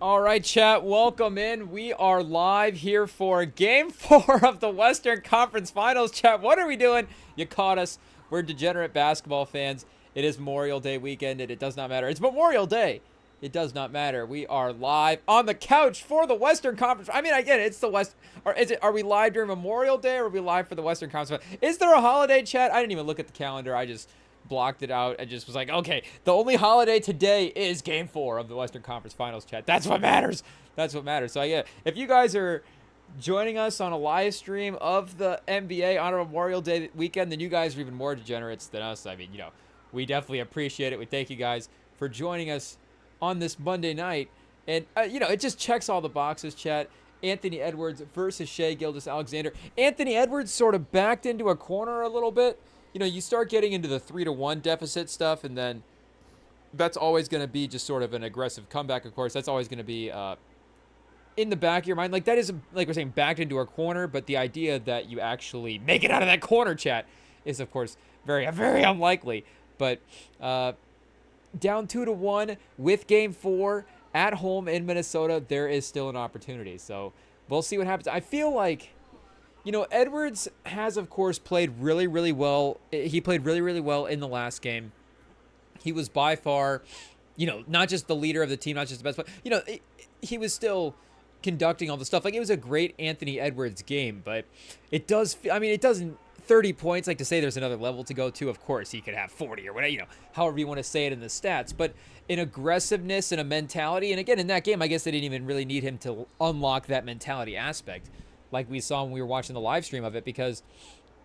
All right, chat, welcome in. We are live here for game 4 of the Western Conference Finals. Chat, what are we doing? You caught us. We're degenerate basketball fans. It is Memorial Day weekend, and it does not matter. It's Memorial Day. It does not matter. We are live on the couch for the Western Conference. I mean, I get it. It's the West. Or is it? Are we live during Memorial Day, or are we live for the Western Conference? Is there a holiday, chat? I didn't even look at the calendar. I just blocked it out and just was like, okay, the only holiday today is game 4 of the Western Conference Finals, chat. That's what matters. That's what matters. So yeah, if you guys are joining us on a live stream of the NBA on a Memorial Day weekend, then you guys are even more degenerates than us. I mean, we definitely appreciate it. We thank you guys for joining us on this Monday night. And, it just checks all the boxes, chat. Anthony Edwards versus Shai Gilgeous-Alexander. Anthony Edwards sort of backed into a corner a little bit. You start getting into the 3-1 deficit stuff, and then that's always going to be just sort of an aggressive comeback, of course. That's always going to be in the back of your mind. Like, that is, like we're saying, backed into a corner, but the idea that you actually make it out of that corner, chat, is, of course, very, very unlikely. But down 2-1 with game 4 at home in Minnesota, there is still an opportunity. So we'll see what happens. I feel like Edwards has, of course, played really, really well. He played really, really well in the last game. He was by far, not just the leader of the team, not just the best, but, he was still conducting all the stuff. Like, it was a great Anthony Edwards game, but it doesn't 30 points, like to say there's another level to go to. Of course, he could have 40 or whatever, however you want to say it in the stats, but in aggressiveness and a mentality. And again, in that game, I guess they didn't even really need him to unlock that mentality aspect, like we saw when we were watching the live stream of it, because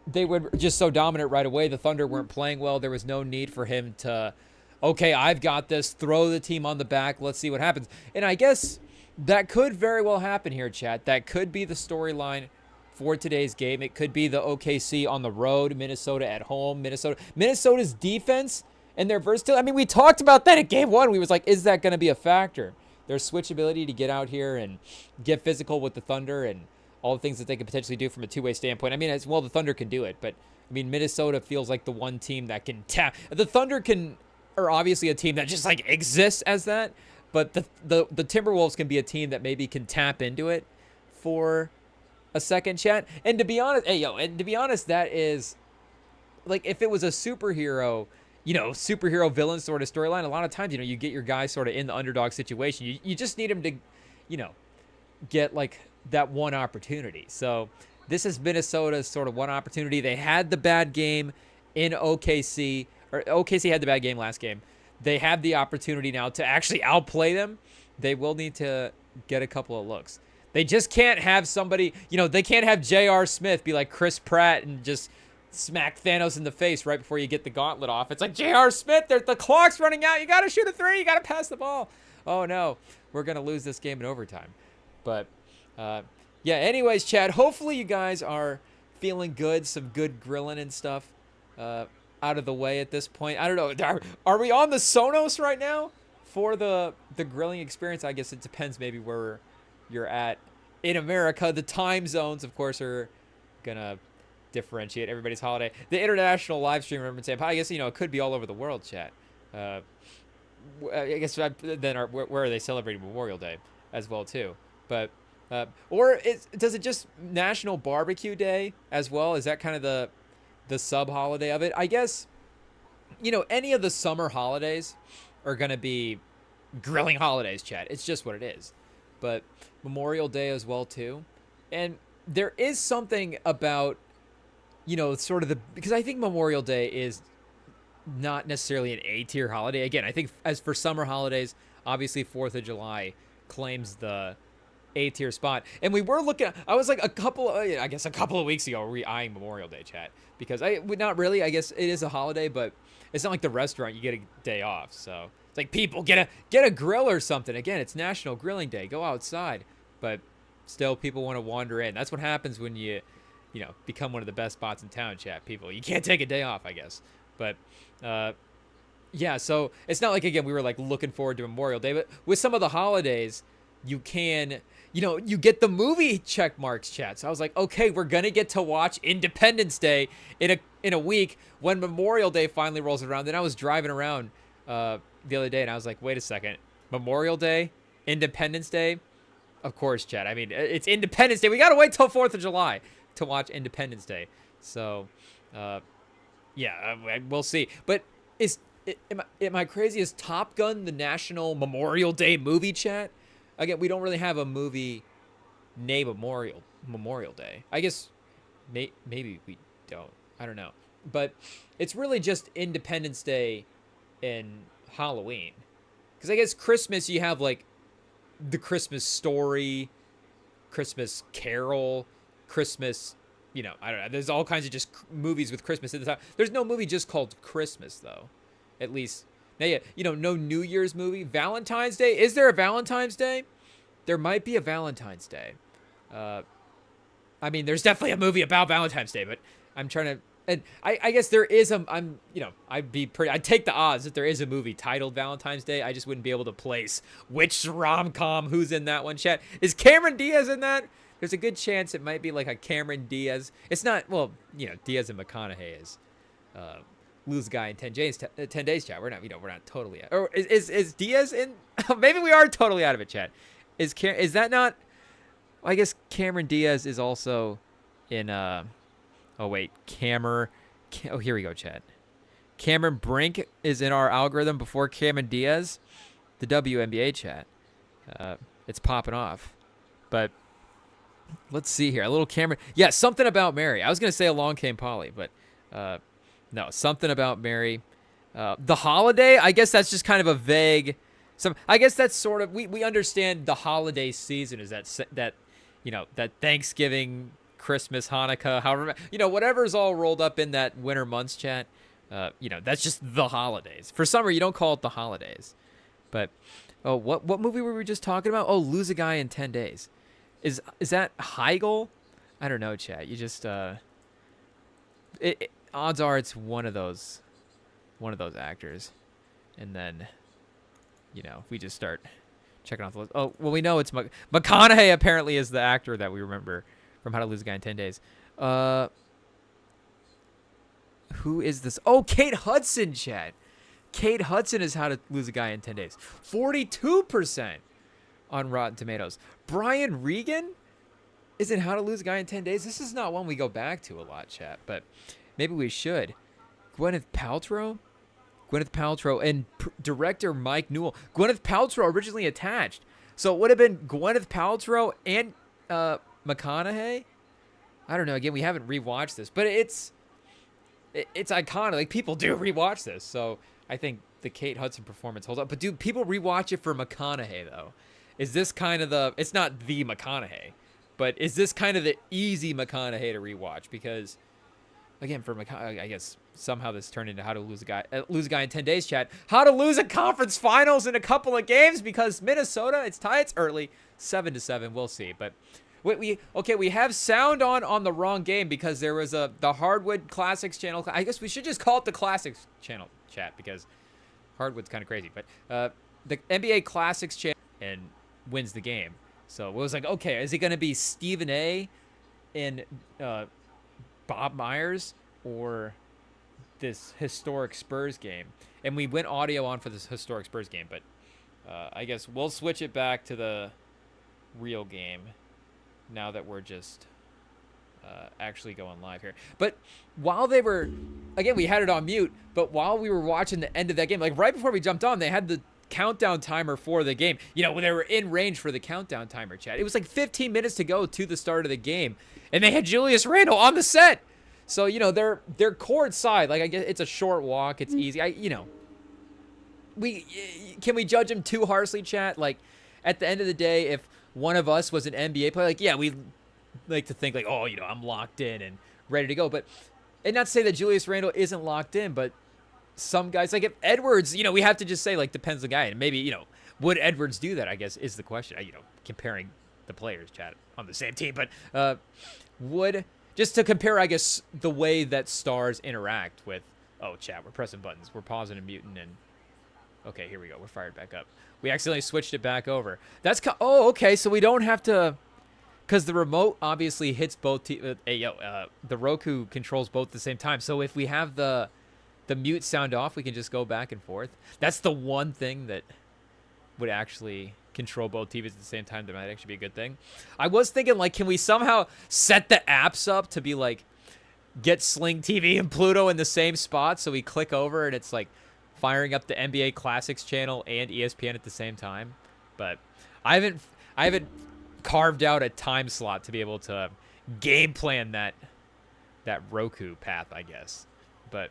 they were just so dominant right away. The Thunder weren't playing well. There was no need for him to, okay, I've got this, throw the team on the back, let's see what happens. And I guess that could very well happen here, chat. That could be the storyline for today's game. It could be the OKC on the road, Minnesota at home. Minnesota's defense and their versatility. I mean, we talked about that at game 1. We was like, is that going to be a factor? Their switchability to get out here and get physical with the Thunder and all the things that they could potentially do from a two-way standpoint. I mean, as well, the Thunder can do it, but I mean, Minnesota feels like the one team that can tap. The Thunder are obviously a team that just like exists as that, but the Timberwolves can be a team that maybe can tap into it for a second, chat. And to be honest, that is like, if it was a superhero villain sort of storyline, a lot of times, you get your guy sort of in the underdog situation. You just need him to, get like that one opportunity. So this is Minnesota's sort of one opportunity. They had the bad game in OKC, or OKC had the bad game last game. They have the opportunity now to actually outplay them. They will need to get a couple of looks. They just can't have somebody, they can't have J.R. Smith be like Chris Pratt and just smack Thanos in the face right before you get the gauntlet off. It's like, J.R. Smith, the clock's running out. You got to shoot a 3. You got to pass the ball. Oh, no. We're going to lose this game in overtime. But, yeah, anyways, Chad, hopefully you guys are feeling good, some good grilling and stuff out of the way at this point. I don't know. Are we on the Sonos right now for the grilling experience? I guess it depends maybe where you're at in America. The time zones, of course, are going to differentiate everybody's holiday. The international live stream, remember, I guess, it could be all over the world, chat. I guess then where are they celebrating Memorial Day as well, too? But does it just National Barbecue Day as well? Is that kind of the sub holiday of it? I guess any of the summer holidays are going to be grilling holidays, chat. It's just what it is. But Memorial Day as well too, and there is something about sort of because I think Memorial Day is not necessarily an A-tier holiday. Again, I think as for summer holidays, obviously 4th of July claims the A-tier spot. And we were looking, I was like a couple of weeks ago, were we eyeing Memorial Day, chat? Because not really, I guess it is a holiday, but it's not like the restaurant, you get a day off. So it's like, people get a grill or something. Again, it's National Grilling Day. Go outside. But still, people want to wander in. That's what happens when you become one of the best spots in town, chat. People, you can't take a day off, I guess. But, yeah, so it's not like, again, we were like looking forward to Memorial Day, but with some of the holidays, you can, you get the movie check marks, chat. So I was like, okay, we're going to get to watch Independence Day in a week when Memorial Day finally rolls around. Then I was driving around the other day and I was like, wait a second, Memorial Day Independence Day, of course, Chad. I mean, it's Independence Day. We gotta wait till 4th of July to watch Independence Day. So, yeah, we'll see. But am I crazy? Is Top Gun the National Memorial Day movie, chat? Again, we don't really have a movie named Memorial Day. I guess maybe we don't. I don't know. But it's really just Independence Day and Halloween. Because I guess Christmas, you have like the Christmas Story, Christmas Carol, Christmas, I don't know. There's all kinds of just movies with Christmas at the time. There's no movie just called Christmas, though. At least, now, yeah, no New Year's movie. Valentine's Day. Is there a Valentine's Day? There might be a Valentine's Day. I mean, there's definitely a movie about Valentine's Day, but I'm trying to, and I guess there is I'd take the odds that there is a movie titled Valentine's Day. I just wouldn't be able to place which rom-com, who's in that one, chat. Is Cameron Diaz in that? There's a good chance it might be like a Cameron Diaz. It's not, well, Diaz and McConaughey is, lose a guy in 10 days, chat. We're not totally out. Or is Diaz in? Maybe we are totally out of it, chat. Is that not? I guess Cameron Diaz is also in. Oh wait, Oh, here we go, chat. Cameron Brink is in our algorithm before Cameron Diaz. The WNBA chat. It's popping off, but let's see here. A little Cameron. Yeah, Something About Mary. I was gonna say Along Came Polly, but no, Something About Mary. The Holiday. I guess that's just kind of a vague. I guess that's sort of we understand the holiday season is that Thanksgiving, Christmas, Hanukkah, however, whatever's all rolled up in that winter months, chat. That's just the holidays. For summer, you don't call it the holidays. But what movie were we just talking about? Oh, Lose a Guy in 10 Days. Is that Heigl? I don't know, chat. You just odds are it's one of those actors, and then we just start checking off the list. Oh, well, we know it's McConaughey apparently is the actor that we remember from How to Lose a Guy in 10 Days. Who is this? Oh, Kate Hudson, chat. Kate Hudson is How to Lose a Guy in 10 Days. 42% on Rotten Tomatoes. Brian Regan is in How to Lose a Guy in 10 Days. This is not one we go back to a lot, chat, but maybe we should. Gwyneth Paltrow and director Mike Newell. Gwyneth Paltrow originally attached, so it would have been Gwyneth Paltrow and McConaughey. I don't know. Again, we haven't rewatched this, but it's iconic. Like, people do rewatch this, so I think the Kate Hudson performance holds up. But do people rewatch it for McConaughey though? Is this kind of it's not the McConaughey, but is this kind of the easy McConaughey to rewatch? Because again, for McConaughey, I guess somehow this turned into How to Lose a Guy in 10 Days, chat. How to lose a conference finals in a couple of games because Minnesota, it's tied. It's early, 7-7. We'll see. But we have sound on the wrong game because there was the Hardwood Classics channel. I guess we should just call it the Classics channel, chat, because Hardwood's kind of crazy. But the NBA Classics channel and wins the game. So it was like, okay, is it going to be Stephen A. and Bob Myers or this historic Spurs game? And we went audio on for this historic Spurs game, but I guess we'll switch it back to the real game now that we're just actually going live here. But while they were, again, we had it on mute, but while we were watching the end of that game, like right before we jumped on, they had the countdown timer for the game. When they were in range for the countdown timer, chat. It was like 15 minutes to go to the start of the game, and they had Julius Randle on the set. So, they're court side. Like, I guess it's a short walk. It's easy. Can we judge him too harshly, chat? Like, at the end of the day, if one of us was an NBA player, like, yeah, we like to think like, oh, I'm locked in and ready to go. But, and not to say that Julius Randle isn't locked in, but some guys, like if Edwards, we have to just say, like, depends on the guy. And maybe, would Edwards do that, I guess, is the question. Comparing the players, chat, on the same team. But just to compare, I guess, the way that stars interact with, oh, chat, we're pressing buttons. We're pausing and muting, and okay, here we go. We're fired back up. We accidentally switched it back over. Oh, okay, so we don't have to, because the remote obviously hits both, the Roku controls both at the same time. So if we have the mute sound off, we can just go back and forth. That's the one thing that would actually control both TVs at the same time, that might actually be a good thing. I was thinking, like, can we somehow set the apps up to be like, get Sling TV and Pluto in the same spot, so we click over and it's like firing up the NBA Classics channel and ESPN at the same time. But I haven't carved out a time slot to be able to game plan that Roku path, I guess. But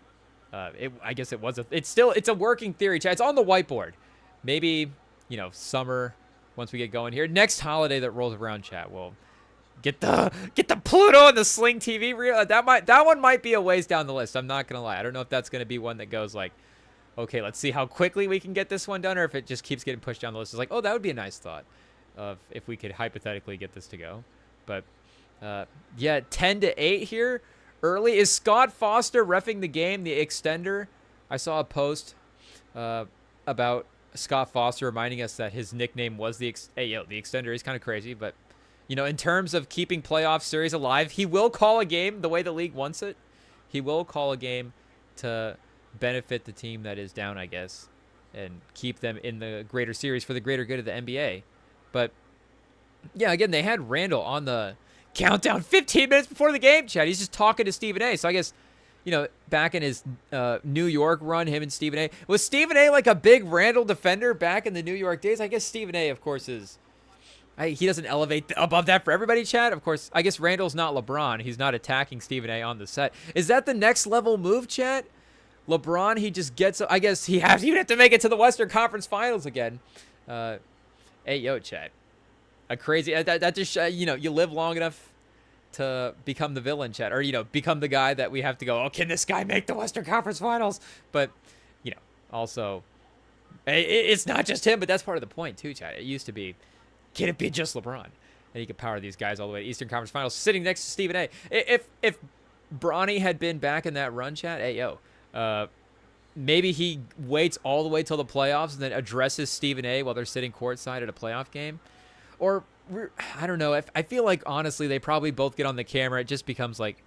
I guess it's a working theory, chat. It's on the whiteboard. Maybe, summer, once we get going here, next holiday that rolls around, chat, we'll get the Pluto and the Sling TV reel. That one might be a ways down the list. I'm not gonna lie. I don't know if that's gonna be one that goes like, okay, let's see how quickly we can get this one done, or if it just keeps getting pushed down the list. It's like, oh, that would be a nice thought of if we could hypothetically get this to go. But yeah, 10-8 here. Early. Is Scott Foster reffing the game, the extender? I saw a post about Scott Foster reminding us that his nickname was the extender. He's kind of crazy, but in terms of keeping playoff series alive, he will call a game the way the league wants it. He will call a game to benefit the team that is down, I guess, and keep them in the greater series for the greater good of the NBA. But yeah, again, they had Randall on the countdown 15 minutes before the game, chat. He's just talking to Stephen A. So I guess, back in his New York run, him and Stephen A. Was Stephen A. like a big Randall defender back in the New York days? I guess Stephen A., of course, he doesn't elevate above that for everybody, chat. Of course, I guess Randall's not LeBron. He's not attacking Stephen A. on the set. Is that the next level move, chat? LeBron, he just gets, I guess he'd have to make it to the Western Conference Finals again. Hey, yo, chat. A crazy, that just, you live long enough to become the villain, chat, or, become the guy that we have to go, oh, can this guy make the Western Conference Finals? But, also, it's not just him, but that's part of the point, too, chat. It used to be, can it be just LeBron? And he could power these guys all the way to Eastern Conference Finals, sitting next to Stephen A. If Bronny had been back in that run, chat, hey, yo, maybe he waits all the way till the playoffs and then addresses Stephen A. while they're sitting courtside at a playoff game. Or, I don't know. I feel like, honestly, they probably both get on the camera. It just becomes like,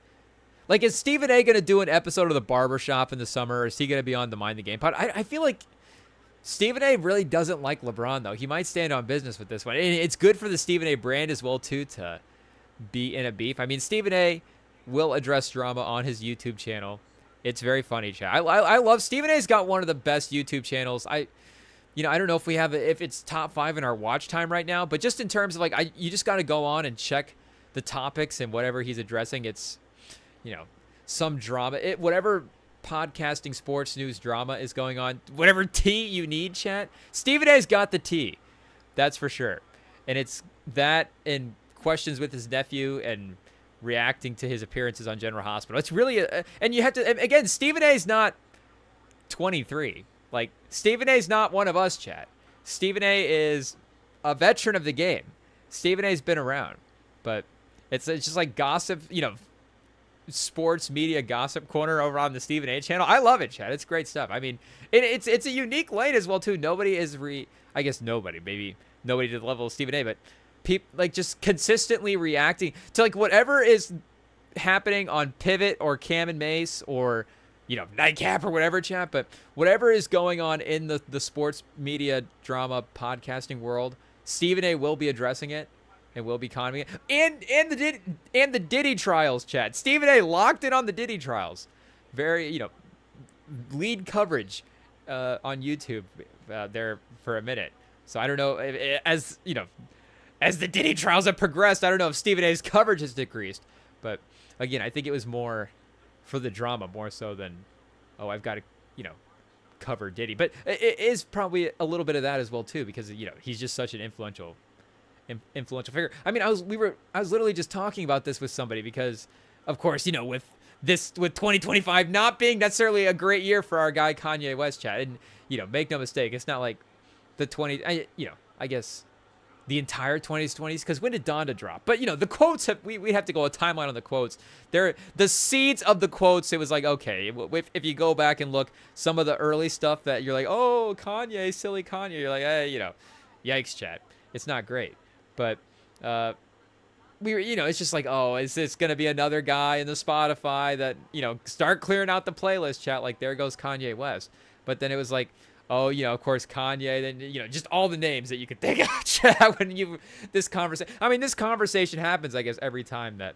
is Stephen A. going to do an episode of The Barbershop in the summer? Or is he going to be on the Mind the Game pod? I feel like Stephen A. really doesn't like LeBron, though. He might stand on business with this one. And it's good for the Stephen A. brand as well, too, to be in a beef. I mean, Stephen A. will address drama on his YouTube channel. It's very funny, chat. I love Stephen A.'s got one of the best YouTube channels. I don't know if it's top 5 in our watch time right now, but just in terms of you just got to go on and check the topics and whatever he's addressing. It's, some drama, whatever podcasting, sports news drama is going on, whatever tea you need, chat. Stephen A's got the tea, that's for sure. And it's that and questions with his nephew and reacting to his appearances on General Hospital. It's really, and you have to, again, Stephen A's not 23. Stephen A's not one of us, chat. Stephen A is a veteran of the game. Stephen A's been around. But it's just like gossip, sports media gossip corner over on the Stephen A channel. I love it, chat. It's great stuff. I mean, it's a unique lane as well, too. Nobody is I guess nobody, maybe nobody to the level of Stephen A, but people just consistently reacting to whatever is happening on Pivot or Cam and Mace or Nightcap or whatever, chat, but whatever is going on in the sports media drama podcasting world, Stephen A will be addressing it and will be commenting it. And the Diddy trials, chat. Stephen A locked in on the Diddy trials. Very, lead coverage on YouTube there for a minute. So I don't know, as the Diddy trials have progressed, I don't know if Stephen A's coverage has decreased. But again, I think it was more for the drama, more so than, oh, I've got to, cover Diddy. But it is probably a little bit of that as well, too, because, he's just such an influential figure. I mean, I was literally just talking about this with somebody because, of course, with 2025 not being necessarily a great year for our guy Kanye West, chat. And, make no mistake, it's not like the I guess the entire 2020s, because when did Donda drop? But the quotes we have to go a timeline on the quotes. The seeds of the quotes. It was like, okay, if you go back and look some of the early stuff that you're like, oh, Kanye, silly Kanye, you're like, hey, yikes, chat. It's not great, but it's just like, oh, is this gonna be another guy in the Spotify that start clearing out the playlist, chat? Like there goes Kanye West. But then it was like, Oh, of course, Kanye. Then just all the names that you could think of. Chat when this conversation. I mean, this conversation happens, I guess, every time that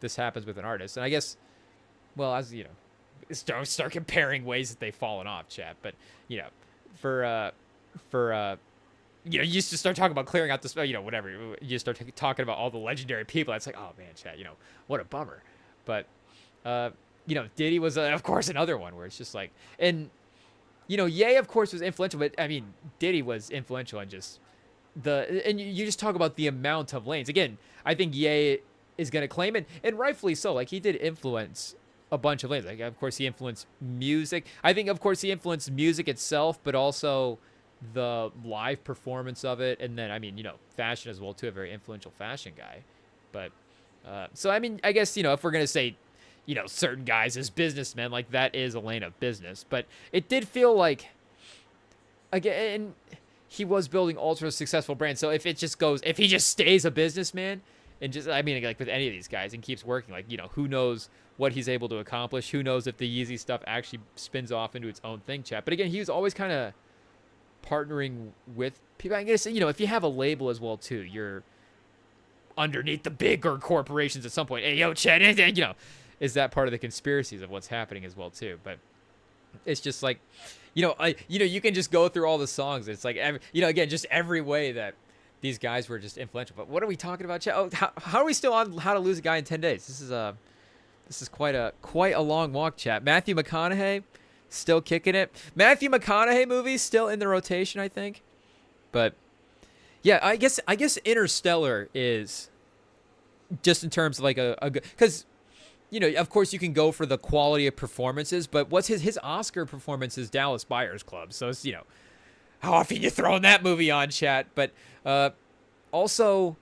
this happens with an artist, and I guess, well, as start comparing ways that they've fallen off, chat. But for you used to start talking about clearing out this, whatever. You start talking about all the legendary people. It's like, oh man, chat, what a bummer. But Diddy was, of course, another one where it's just like, and Ye, of course, was influential, but I mean, Diddy was influential in just and you just talk about the amount of lanes. Again, I think Ye is going to claim it, and rightfully so. Like, he did influence a bunch of lanes. Like, of course, he influenced music. I think, of course, he influenced music itself, but also the live performance of it. And then, I mean, fashion as well, too, a very influential fashion guy. But, so, I mean, I guess, if we're going to say, certain guys as businessmen, like, that is a lane of business. But it did feel like, again, he was building ultra successful brands. So if he just stays a businessman and just, I mean, like with any of these guys and keeps working, like, who knows what he's able to accomplish? Who knows if the Yeezy stuff actually spins off into its own thing, chat. But again, he was always kind of partnering with people. I guess, if you have a label as well, too, you're underneath the bigger corporations at some point. Hey, yo, chat, is that part of the conspiracies of what's happening as well, too. But it's just like, you can just go through all the songs. It's like, again, just every way that these guys were just influential. But what are we talking about, chat? Oh, how are we still on How to Lose a Guy in 10 Days? This is quite a long walk, chat. Matthew McConaughey still kicking it. Matthew McConaughey movies still in the rotation, I think. But yeah, I guess Interstellar is just in terms of like a good, because of course you can go for the quality of performances, but what's his Oscar performance is Dallas Buyers Club. So it's, how often you throwing that movie on, chat. But also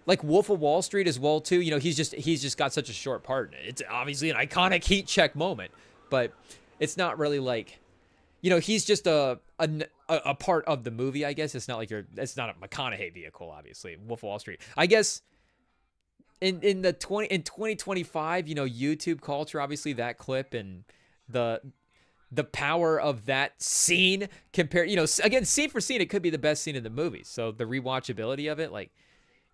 like Wolf of Wall Street as well too. He's just got such a short part in it. It's obviously an iconic heat check moment, but it's not really like, he's just a part of the movie, I guess. It's not like it's not a McConaughey vehicle, obviously. Wolf of Wall Street, I guess. In 2025, YouTube culture, obviously that clip and the power of that scene compared, again, scene for scene, it could be the best scene in the movie. So the rewatchability of it, like,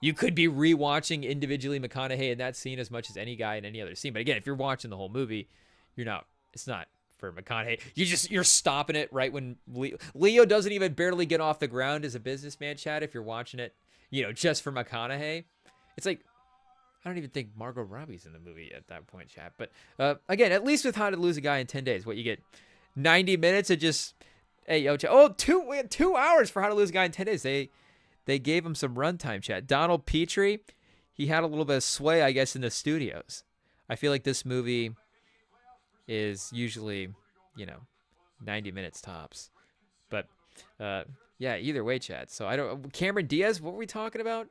you could be rewatching individually McConaughey in that scene as much as any guy in any other scene. But again, if you're watching the whole movie, it's not for McConaughey. You're stopping it right when Leo doesn't even barely get off the ground as a businessman, chat. If you're watching it, just for McConaughey, it's like, I don't even think Margot Robbie's in the movie at that point, chat. But again, at least with How to Lose a Guy in 10 Days, what you get 90 minutes of just, hey, yo, chat. We had 2 hours for How to Lose a Guy in 10 Days. They gave him some runtime, chat. Donald Petrie, he had a little bit of sway, I guess, in the studios. I feel like this movie is usually, 90 minutes tops. But yeah, either way, chat. So Cameron Diaz, what were we talking about?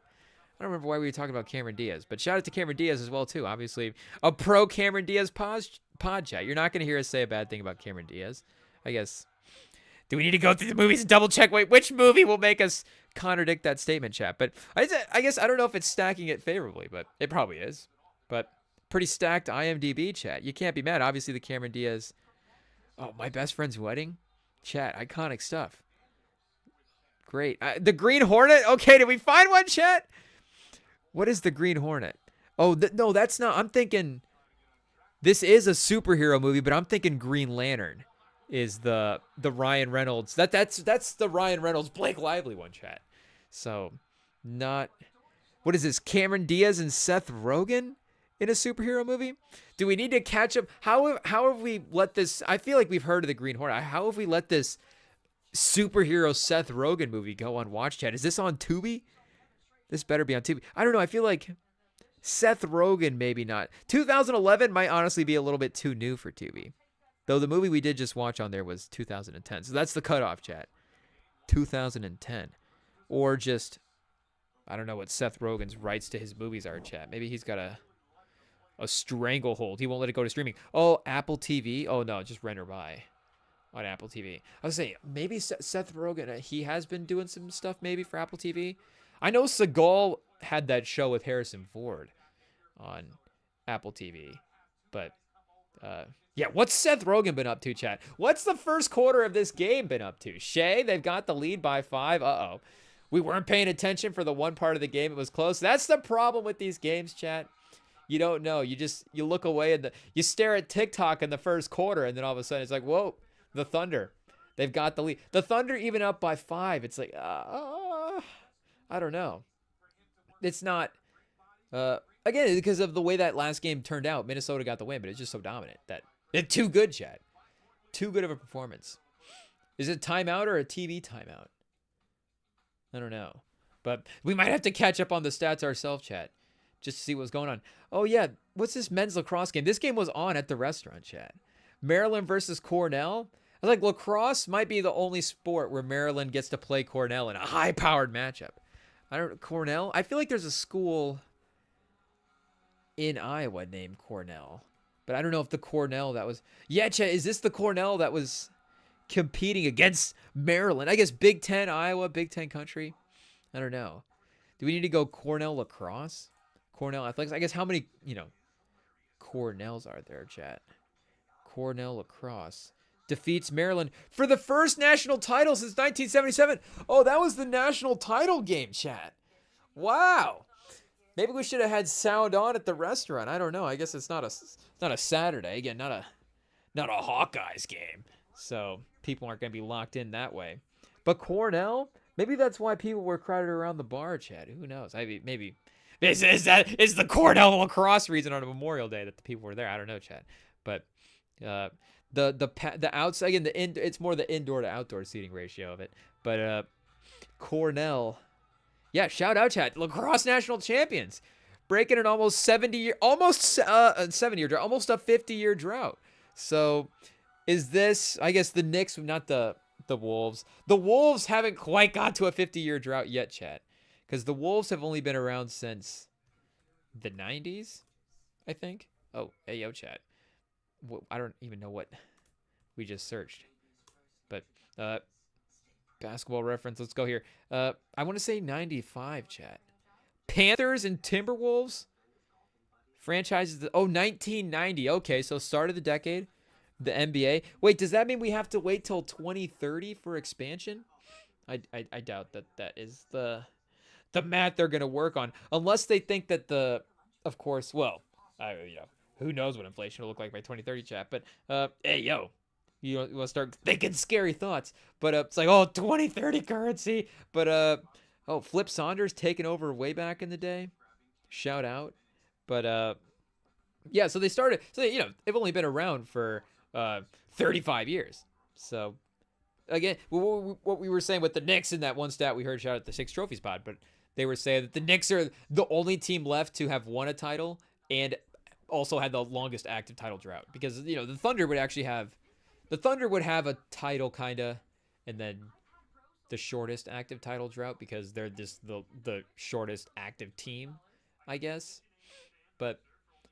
I don't remember why we were talking about Cameron Diaz, but shout out to Cameron Diaz as well, too. Obviously, a pro Cameron Diaz pod chat. You're not going to hear us say a bad thing about Cameron Diaz. I guess. Do we need to go through the movies and double check? Wait, which movie will make us contradict that statement, chat? But I guess I don't know if it's stacking it favorably, but it probably is. But pretty stacked IMDb, chat. You can't be mad. Obviously, the Cameron Diaz. Oh, My Best Friend's Wedding, chat. Iconic stuff. Great. The Green Hornet. Okay, did we find one, chat? What is the Green Hornet? Oh, no, that's not. I'm thinking this is a superhero movie, but I'm thinking Green Lantern is the Ryan Reynolds. That's the Ryan Reynolds Blake Lively one, chat. So, not. What is this? Cameron Diaz and Seth Rogen in a superhero movie? Do we need to catch up? How have we let this? I feel like we've heard of the Green Hornet. How have we let this superhero Seth Rogen movie go on Watch Chat? Is this on Tubi? This better be on Tubi. I don't know. I feel like Seth Rogen, maybe not. 2011 might honestly be a little bit too new for Tubi. Though the movie we did just watch on there was 2010. So that's the cutoff, chat. 2010. Or just, I don't know what Seth Rogen's rights to his movies are, chat. Maybe he's got a stranglehold. He won't let it go to streaming. Oh, Apple TV? Oh, no, just rent or buy on Apple TV. I was saying, maybe Seth Rogen, he has been doing some stuff maybe for Apple TV. I know Seagal had that show with Harrison Ford on Apple TV, but Yeah, what's Seth Rogen been up to, chat? What's the first quarter of this game been up to? Shea, they've got the lead by 5. Uh-oh. We weren't paying attention for the one part of the game. It was close. That's the problem with these games, chat. You don't know. You look away and you stare at TikTok in the first quarter, and then all of a sudden it's like, whoa, the Thunder. They've got the lead. The Thunder even up by 5. It's like, I don't know. It's not, again, because of the way that last game turned out. Minnesota got the win, but it's just so dominant that it's too good, chat. Too good of a performance. Is it timeout or a TV timeout? I don't know. But we might have to catch up on the stats ourselves, chat, just to see what's going on. Oh, yeah. What's this men's lacrosse game? This game was on at the restaurant, chat. Maryland versus Cornell. I was like, lacrosse might be the only sport where Maryland gets to play Cornell in a high-powered matchup. Cornell? I feel like there's a school in Iowa named Cornell. But I don't know if the Cornell that was... Yeah, chat, is this the Cornell that was competing against Maryland? I guess Big Ten, Iowa, Big Ten country. I don't know. Do we need to go Cornell lacrosse? Cornell athletics? I guess how many, Cornells are there, chat? Cornell lacrosse defeats Maryland for the first national title since 1977. Oh, that was the national title game, chat. Wow. Maybe we should have had sound on at the restaurant. I don't know. I guess it's not a Saturday. Again, not a Hawkeyes game. So people aren't going to be locked in that way. But Cornell, maybe that's why people were crowded around the bar, chat. Who knows? Maybe is the Cornell lacrosse reason on a Memorial Day that the people were there. I don't know, chat. But the outside, again, it's more the indoor to outdoor seating ratio of it. But Cornell, yeah, shout out, chat. Lacrosse national champions, breaking an almost 70-year, almost a 50-year drought. So is this, I guess, the Knicks, not the Wolves. The Wolves haven't quite got to a 50-year drought yet, chat, because the Wolves have only been around since the 90s, I think. Oh, hey, yo, chat. I don't even know what we just searched, but basketball reference. Let's go here. I want to say 95, chat. Panthers and Timberwolves franchises. 1990. Okay, so start of the decade, the NBA. Wait, does that mean we have to wait till 2030 for expansion? I doubt that is the math they're gonna work on, unless they think that of course, well, who knows what inflation will look like by 2030, chat. But hey, yo, you want to start thinking scary thoughts. But it's like, 2030 currency. But Flip Saunders taking over way back in the day. Shout out. But yeah, so they started. So they've only been around for 35 years. So again, what we were saying with the Knicks in that one stat we heard, shout out the 6 trophies pod. But they were saying that the Knicks are the only team left to have won a title and also had the longest active title drought, because the Thunder would have a title kinda, and then the shortest active title drought because they're just the shortest active team, I guess. But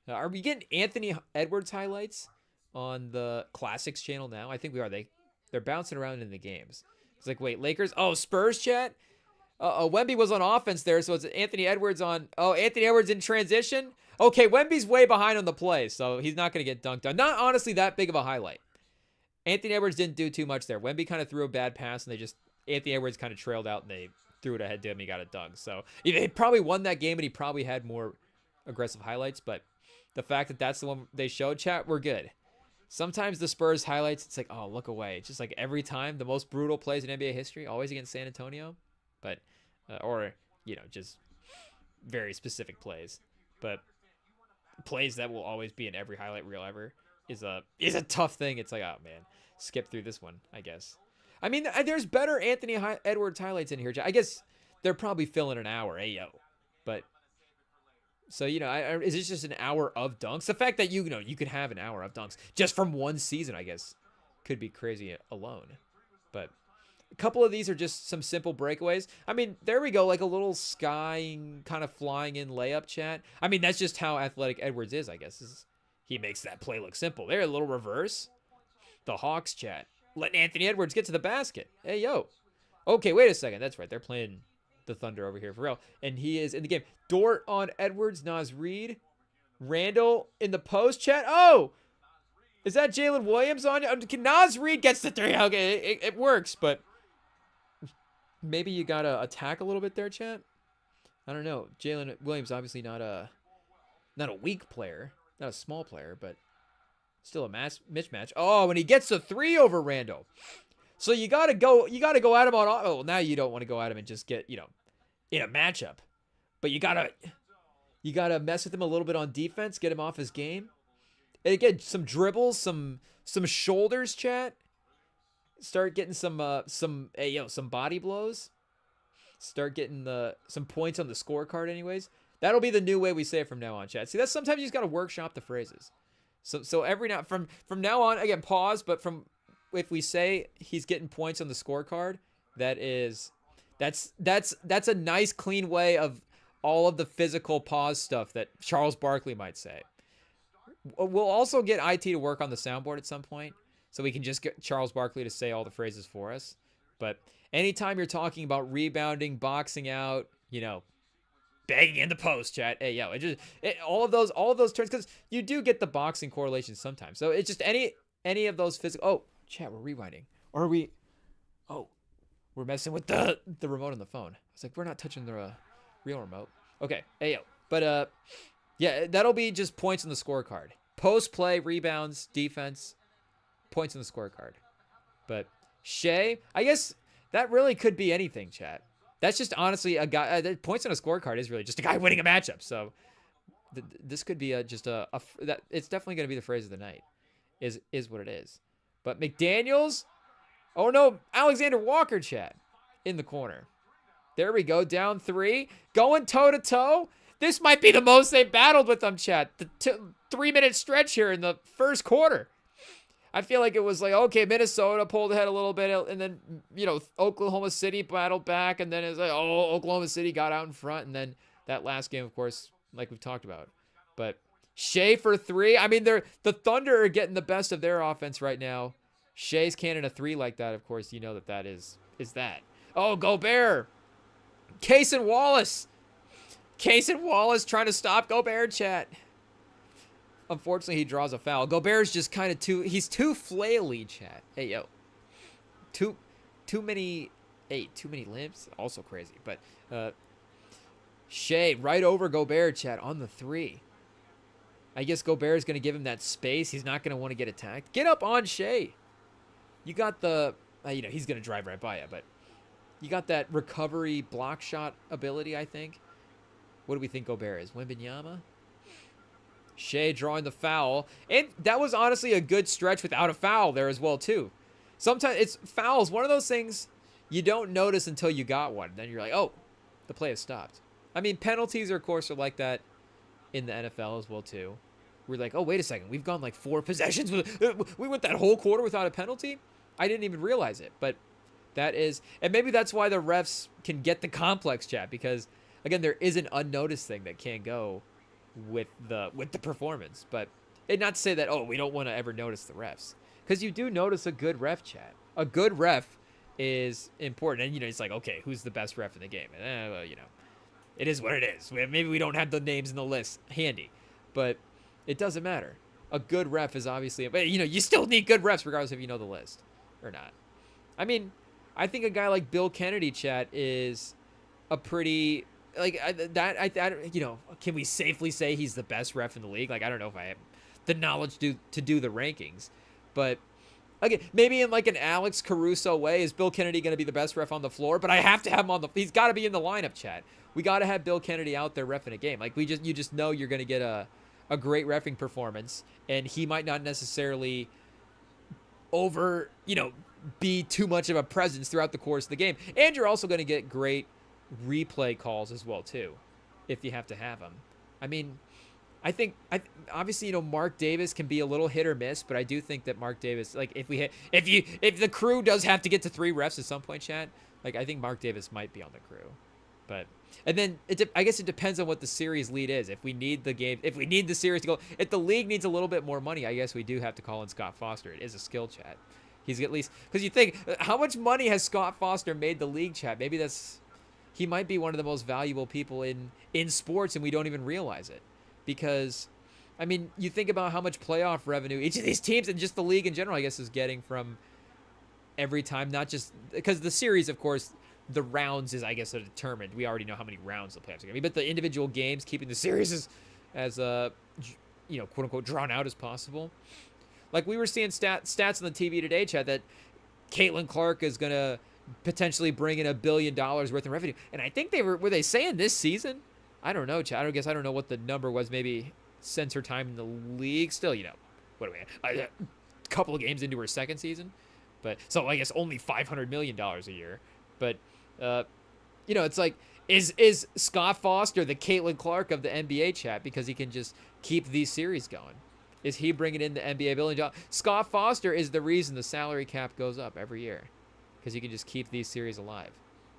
are we getting Anthony Edwards highlights on the Classics channel now? I think we are. They're bouncing around in the games. It's like, wait, Lakers? Oh, Spurs, chat. Wemby was on offense there, so it's Anthony Edwards on. Oh, Anthony Edwards in transition. Okay, Wemby's way behind on the play, so he's not going to get dunked on. Not honestly that big of a highlight. Anthony Edwards didn't do too much there. Wemby kind of threw a bad pass, and Anthony Edwards kind of trailed out, and they threw it ahead to him, and he got a dunk. So he probably won that game, and he probably had more aggressive highlights, but the fact that that's the one they showed, chat, we're good. Sometimes the Spurs highlights, it's like, oh, look away. It's just like every time, the most brutal plays in NBA history, always against San Antonio, but or just very specific plays. But plays that will always be in every highlight reel ever is a tough thing. It's like, oh man, skip through this one, I guess. I mean, there's better Anthony Edwards highlights in here. I guess they're probably filling an hour, ayo. But so is this just an hour of dunks? The fact that you could have an hour of dunks just from one season, I guess, could be crazy alone. But a couple of these are just some simple breakaways. I mean, there we go, like a little skying, kind of flying in layup, chat. I mean, that's just how athletic Edwards is, I guess. He makes that play look simple. There, a little reverse. The Hawks, chat, letting Anthony Edwards get to the basket. Hey, yo. Okay, wait a second. That's right. They're playing the Thunder over here for real. And he is in the game. Dort on Edwards, Naz Reid. Randall in the post, chat. Oh! Is that Jalen Williams on you? Naz Reid gets the 3. Okay, it works, but maybe you gotta attack a little bit there, chat. I don't know. Jalen Williams obviously not a weak player, not a small player, but still a mismatch. Oh, and he gets the 3 over Randall. So you gotta go at him on. Oh, now you don't want to go at him and just get in a matchup, but you gotta mess with him a little bit on defense, get him off his game, and again some dribbles, some shoulders, chat. Start getting some body blows. Start getting some points on the scorecard, anyways. That'll be the new way we say it from now on, chat. See, that's sometimes you just gotta workshop the phrases. So every now from now on, again, pause. But if we say he's getting points on the scorecard, that's a nice clean way of all of the physical pause stuff that Charles Barkley might say. We'll also get IT to work on the soundboard at some point, so we can just get Charles Barkley to say all the phrases for us. But anytime you're talking about rebounding, boxing out, banging in the post, chat. Hey, all of those terms, because you do get the boxing correlation sometimes. So it's just any of those physical. Oh, chat, we're rewinding, or are we? Oh, we're messing with the remote on the phone. I was like, we're not touching the real remote. Okay, hey, but yeah, that'll be just points on the scorecard. Post play, rebounds, defense, points on the scorecard. But Shea, I guess that really could be anything, chat. That's just honestly a guy. Points on a scorecard is really just a guy winning a matchup. So this could be that. It's definitely going to be the phrase of the night. Is what it is. But McDaniels, oh no, Alexander Walker, chat, in the corner. There we go, down 3, going toe to toe. This might be the most they've battled with them, chat. The 3-minute stretch here in the first quarter. I feel like it was like, okay, Minnesota pulled ahead a little bit, and then, Oklahoma City battled back, and then it's like, oh, Oklahoma City got out in front, and then that last game, of course, like we've talked about. But Shea for 3. I mean, the Thunder are getting the best of their offense right now. Shea's cannon a 3 like that, of course, that is that. Oh, Gobert. Cason Wallace. Cason Wallace trying to stop Gobert, chat. Unfortunately, he draws a foul. Gobert's just kind of too flaily, chat. Hey, yo. Too many limps. Also crazy. But Shea right over Gobert, chat, on the 3. I guess Gobert is going to give him that space. He's not going to want to get attacked. Get up on Shea. You got the, he's going to drive right by you, but you got that recovery block shot ability, I think. What do we think Gobert is? Wembanyama? Shea drawing the foul. And that was honestly a good stretch without a foul there as well, too. Sometimes it's fouls. One of those things you don't notice until you got one. Then you're like, oh, the play has stopped. I mean, penalties, of course, are like that in the NFL as well, too. We're like, oh, wait a second. We've gone like 4 possessions. We went that whole quarter without a penalty? I didn't even realize it. But that is, and maybe that's why the refs can get the complex, chat, because, again, there is an unnoticed thing that can go with the performance. But and not to say that, oh, we don't want to ever notice the refs, because you do notice a good ref, chat. A good ref is important. And it's like, okay, who's the best ref in the game? And well, it is what it is. Maybe we don't have the names in the list handy, but it doesn't matter. A good ref is obviously, but you still need good refs regardless if you know the list or not. I mean, I think a guy like Bill Kennedy, chat, is a pretty, like, can we safely say he's the best ref in the league? Like, I don't know if I have the knowledge to do the rankings, but again, maybe in like an Alex Caruso way, is Bill Kennedy going to be the best ref on the floor? But I have to have him he's got to be in the lineup, chat. We got to have Bill Kennedy out there reffing a game. Like, you just know you're going to get a great reffing performance, and he might not necessarily be too much of a presence throughout the course of the game. And you're also going to get great replay calls as well, too, if you have to have them. I mean, obviously, Mark Davis can be a little hit or miss, but I do think that Mark Davis, like, if the crew does have to get to 3 refs at some point, chat, like, I think Mark Davis might be on the crew. But, and then I guess it depends on what the series lead is. If we need the series to go, if the league needs a little bit more money, I guess we do have to call in Scott Foster. It is a skill, chat. He's at least, because you think, how much money has Scott Foster made the league, chat? Maybe he might be one of the most valuable people in sports, and we don't even realize it. Because I mean, you think about how much playoff revenue each of these teams and just the league in general, I guess, is getting from every time, not just because the series, of course, the rounds is, I guess, are determined. We already know how many rounds the playoffs are going to be, but the individual games, keeping the series as quote unquote, drawn out as possible. Like we were seeing stats on the TV today, Chad, that Caitlin Clark is going to potentially bring in $1 billion worth of revenue, and I think were they saying this season? I don't know, Chad. I don't know what the number was. Maybe since her time in the league, still, what do we? A couple of games into her second season. But so I guess only $500 million a year. But it's like, is Scott Foster the Caitlin Clark of the NBA, chat, because he can just keep these series going? Is he bringing in the NBA $1 billion? Scott Foster is the reason the salary cap goes up every year, because he can just keep these series alive.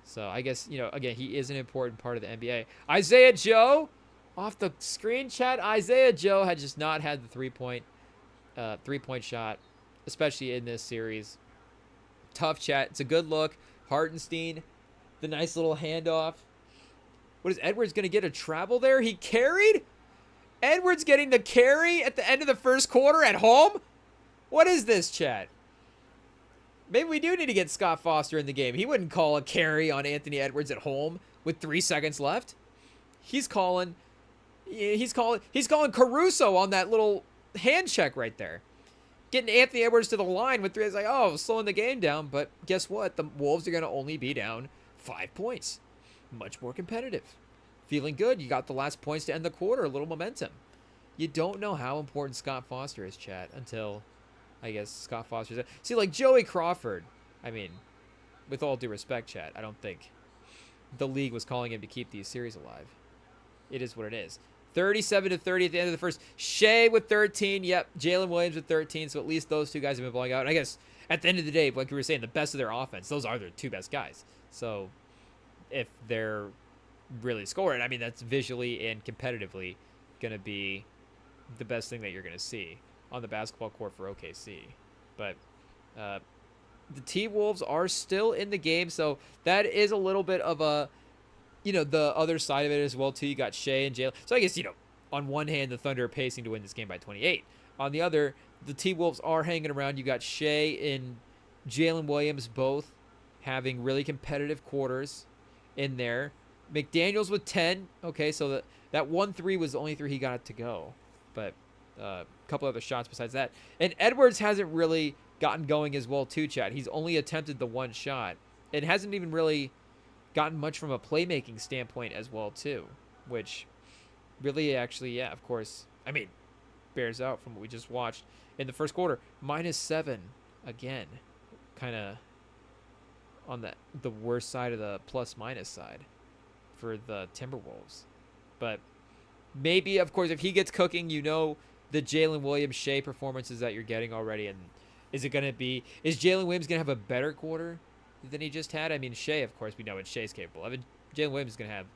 So I guess, again, he is an important part of the NBA. Isaiah Joe, off the screen, chat. Isaiah Joe had just not had the three-point shot, especially in this series. Tough, chat. It's a good look. Hartenstein, the nice little handoff. What is Edwards going to get a travel there? He carried? Edwards getting the carry at the end of the first quarter at home? What is this, chat? Maybe we do need to get Scott Foster in the game. He wouldn't call a carry on Anthony Edwards at home with 3 seconds left. He's calling Caruso on that little hand check right there. Getting Anthony Edwards to the line with 3 is like, oh, slowing the game down. But guess what? The Wolves are going to only be down 5 points. Much more competitive. Feeling good. You got the last points to end the quarter. A little momentum. You don't know how important Scott Foster is, chat, until, I guess, Scott Foster's. See, like Joey Crawford, I mean, with all due respect, chat, I don't think the league was calling him to keep these series alive. It is what it is. 37-30 at the end of the first. Shea with 13. Yep. Jalen Williams with 13. So at least those two guys have been blowing out. And I guess at the end of the day, like we were saying, the best of their offense, those are their 2 best guys. So if they're really scoring, I mean, that's visually and competitively going to be the best thing that you're going to see on the basketball court for OKC. But the T-Wolves are still in the game. So that is a little bit of a, the other side of it as well, too. You got Shea and Jalen. So I guess, on one hand, the Thunder are pacing to win this game by 28. On the other, the T-Wolves are hanging around. You got Shea and Jalen Williams both having really competitive quarters in there. McDaniels with 10. Okay, so that 1-3 was the only 3 he got to go. But a couple other shots besides that. And Edwards hasn't really gotten going as well, too, Chad. He's only attempted the 1 shot. It hasn't even really gotten much from a playmaking standpoint as well, too, which really actually, yeah, of course, I mean, bears out from what we just watched in the first quarter. -7 again, kind of on the worst side of the plus-minus side for the Timberwolves. But maybe, of course, if he gets cooking, the Jalen Williams Shea performances that you're getting already, and is Jalen Williams going to have a better quarter than he just had? I mean, Shea, of course, we know what Shea's capable of. Jalen Williams is going to have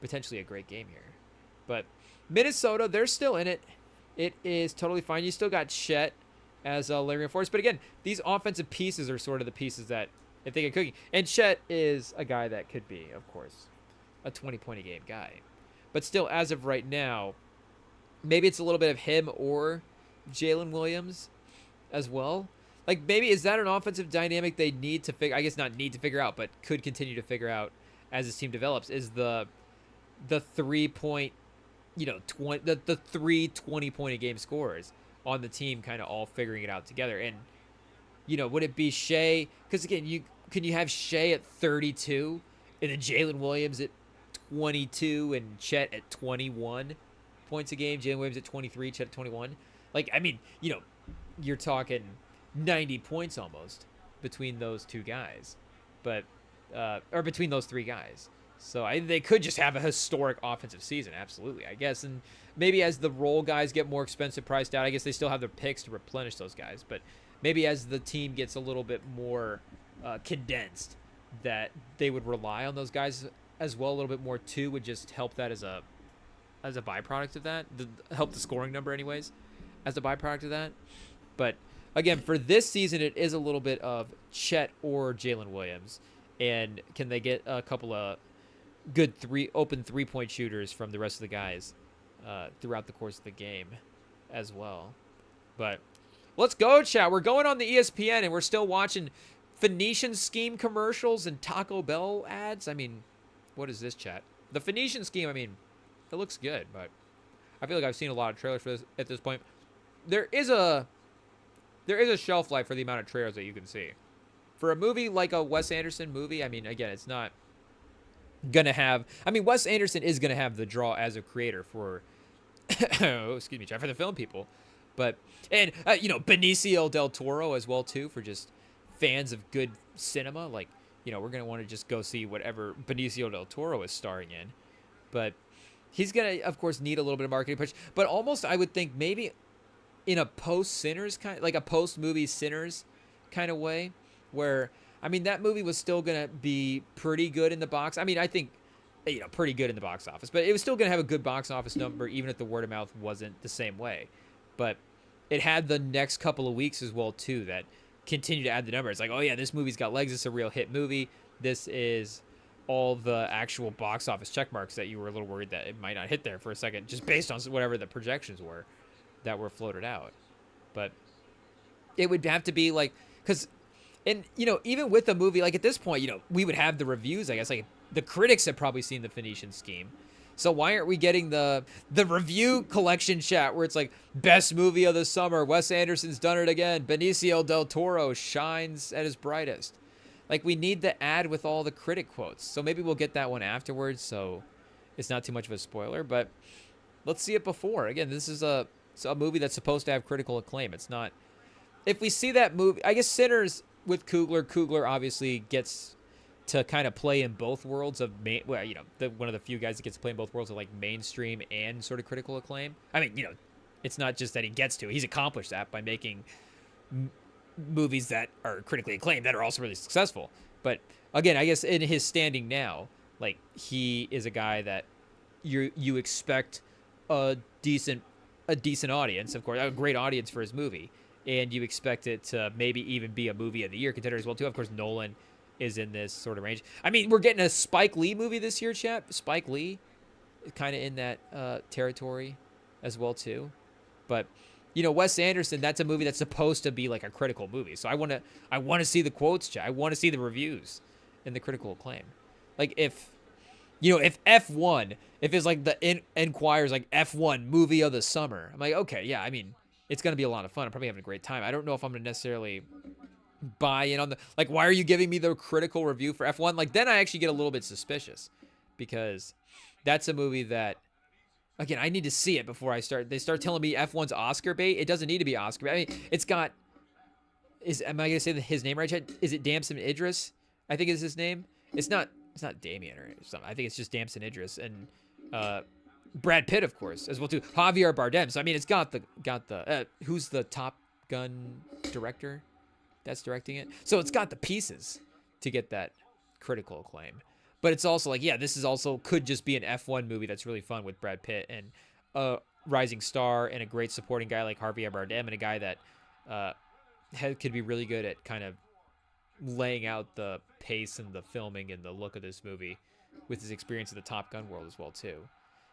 potentially a great game here. But Minnesota, they're still in it. It is totally fine. You still got Chet as a layering force. But again, these offensive pieces are sort of the pieces that, if they get cooking. And Chet is a guy that could be, of course, a 20-point-a-game guy. But still, as of right now, maybe it's a little bit of him or Jalen Williams as well. Like, maybe is that an offensive dynamic they need to figure? I guess not need to figure out, but could continue to figure out as this team develops. Is the 3-point, the 3 20-point-a-game scorers on the team kind of all figuring it out together? And would it be Shea? Because again, can you have Shea at 32 and then Jalen Williams at 22 and Chet at 21 points a game? Jalen Williams at 23, Chet at 21. Like, I mean, you're talking 90 points almost between those 2 guys, but or between those 3 guys. So they could just have a historic offensive season, absolutely, I guess. And maybe as the role guys get more expensive priced out, I guess they still have their picks to replenish those guys. But maybe as the team gets a little bit more condensed, that they would rely on those guys as well a little bit more too, would just help that as a byproduct of that, help the scoring number anyways, as a byproduct of that. But again, for this season, it is a little bit of Chet or Jalen Williams. And can they get a couple of good open 3-point shooters from the rest of the guys throughout the course of the game? as well. But let's go, chat. We're going on the ESPN, and we're still watching Phoenician Scheme commercials and Taco Bell ads. I mean, what is this, chat? The Phoenician Scheme, I mean, it looks good, but I feel like I've seen a lot of trailers for this at this point. There is a shelf life for the amount of trailers that you can see. For a movie like a Wes Anderson movie, I mean, again, it's not gonna have. I mean, Wes Anderson is gonna have the draw as a creator for, oh, excuse me, for the film people, but and Benicio del Toro as well too, for just fans of good cinema. Like, we're gonna want to just go see whatever Benicio del Toro is starring in, but he's gonna, of course, need a little bit of marketing push. But almost, I would think maybe in a post Sinners kind, like a post movie Sinners kind of way, where I mean that movie was still gonna be pretty good in the box. I mean, I think pretty good in the box office, but it was still gonna have a good box office number, even if the word of mouth wasn't the same way. But it had the next couple of weeks as well too that continue to add the number. It's like, oh yeah, this movie's got legs. It's a real hit movie. This is all the actual box office check marks that you were a little worried that it might not hit there for a second, just based on whatever the projections were that were floated out. But it would have to be like, because, and even with a movie like at this point, we would have the reviews. I guess like the critics have probably seen the Phoenician Scheme. So why aren't we getting the review collection chat where it's like best movie of the summer? Wes Anderson's done it again. Benicio del Toro shines at his brightest. Like, we need the ad with all the critic quotes. So maybe we'll get that one afterwards, so it's not too much of a spoiler. But let's see it before. Again, this is a movie that's supposed to have critical acclaim. It's not. If we see that movie, I guess Sinners with Coogler obviously gets to kind of play in both worlds of one of the few guys that gets to play in both worlds of like mainstream and sort of critical acclaim. I mean, it's not just that he gets to. He's accomplished that by making movies that are critically acclaimed that are also really successful. But again, I guess in his standing now, like, he is a guy that you expect a decent audience, of course, a great audience for his movie, and you expect it to maybe even be a movie of the year contender as well too. Of course, Nolan is in this sort of range. I mean, we're getting a Spike Lee movie this year, chat. Spike Lee is kind of in that territory as well too. But Wes Anderson, that's a movie that's supposed to be like a critical movie. So I want to see the quotes, chat. I want to see the reviews and the critical acclaim. Like, if F1, if it's like the Enquire's like F1 movie of the summer, I'm like, okay, yeah, I mean, it's going to be a lot of fun. I'm probably having a great time. I don't know if I'm going to necessarily buy in on like, why are you giving me the critical review for F1? Like, then I actually get a little bit suspicious, because that's a movie that, again, I need to see it before they start telling me F1's Oscar bait. It doesn't need to be Oscar bait. I mean, it's got, am I going to say his name right, Chad? Is it Damson Idris? I think is his name. It's not Damien or something. I think it's just Damson Idris, and Brad Pitt, of course, as well too. Javier Bardem. So I mean, it's got the who's the Top Gun director that's directing it. So it's got the pieces to get that critical acclaim. But it's also like, yeah, this is also could just be an F1 movie that's really fun with Brad Pitt and a rising star and a great supporting guy like Javier Bardem, and a guy that could be really good at kind of laying out the pace and the filming and the look of this movie with his experience in the Top Gun world as well too.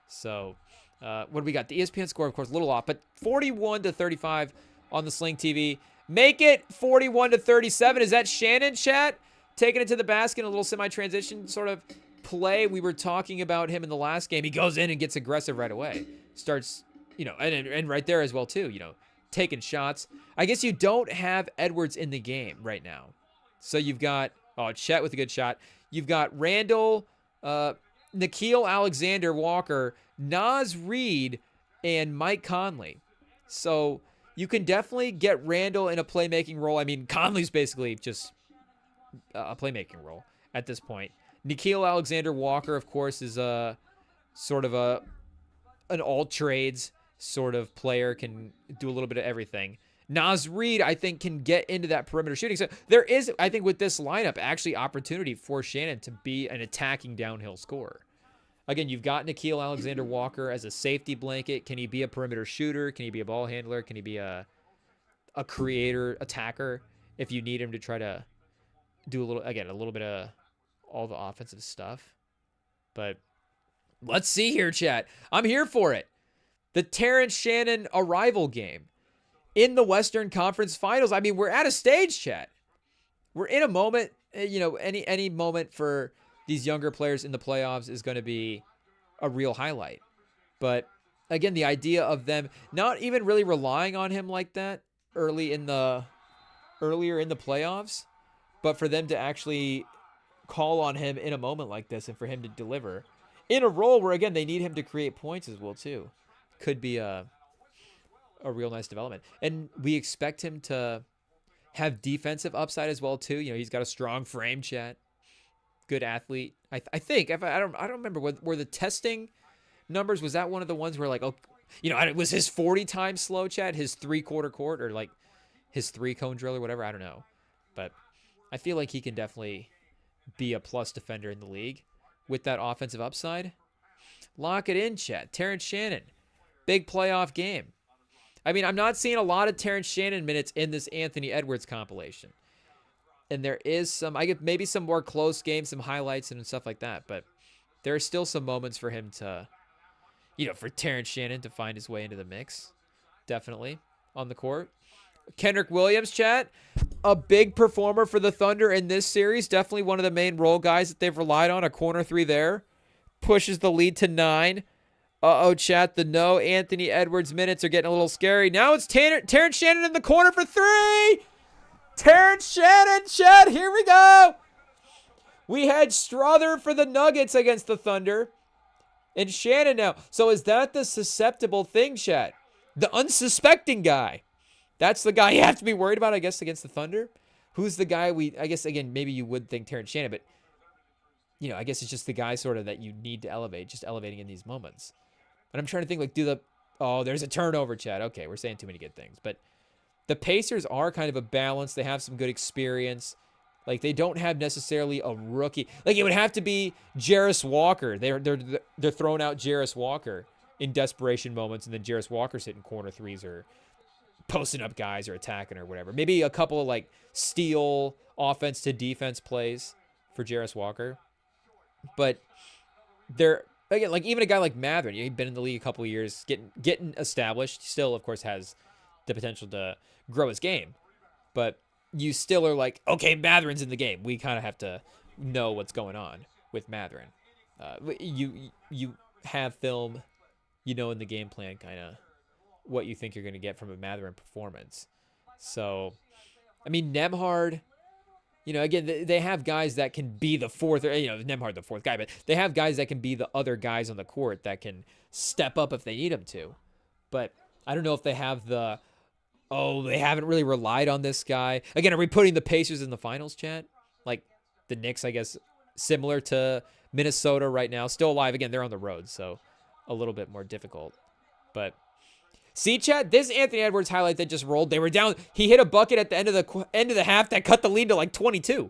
So what do we got? The ESPN score, of course, a little off, but 41-35 on the Sling TV. Make it 41-37. Is that Shannon, chat? Taking it to the basket in a little semi-transition sort of play. We were talking about him in the last game. He goes in and gets aggressive right away. Starts, and right there as well too, taking shots. I guess you don't have Edwards in the game right now. So you've got, Chet with a good shot. You've got Randall, Nickeil Alexander-Walker, Naz Reid, and Mike Conley. So you can definitely get Randall in a playmaking role. I mean, Conley's basically just a playmaking role at this point. Nickeil Alexander-Walker, of course, is a sort of an all-trades sort of player, can do a little bit of everything. Naz Reid, I think, can get into that perimeter shooting. So there is, I think, with this lineup, actually opportunity for Shannon to be an attacking downhill scorer. Again, you've got Nickeil Alexander-Walker as a safety blanket. Can he be a perimeter shooter? Can he be a ball handler? Can he be a creator, attacker, if you need him to try to do a little bit of all the offensive stuff? But let's see here, chat. I'm here for it. The Terrence Shannon arrival game in the Western Conference Finals. I mean, we're at a stage, chat. We're in a moment, any moment for these younger players in the playoffs is going to be a real highlight. But again, the idea of them not even really relying on him like that earlier in the playoffs, but for them to actually call on him in a moment like this and for him to deliver in a role where, again, they need him to create points as well too, could be a real nice development. And we expect him to have defensive upside as well too. He's got a strong frame, chat. Good athlete. I think I don't remember were the testing numbers, was that one of the ones where it was his 40 times slow, chat, his 3/4 court, or like his 3-cone drill or whatever, I don't know. But I feel like he can definitely be a plus defender in the league with that offensive upside. Lock it in, chat. Terrence Shannon, big playoff game. I mean, I'm not seeing a lot of Terrence Shannon minutes in this Anthony Edwards compilation. And there is I get maybe some more close games, some highlights and stuff like that. But there are still some moments for him to, for Terrence Shannon to find his way into the mix. Definitely on the court. Kendrick Williams, chat, a big performer for the Thunder in this series. Definitely one of the main role guys that they've relied on. A corner three there. Pushes the lead to 9. Chat, the no Anthony Edwards minutes are getting a little scary. Now it's Terrence Shannon in the corner for 3. Terrence Shannon, chat, here we go. We had Strother for the Nuggets against the Thunder. And Shannon now. So is that the susceptible thing, chat? The unsuspecting guy. That's the guy you have to be worried about, I guess, against the Thunder. Who's the guy I guess, again, maybe you would think Terrence Shannon, but, I guess it's just the guy sort of that you need to elevate, just elevating in these moments. And I'm trying to think, there's a turnover, chat. Okay, we're saying too many good things. But the Pacers are kind of a balance. They have some good experience. They don't have necessarily a rookie. It would have to be Jarris Walker. They're throwing out Jarris Walker in desperation moments, and then Jarris Walker's hitting corner threes or posting up guys or attacking or whatever. Maybe a couple of steal offense to defense plays for Jarris Walker. But they're, again, even a guy like Mathurin, he's been in the league a couple of years, getting established. Still, of course, has the potential to grow his game. But you still are okay, Matherin's in the game. We kind of have to know what's going on with Mathurin. You have film, in the game plan kind of what you think you're going to get from a Mathurin performance. So, I mean, Nembhard, again, they have guys that can be the fourth, or, Nembhard the fourth guy, but they have guys that can be the other guys on the court that can step up if they need them to. But I don't know if they have they haven't really relied on this guy. Again, are we putting the Pacers in the finals, chat? The Knicks, I guess, similar to Minnesota right now. Still alive. Again, they're on the road, so a little bit more difficult. But see, chat, this Anthony Edwards highlight that just rolled, they were down. He hit a bucket at the end of the half that cut the lead to 22.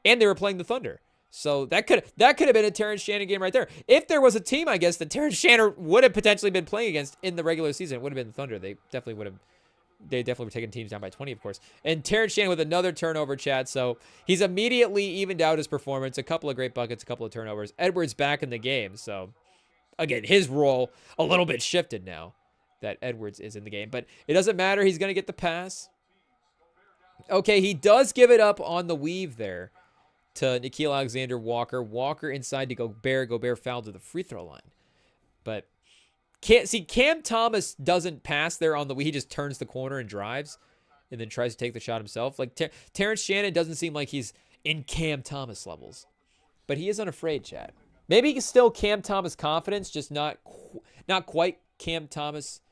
And they were playing the Thunder. So that could have been a Terrence Shannon game right there. If there was a team, I guess, that Terrence Shannon would have potentially been playing against in the regular season, it would have been the Thunder. They definitely were taking teams down by 20, of course. And Terrence Shannon with another turnover, chat. So he's immediately evened out his performance. A couple of great buckets, a couple of turnovers. Edwards back in the game. So, again, his role a little bit shifted now that Edwards is in the game. But it doesn't matter. He's going to get the pass. Okay, he does give it up on the weave there to Nickeil Alexander-Walker. Walker inside to Gobert. Gobert fouled to the free throw line. But Cam Thomas doesn't pass there on the weave. He just turns the corner and drives and then tries to take the shot himself. Terrence Shannon doesn't seem like he's in Cam Thomas levels. But he is unafraid, chat. Maybe he's still Cam Thomas confidence, just not quite Cam Thomas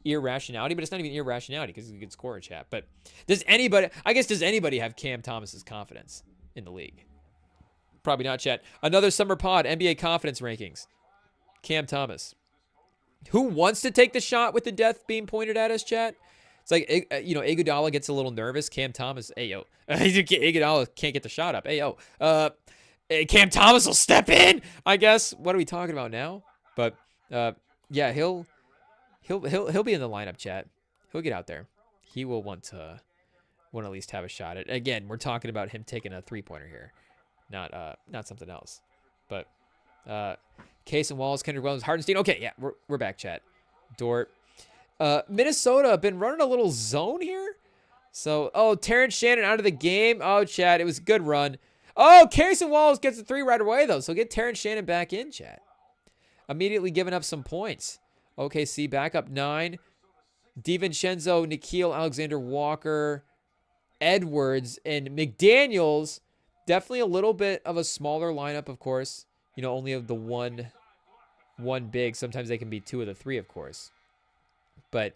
irrationality, but it's not even irrationality because he's a good scorer, chat. But does anybody have Cam Thomas's confidence in the league? Probably not, chat. Another summer pod, NBA confidence rankings. Cam Thomas. Who wants to take the shot with the death being pointed at us, chat? It's Iguodala gets a little nervous. Cam Thomas, Iguodala can't get the shot up. Cam Thomas will step in, I guess. What are we talking about now? But yeah, he'll be in the lineup, chat. He'll get out there. He will want to at least have a shot at. Again, we're talking about him taking a 3-pointer here, not something else. But Case and Wallace, Kendrick Williams, Hardenstein. Okay, yeah, we're back, chat. Dort. Minnesota been running a little zone here. So, oh, Terrence Shannon out of the game. Oh, Chad, it was a good run. Oh, Carson Wallace gets a 3 right away, though. So get Terrence Shannon back in, Chad. Immediately giving up some points. OKC back up 9. DiVincenzo, Nickeil Alexander-Walker, Edwards, and McDaniels. Definitely a little bit of a smaller lineup, of course. You know, only of the one big. Sometimes they can be 2 of the 3, of course. But,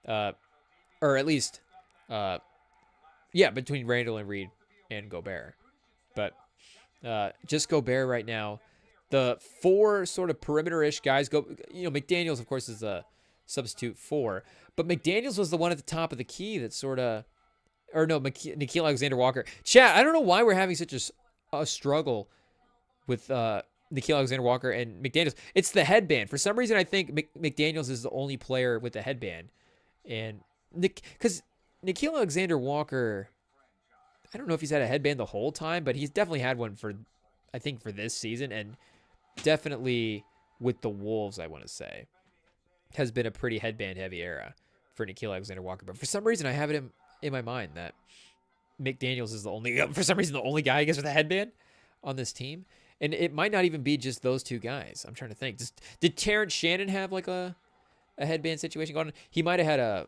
or at least, yeah, between Randall and Reed and Gobert. But just Gobert right now. The 4 sort of perimeter-ish guys go. You know, McDaniels, of course, is a substitute 4. But McDaniels was the one at the top of the key that sort of, or no, Nickeil Alexander-Walker. Chat, I don't know why we're having such a struggle with Nickeil Alexander-Walker and McDaniels. It's the headband. For some reason, I think McDaniels is the only player with the headband. And because Nickeil Alexander-Walker, I don't know if he's had a headband the whole time, but he's definitely had one for, I think, for this season. And definitely with the Wolves, I want to say, has been a pretty headband-heavy era for Nickeil Alexander-Walker. But for some reason, I have it in my mind that McDaniels is the only, for some reason, the only guy, I guess, with a headband on this team. And it might not even be just those 2 guys. I'm trying to think. Did Terrence Shannon have like a headband situation going on? He might have had a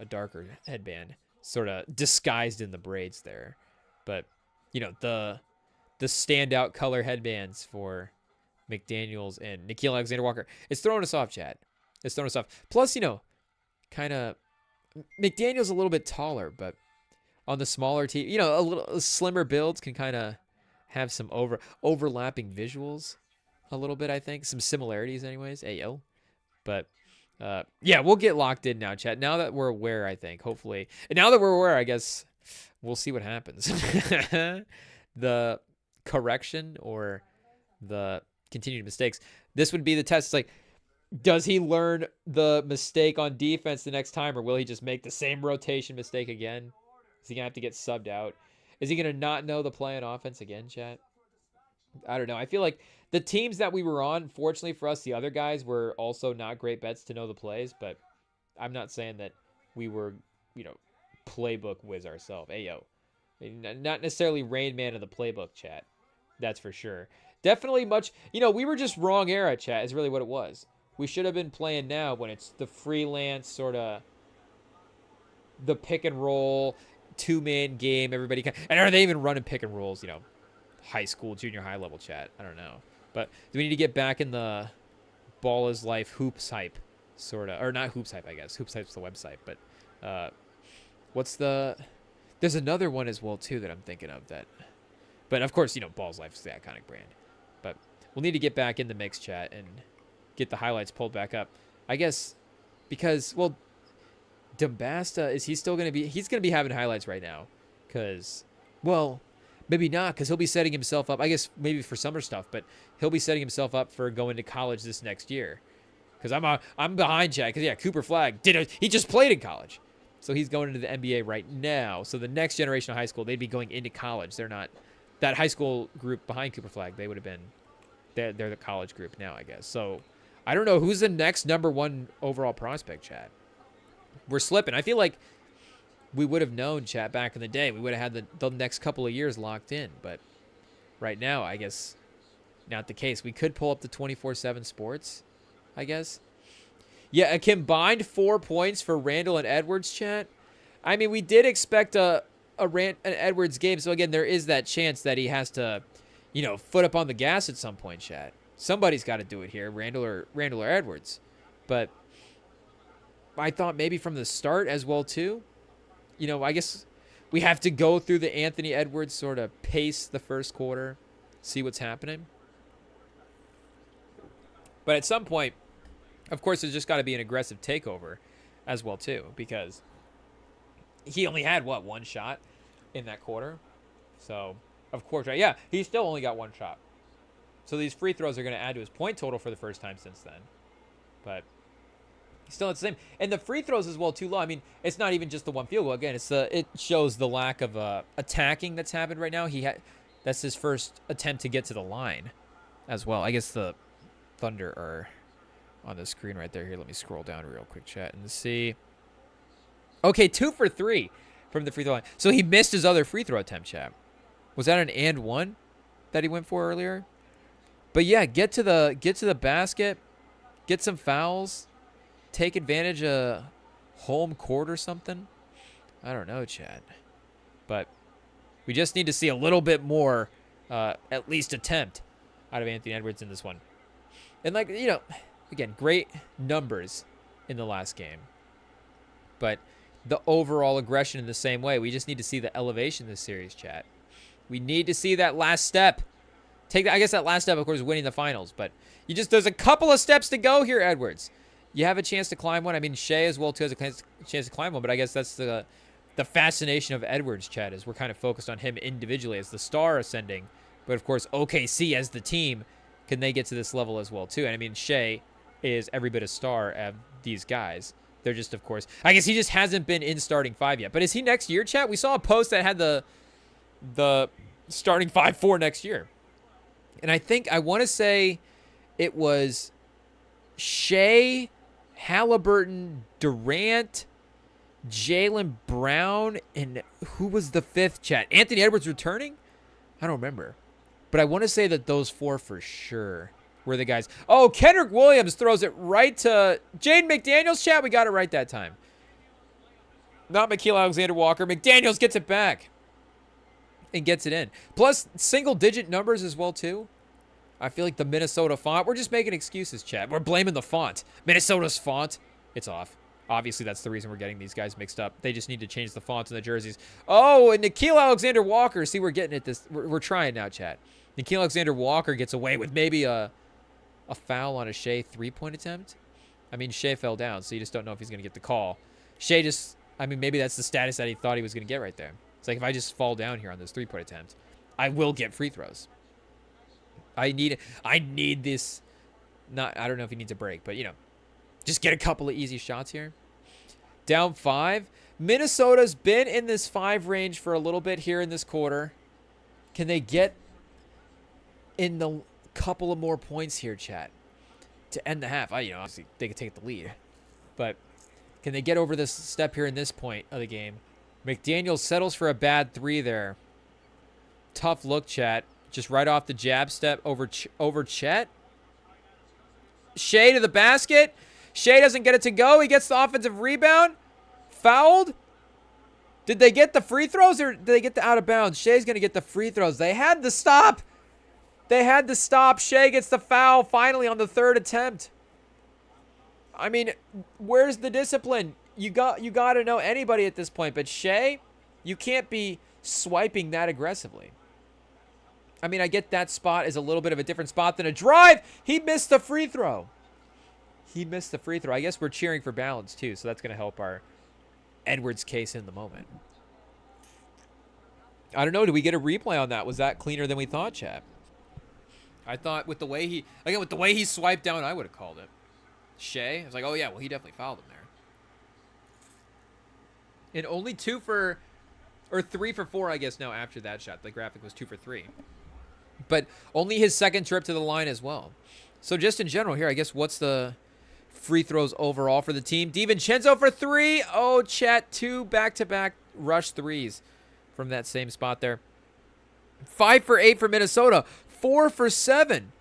darker headband, sort of disguised in the braids there. But, you know, the standout color headbands for McDaniels and Nickeil Alexander-Walker. It's throwing us off, Chad. It's throwing us off. Plus, you know, kind of, McDaniels a little bit taller, but on the smaller team, you know, a little slimmer builds can kind of have some overlapping visuals a little bit, I think. Some similarities anyways. Ayo. But, yeah, we'll get locked in now, chat. Now that we're aware, I think, hopefully. And now that we're aware, I guess we'll see what happens. The correction or the continued mistakes. This would be the test. It's like, does he learn the mistake on defense the next time, or will he just make the same rotation mistake again? Is he going to have to get subbed out? Is he going to not know the play on offense again, chat? I don't know. I feel like the teams that we were on, fortunately for us, the other guys were also not great bets to know the plays, but I'm not saying that we were, you know, playbook whiz ourselves. Ayo. Not necessarily Rain Man of the playbook, chat. That's for sure. Definitely much, you know, we were just wrong era, chat, is really what it was. We should have been playing now when it's the freelance sort of, the pick and roll, 2-man game, everybody can, and are they even running pick and rolls, you know, high school, junior high level, chat? I don't know. But do we need to get back in the ball is life hoops hype, sort of, or not hoops hype, I guess. Hoops hype's the website, but what's the, there's another one as well, too, that I'm thinking of that, but of course, you know, Balls Life is the iconic brand. But we'll need to get back in the mix, chat, and get the highlights pulled back up. I guess because, well, Dembasta, is he still going to be, he's going to be having highlights right now. Because, well, maybe not, because he'll be setting himself up, I guess maybe for summer stuff, but he'll be setting himself up for going to college this next year. Because I'm behind Chad, because, yeah, Cooper Flagg, he just played in college. So he's going into the NBA right now. So the next generation of high school, they'd be going into college. They're not, that high school group behind Cooper Flagg, they would have been, they're the college group now, I guess. So I don't know who's the next #1 overall prospect, Chad. We're slipping. I feel like we would have known, chat, back in the day. We would have had the next couple of years locked in. But right now, I guess, not the case. We could pull up the 24/7 Sports, I guess. Yeah, a combined 4 points for Randall and Edwards, chat. I mean, we did expect an Edwards game. So, again, there is that chance that he has to, you know, foot up on the gas at some point, chat. Somebody's got to do it here, Randall or Edwards. But I thought maybe from the start as well, too. You know, I guess we have to go through the Anthony Edwards sort of pace the first quarter, see what's happening. But at some point, of course, there's just got to be an aggressive takeover as well, too, because he only had, what, 1 shot in that quarter? So, of course, right? Yeah, he still only got 1 shot. So these free throws are going to add to his point total for the first time since then. But still, it's the same. And the free throws as well, too low. I mean, it's not even just the 1 field goal. Again, it shows the lack of attacking that's happened right now. That's his first attempt to get to the line as well. I guess the Thunder are on the screen right there. Here, let me scroll down real quick, chat, and see. Okay, 2 for 3 from the free throw line. So he missed his other free throw attempt, chat. Was that an and one that he went for earlier? But yeah, get to the basket, get some fouls, take advantage of home court or something. I don't know, chat. But we just need to see a little bit more, at least attempt, out of Anthony Edwards in this one. And like, you know, again, great numbers in the last game. But the overall aggression in the same way. We just need to see the elevation in this series, chat. We need to see that last step. I guess that last step, of course, is winning the finals. But there's a couple of steps to go here, Edwards. You have a chance to climb one. I mean, Shea as well, too, has a chance to climb one. But I guess that's the fascination of Edwards, chat, is we're kind of focused on him individually as the star ascending. But, of course, OKC as the team, can they get to this level as well, too? And, I mean, Shea is every bit a star of these guys. They're just, of course, I guess he just hasn't been in starting five yet. But is he next year, chat? We saw a post that had the starting five for next year. And I want to say it was Shea, Halliburton, Durant, Jaylen Brown, and who was the fifth, chat? Anthony Edwards returning? I don't remember. But I want to say that those four for sure were the guys. Oh, Kendrick Williams throws it right to Jaden McDaniels, chat. We got it right that time. Not Nickeil Alexander-Walker. McDaniels gets it back and gets it in. Plus, single-digit numbers as well, too. I feel like the Minnesota font. We're just making excuses, chat. We're blaming the font. Minnesota's font. It's off. Obviously, that's the reason we're getting these guys mixed up. They just need to change the fonts in the jerseys. Oh, and Nickeil Alexander-Walker. See, we're getting at this. We're trying now, chat. Nickeil Alexander-Walker gets away with maybe a foul on a Shea three-point attempt. I mean, Shea fell down, so you just don't know if he's going to get the call. Shea just, I mean, maybe that's the status that he thought he was going to get right there. It's like, if I just fall down here on this three-point attempt, I will get free throws. I need this. I don't know if he needs a break, but, you know, just get a couple of easy shots here. Down 5. Minnesota's been in this 5 range for a little bit here in this quarter. Can they get in the couple of more points here, chat, to end the half? Obviously, they could take the lead. But can they get over this step here in this point of the game? McDaniels settles for a bad 3 there. Tough look, chat. Just right off the jab step over Chet. Shea to the basket. Shea doesn't get it to go. He gets the offensive rebound. Fouled. Did they get the free throws or did they get the out of bounds? Shea's going to get the free throws. They had to stop. Shea gets the foul finally on the 3rd attempt. I mean, where's the discipline? You got to know anybody at this point. But Shea, you can't be swiping that aggressively. I mean, I get that spot is a little bit of a different spot than a drive. He missed the free throw. I guess we're cheering for balance, too, so that's going to help our Edwards case in the moment. I don't know. Did we get a replay on that? Was that cleaner than we thought, chap? I thought with the way he swiped down, I would have called it. Shea? I was like, oh, yeah, well, he definitely fouled him there. And only 3 for 4, I guess, now after that shot. The graphic was 2 for 3. But only his second trip to the line as well. So just in general here, I guess, what's the free throws overall for the team? DiVincenzo for 3. Oh, chat, 2 back-to-back rush 3s from that same spot there. 5 for 8 for Minnesota. 4 for 7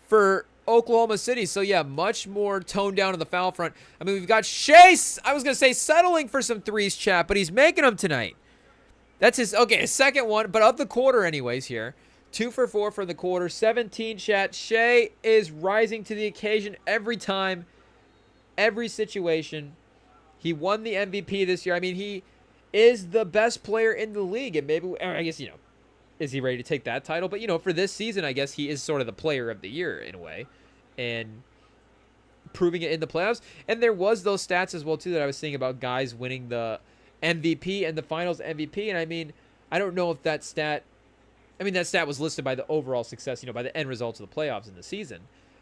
for Oklahoma City. So, yeah, much more toned down on the foul front. I mean, we've got Shea, I was going to say, settling for some 3s, chat, but he's making them tonight. That's his second one, but of the quarter anyways here. 2 for 4 for the quarter, 17, chat. Shea is rising to the occasion every time, every situation. He won the MVP this year. I mean, he is the best player in the league, and maybe, I guess, is he ready to take that title? But, for this season, I guess he is sort of the player of the year in a way, and proving it in the playoffs. And there was those stats as well, too, that I was seeing about guys winning the MVP and the finals MVP. And I mean, I don't know if that stat was listed by the overall success, by the end results of the playoffs in the season.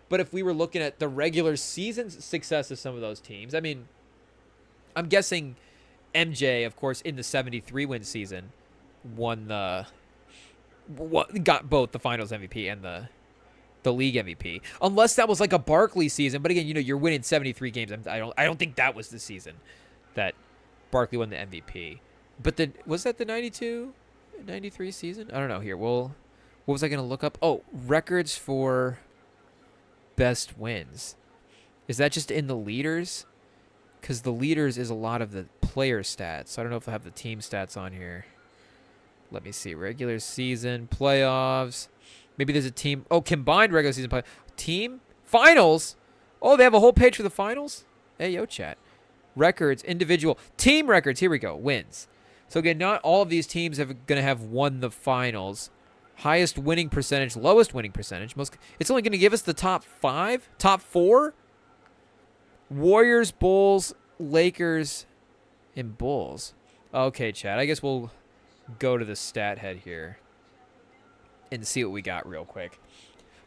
But if we were looking at the regular season success of some of those teams, I mean, I'm guessing MJ, of course, in the 73-win season, got both the finals MVP and the the league MVP, unless that was like a Barkley season. But again, you're winning 73 games. I don't think that was the season that Barkley won the MVP. But was that the 92, 93 season? I don't know. Here, what was I gonna look up? Oh, records for best wins. Is that just in the leaders? Because the leaders is a lot of the player stats. So I don't know if I have the team stats on here. Let me see. Regular season, playoffs. Maybe there's a team. Oh, combined regular season play. Team? Finals? Oh, they have a whole page for the finals? Hey, yo, chat. Records, individual. Team records. Here we go. Wins. So, again, not all of these teams are going to have won the finals. Highest winning percentage, lowest winning percentage. It's only going to give us the top 5? Top 4? Warriors, Bulls, Lakers, and Bulls. Okay, chat. I guess we'll go to the stat head here and see what we got real quick.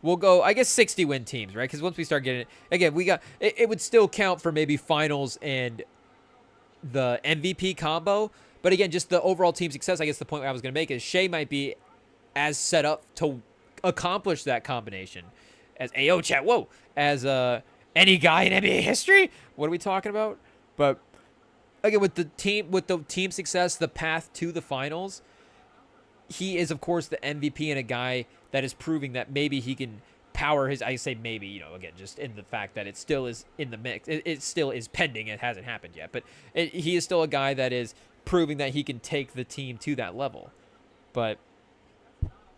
We'll go, I guess, 60 win teams, right? Because once we start getting it, again, we got it would still count for maybe finals and the MVP combo. But again, just the overall team success, I guess the point I was going to make is Shea might be as set up to accomplish that combination as AO chat. Whoa, as any guy in NBA history. What are we talking about? But again, with the team success, the path to the finals, he is, of course, the MVP and a guy that is proving that maybe he can power his. I say maybe, again, just in the fact that it still is in the mix. It still is pending. It hasn't happened yet, but he is still a guy that is proving that he can take the team to that level. But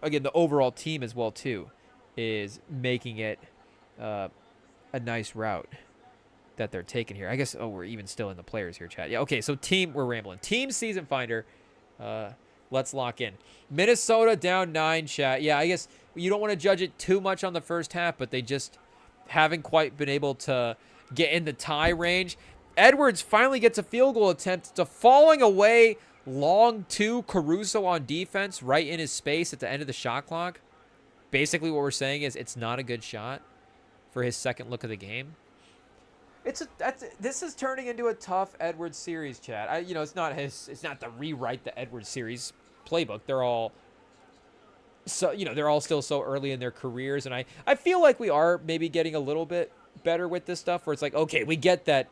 again, the overall team as well too is making it a nice route that they're taking here. I guess. Oh, we're even still in the players here, chat. Yeah. Okay. So team, we're rambling. Team season finder. Let's lock in. Minnesota down 9, chat. Yeah, I guess you don't want to judge it too much on the first half, but they just haven't quite been able to get in the tie range. Edwards finally gets a field goal attempt. It's a falling away long 2. Caruso on defense right in his space at the end of the shot clock. Basically what we're saying is it's not a good shot for his second look of the game. This is turning into a tough Edwards series, chat. It's not the rewrite the Edwards series playbook. They're all still so early in their careers, and I feel like we are maybe getting a little bit better with this stuff where it's like, okay, we get that.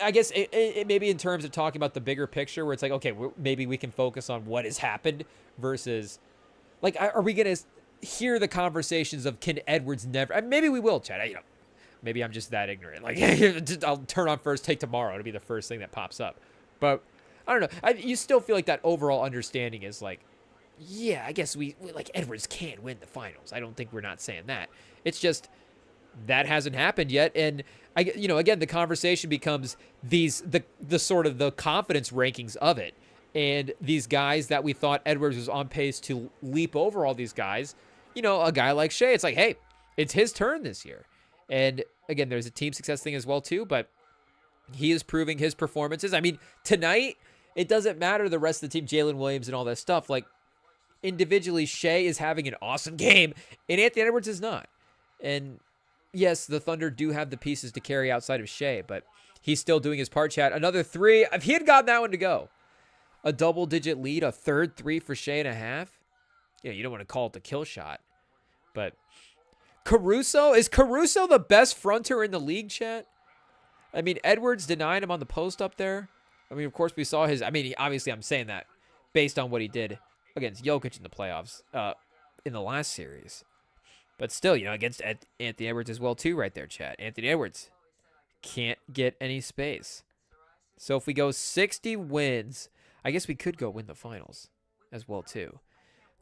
I guess it maybe in terms of talking about the bigger picture where it's like, okay, maybe we can focus on what has happened versus like, are we going to hear the conversations of can Edwards never, maybe we will, chat. Maybe I'm just that ignorant. Like, I'll turn on First Take tomorrow. It'll be the first thing that pops up. But I don't know. You still feel like that overall understanding is like, yeah, I guess we like Edwards can win the finals. I don't think we're not saying that. It's just that hasn't happened yet. And again, the conversation becomes the sort of the confidence rankings of it. And these guys that we thought Edwards was on pace to leap over all these guys, a guy like Shea, it's like, hey, it's his turn this year. And again, there's a team success thing as well too, but he is proving his performances. I mean, tonight, it doesn't matter the rest of the team, Jalen Williams and all that stuff. Like, individually, Shea is having an awesome game, and Anthony Edwards is not. And yes, the Thunder do have the pieces to carry outside of Shea, but he's still doing his part, chat. Another 3. If he had gotten that one to go, a double-digit lead, a third 3 for Shea and a half. You don't want to call it the kill shot, but is Caruso the best fronter in the league, chat? I mean, Edwards denying him on the post up there. I mean, of course, we saw obviously I'm saying that based on what he did against Jokic in the playoffs in the last series. But still, against Anthony Edwards as well, too, right there, chat. Anthony Edwards can't get any space. So if we go 60 wins, I guess we could go win the finals as well, too.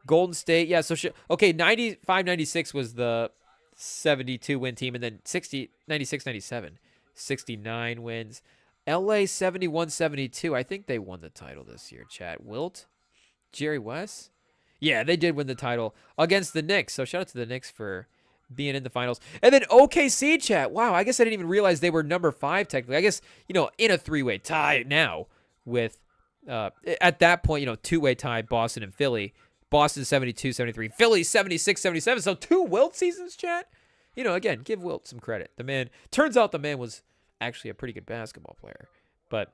Golden State, yeah, so 95-96 was the 72-win team, and then 96-97, 69 wins. LA 71-72. I think they won the title this year, chat. Wilt? Jerry West? Yeah, they did win the title against the Knicks. So shout out to the Knicks for being in the finals. And then OKC, chat. Wow, I guess I didn't even realize they were number 5 technically. I guess, in a 3-way tie now with, at that point, 2-way tie, Boston and Philly. Boston 72-73, Philly 76-77. So 2 Wilt seasons, chat. Again, give Wilt some credit. Turns out the man was actually a pretty good basketball player. But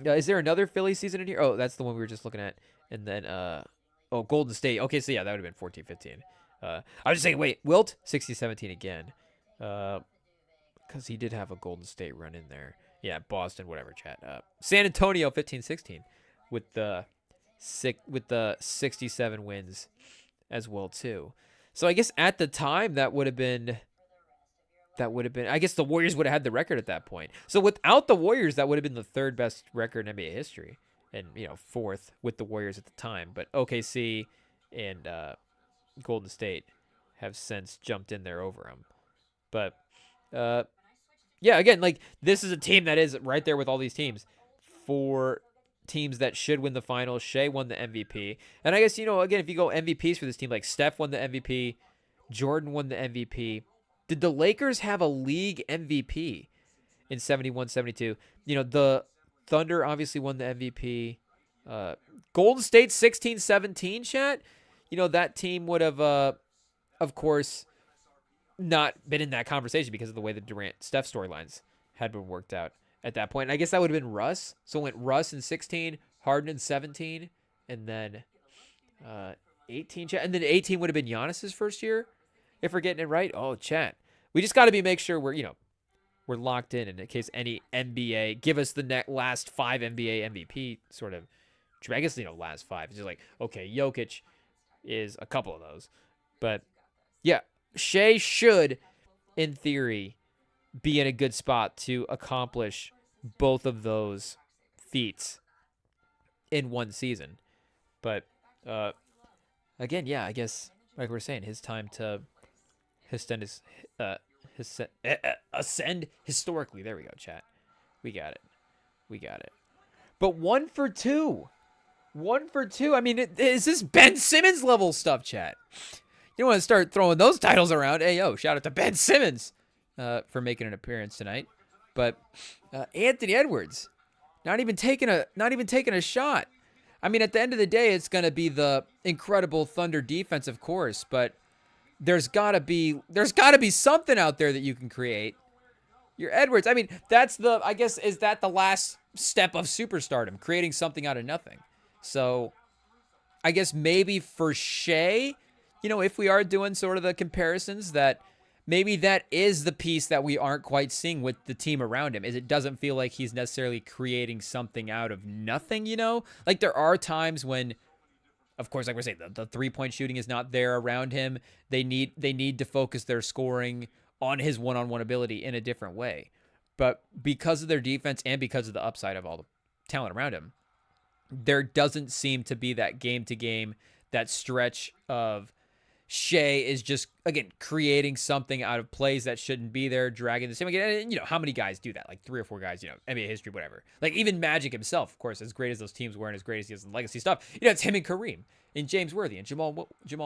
is there another Philly season in here? Oh, that's the one we were just looking at. And then, Golden State. Okay, so yeah, that would have been 14-15. I was just saying, wait, Wilt 60-17 again, because he did have a Golden State run in there. Yeah, Boston, whatever. Chat. San Antonio 15-16 with the 67 wins as well too. So I guess at the time that would have been. I guess the Warriors would have had the record at that point. So without the Warriors, that would have been the third best record in NBA history, and fourth with the Warriors at the time. But OKC and Golden State have since jumped in there over them. But yeah, again, like this is a team that is right there with all these teams. For teams that should win the finals, Shea won the MVP, and I guess again, if you go MVPs for this team, like Steph won the MVP, Jordan won the MVP. Did the Lakers have a league MVP in 71-72? The Thunder obviously won the MVP. Golden State 16-17, chat. That team would have, of course, not been in that conversation because of the way the Durant-Steph storylines had been worked out at that point. And I guess that would have been Russ. So it went Russ in 16, Harden in 17, and then 18. Chat. And then 18 would have been Giannis's first year, if we're getting it right. Oh, chat. We just got to make sure we're locked in case any NBA, give us the last 5 NBA MVP sort of, I guess, last 5. It's just like, okay, Jokic is a couple of those. But, yeah, Shea should, in theory, be in a good spot to accomplish both of those feats in one season. But, again, yeah, I guess, like we're saying, his time to ascend historically. There we go, chat. We got it. But 1 for 2. 1 for 2. I mean, is this Ben Simmons level stuff, chat? You don't want to start throwing those titles around. Hey, yo, shout out to Ben Simmons for making an appearance tonight. But Anthony Edwards, not even taking a shot. I mean, at the end of the day, it's going to be the incredible Thunder defense, of course, but there's gotta be something out there that you can create. Your Edwards, I mean, is that the last step of superstardom, creating something out of nothing? So I guess maybe for Shea, if we are doing sort of the comparisons, that maybe that is the piece that we aren't quite seeing with the team around him, is it doesn't feel like he's necessarily creating something out of nothing, Like there are times when, of course, like we're saying, the three-point shooting is not there around him. They need to focus their scoring on his one-on-one ability in a different way. But because of their defense and because of the upside of all the talent around him, there doesn't seem to be that game-to-game, that stretch of Shea is just, again, creating something out of plays that shouldn't be there, dragging the same. Again, and how many guys do that? Like 3 or 4 guys, NBA history, whatever. Like even Magic himself, of course, as great as those teams were and as great as he is in legacy stuff, it's him and Kareem and James Worthy and Jamal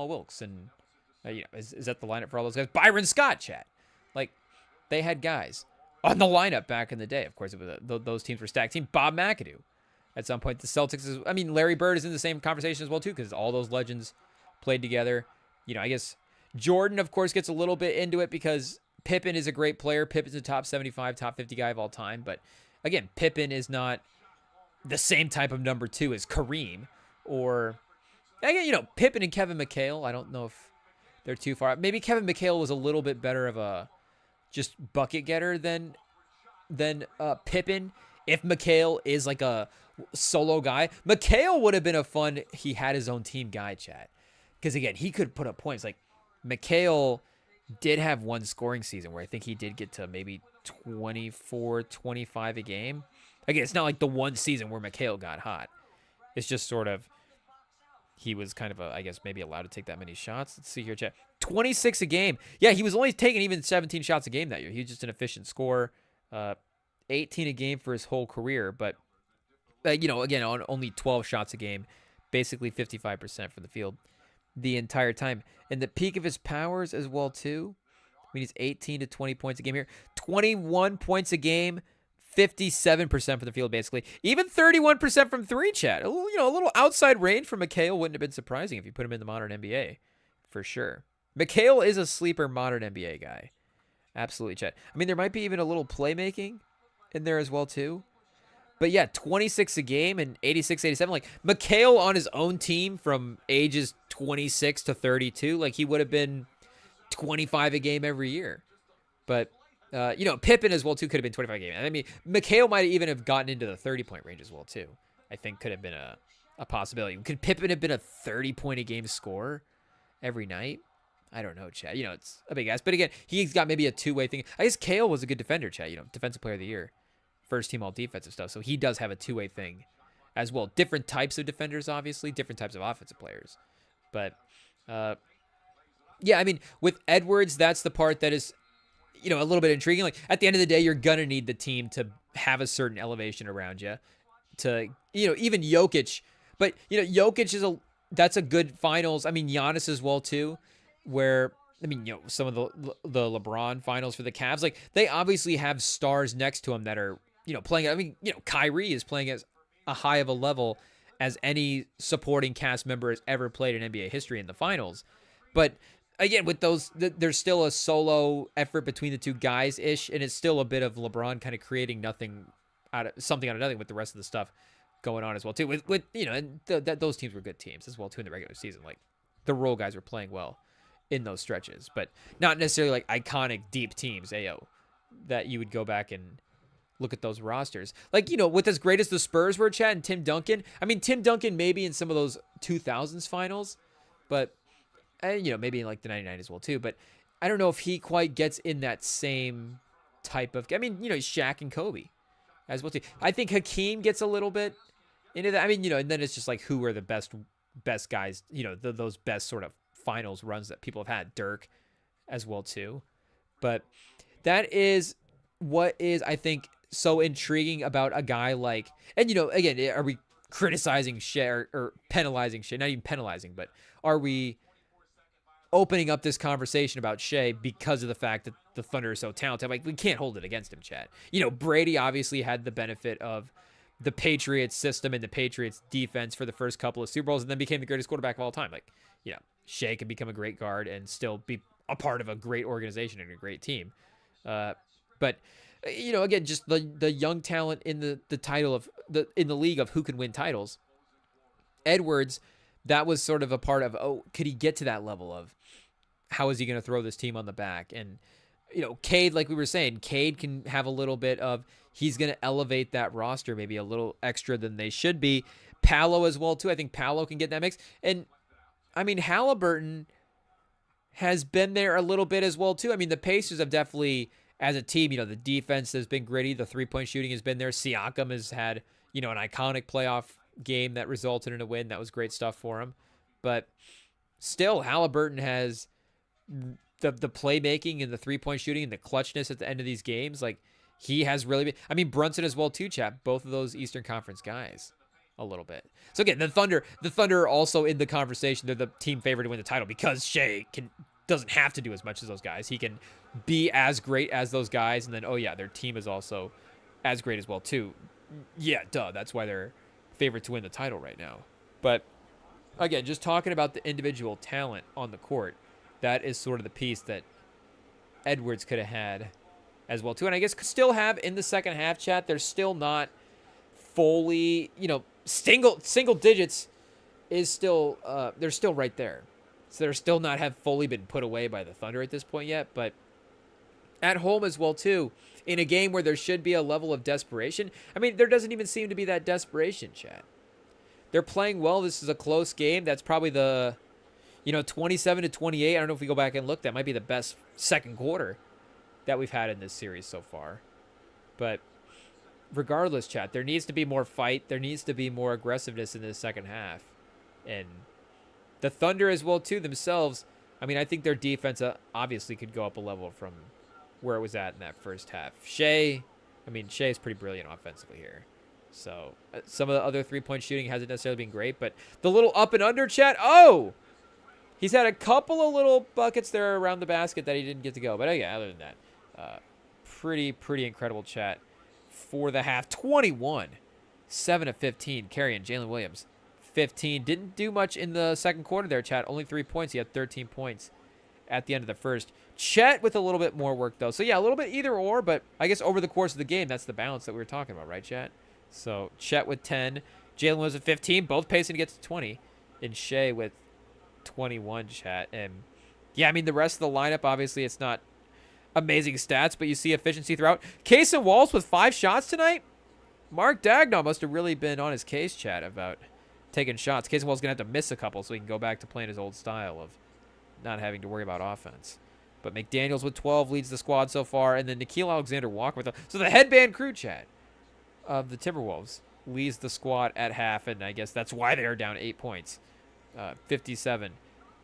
Wilkes. And, is that the lineup for all those guys? Byron Scott, chat. Like, they had guys on the lineup back in the day. Of course, it was those teams were stacked team. Bob McAdoo. At some point, the Celtics Larry Bird is in the same conversation as well, too, because all those legends played together. I guess Jordan, of course, gets a little bit into it because Pippen is a great player. Pippen's a top 75, top 50 guy of all time. But, again, Pippen is not the same type of number 2 as Kareem. Or, again, Pippen and Kevin McHale. I don't know if they're too far. Maybe Kevin McHale was a little bit better of a just bucket getter than Pippen. If McHale is like a solo guy, McHale would have been a fun, he had his own team guy, chat. Because, again, he could put up points. Like, McHale did have one scoring season where I think he did get to maybe 24, 25 a game. Again, it's not like the one season where McHale got hot. It's just sort of, he was kind of, I guess, maybe allowed to take that many shots. Let's see here, chat. 26 a game. Yeah, he was only taking even 17 shots a game that year. He was just an efficient scorer. 18 a game for his whole career. But, again, on only 12 shots a game. Basically 55% from the field the entire time. And the peak of his powers as well, too. I mean, he's 18 to 20 points a game here. 21 points a game, 57% from the field, basically. Even 31% from 3, chat. A little outside range for McHale wouldn't have been surprising if you put him in the modern NBA, for sure. McHale is a sleeper modern NBA guy. Absolutely, chat. I mean, there might be even a little playmaking in there as well, too. But yeah, 26 a game and 86, 87. Like McHale on his own team from ages 26 to 32, like he would have been 25 a game every year. But Pippen as well too could have been 25 a game. I mean, McHale might even have gotten into the 30-point range as well too. I think could have been a possibility. Could Pippen have been a 30-point a game scorer every night? I don't know, Chad. It's a big ass. But again, he's got maybe a two-way thing. I guess Kale was a good defender, Chad. Defensive player of the year. First team all defensive stuff. So he does have a two-way thing as well. Different types of defenders, obviously. Different types of offensive players. But, yeah, I mean, with Edwards, that's the part that is, a little bit intriguing. Like, at the end of the day, you're going to need the team to have a certain elevation around you. To, even Jokic. But, Jokic that's a good finals. I mean, Giannis as well, too. Where, some of the LeBron finals for the Cavs, like, they obviously have stars next to them that are, playing. I mean, Kyrie is playing as a high of a level as any supporting cast member has ever played in NBA history in the finals. But again, with those, there's still a solo effort between the two guys ish, and it's still a bit of LeBron kind of creating something out of nothing with the rest of the stuff going on as well too. With and those teams were good teams as well too in the regular season. Like the role guys were playing well in those stretches, but not necessarily like iconic deep teams. That you would go back and look at those rosters. Like, with as great as the Spurs were, Chad, and Tim Duncan. I mean, Tim Duncan maybe in some of those 2000s finals, but, maybe in like the 99 as well too. But I don't know if he quite gets in that same type of, Shaq and Kobe as well too. I think Hakeem gets a little bit into that. I mean, and then it's just like who are the best guys, those best sort of finals runs that people have had. Dirk as well too. But that is what is, I think, so intriguing about a guy like, and again, are we criticizing Shea or penalizing Shea? Not even penalizing, but are we opening up this conversation about Shea because of the fact that the Thunder is so talented? Like, we can't hold it against him, Chad. Brady obviously had the benefit of the Patriots system and the Patriots defense for the first couple of Super Bowls, and then became the greatest quarterback of all time. Like, Shea can become a great guard and still be a part of a great organization and a great team. But again, just the young talent in the title of in the league of who can win titles. Edwards, that was sort of a part of, could he get to that level of how is he going to throw this team on the back? And, Cade, like we were saying, Cade can have a little bit of, he's going to elevate that roster maybe a little extra than they should be. Paolo as well, too. I think Paolo can get that mix. And, I mean, Halliburton has been there a little bit as well, too. I mean, the Pacers have definitely, as a team, the defense has been gritty. The three-point shooting has been there. Siakam has had, an iconic playoff game that resulted in a win. That was great stuff for him. But still, Halliburton has the playmaking and the three-point shooting and the clutchness at the end of these games. Like, he has really been, I mean, Brunson as well, too, chap. Both of those Eastern Conference guys. A little bit. So again, the Thunder are also in the conversation. They're the team favorite to win the title because Shea doesn't have to do as much as those guys. He can be as great as those guys, and then their team is also as great as well too. Yeah, duh. That's why they're favorite to win the title right now. But again, just talking about the individual talent on the court, that is sort of the piece that Edwards could have had as well too, and I guess could still have in the second half. Chat, they're still not fully, single digits is still they're still right there. So they're still not have fully been put away by the Thunder at this point yet, but at home as well too, in a game where there should be a level of desperation. I mean, there doesn't even seem to be that desperation, Chad. They're playing well. This is a close game. That's probably the 27-28. I don't know if we go back and look, that might be the best second quarter that we've had in this series so far. But regardless, chat, there needs to be more fight. There needs to be more aggressiveness in the second half. And the Thunder as well, too, themselves, I mean, I think their defense obviously could go up a level from where it was at in that first half. Shea is pretty brilliant offensively here. So some of the other three-point shooting hasn't necessarily been great, but the little up and under, chat, he's had a couple of little buckets there around the basket that he didn't get to go. But other than that, pretty incredible, chat. For the half, 21, 7 of 15, carrying Jalen Williams, 15. Didn't do much in the second quarter there, chat. Only 3 points. He had 13 points at the end of the first. Chet with a little bit more work, though. So, yeah, a little bit either or, but I guess over the course of the game, that's the balance that we were talking about, right, chat? So Chet with 10, Jalen was at 15, both pacing to get to 20, and Shea with 21, chat. And yeah, I mean, the rest of the lineup, obviously, it's not amazing stats, but you see efficiency throughout. Case and Walls with 5 shots tonight. Mark Dagnall must have really been on his case, chat, about taking shots. Case and Walls going to have to miss a couple so he can go back to playing his old style of not having to worry about offense. But McDaniels with 12 leads the squad so far, and then Nickeil Alexander-Walker with so the headband crew, chat, of the Timberwolves leads the squad at half, and I guess that's why they are down 8 points, 57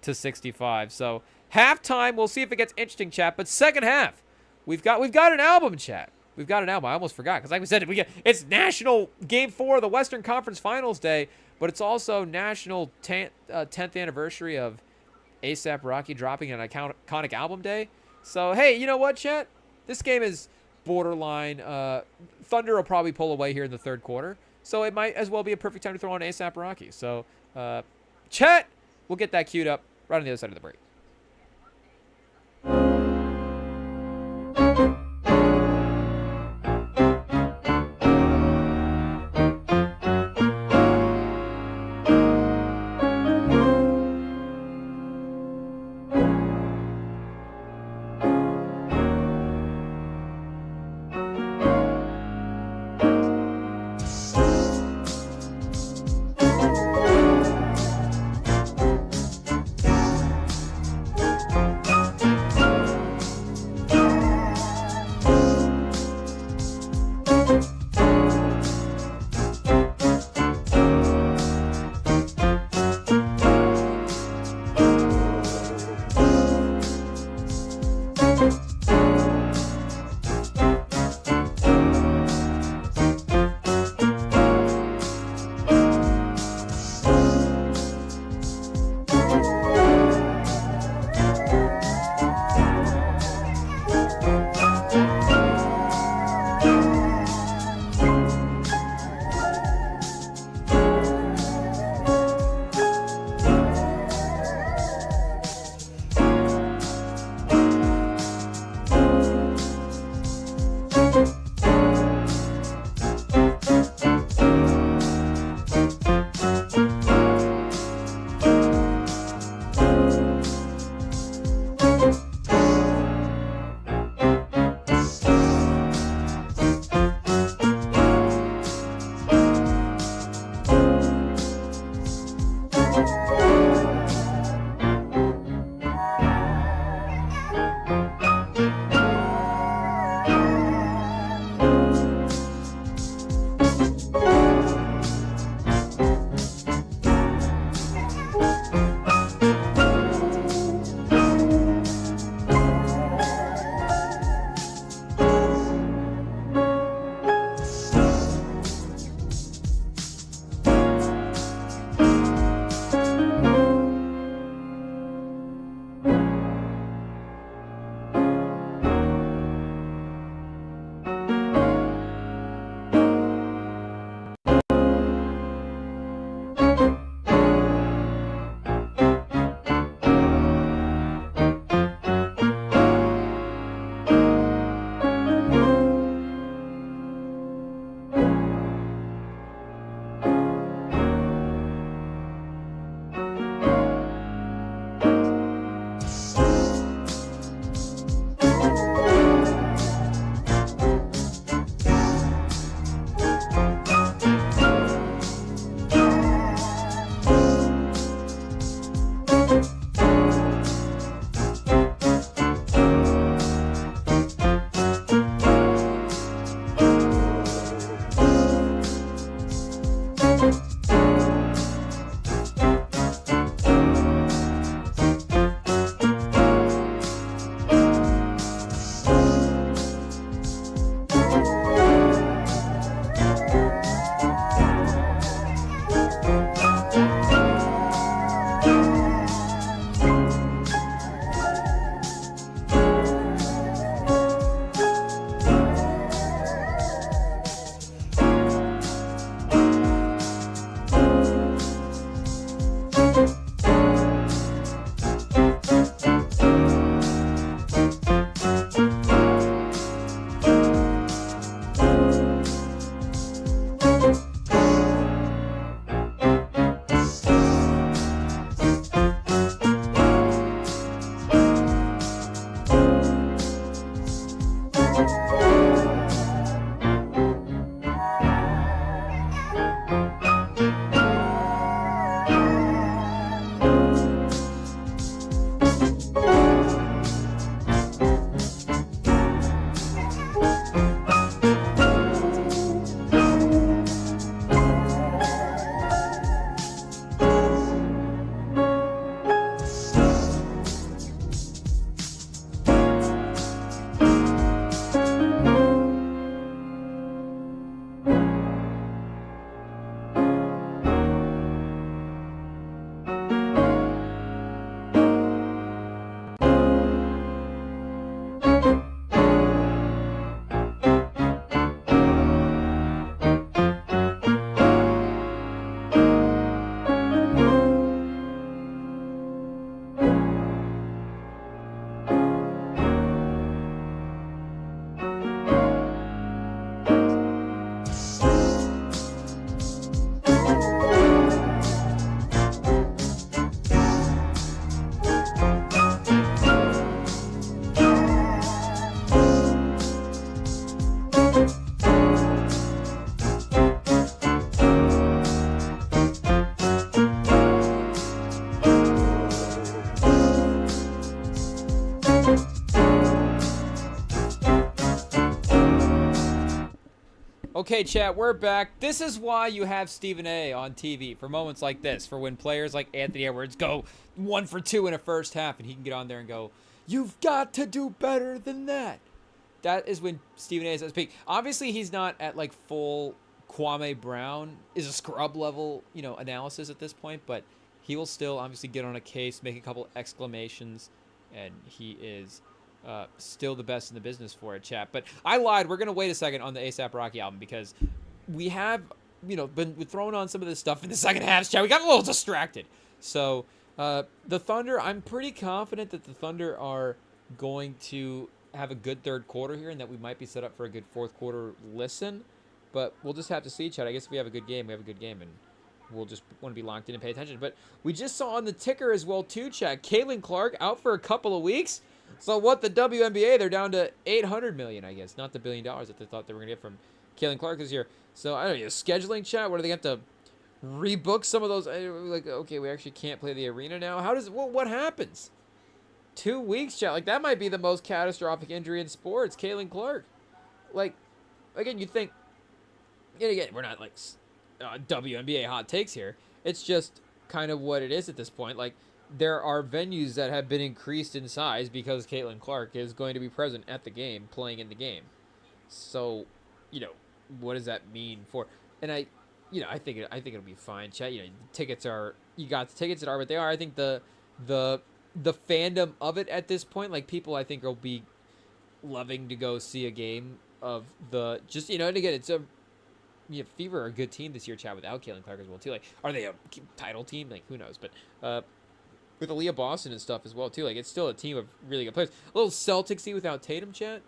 to 65. So halftime, we'll see if it gets interesting, chat. But second half, we've got an album, chat. We've got an album. I almost forgot because, like we said, it's National Game 4 of the Western Conference Finals Day, but it's also National 10th anniversary of A$AP Rocky dropping an iconic album day. So hey, you know what, chat? This game is borderline. Thunder will probably pull away here in the third quarter, so it might as well be a perfect time to throw on A$AP Rocky. So, chat, we'll get that queued up right on the other side of the break. Okay, chat, we're back. This is why you have Stephen A. on TV, for moments like this, for when players like Anthony Edwards go 1 for 2 in a first half, and he can get on there and go, "You've got to do better than that." That is when Stephen A. is at his peak. Obviously, he's not at like full Kwame Brown is a scrub level, analysis at this point, but he will still obviously get on a case, make a couple exclamations, and he is still the best in the business for it, chat. But I lied. We're going to wait a second on the A$AP Rocky album because we have, been throwing on some of this stuff in the second half, chat. We got a little distracted. So the Thunder, I'm pretty confident that the Thunder are going to have a good third quarter here and that we might be set up for a good fourth quarter listen. But we'll just have to see, chat. I guess if we have a good game, we have a good game, and we'll just want to be locked in and pay attention. But we just saw on the ticker as well, too, chat. Caitlin Clark out for a couple of weeks. So what the WNBA, they're down to $800 million, I guess, not the $1 billion that they thought they were going to get from Caitlin Clark this year. So I don't know, scheduling, chat. What do they have to rebook some of those? Like, okay, we actually can't play the arena now. How does what happens? 2 weeks, chat. Like, that might be the most catastrophic injury in sports. Caitlin Clark. Like, again, you think, and again, we're not like WNBA hot takes here. It's just kind of what it is at this point. Like, there are venues that have been increased in size because Caitlin Clark is going to be present at the game, playing in the game. So, what does that mean for? And I think it'll be fine. Chat. The tickets are, you got the tickets that are what they are. I think the fandom of it at this point, like, people I think will be loving to go see a game of the and again, it's a Fever are a good team this year, chat, without Caitlin Clark as well too. Like, are they a title team? Like, who knows? But with Aaliyah Boston and stuff as well too. Like, it's still a team of really good players. A little Celticsy without Tatum, chat.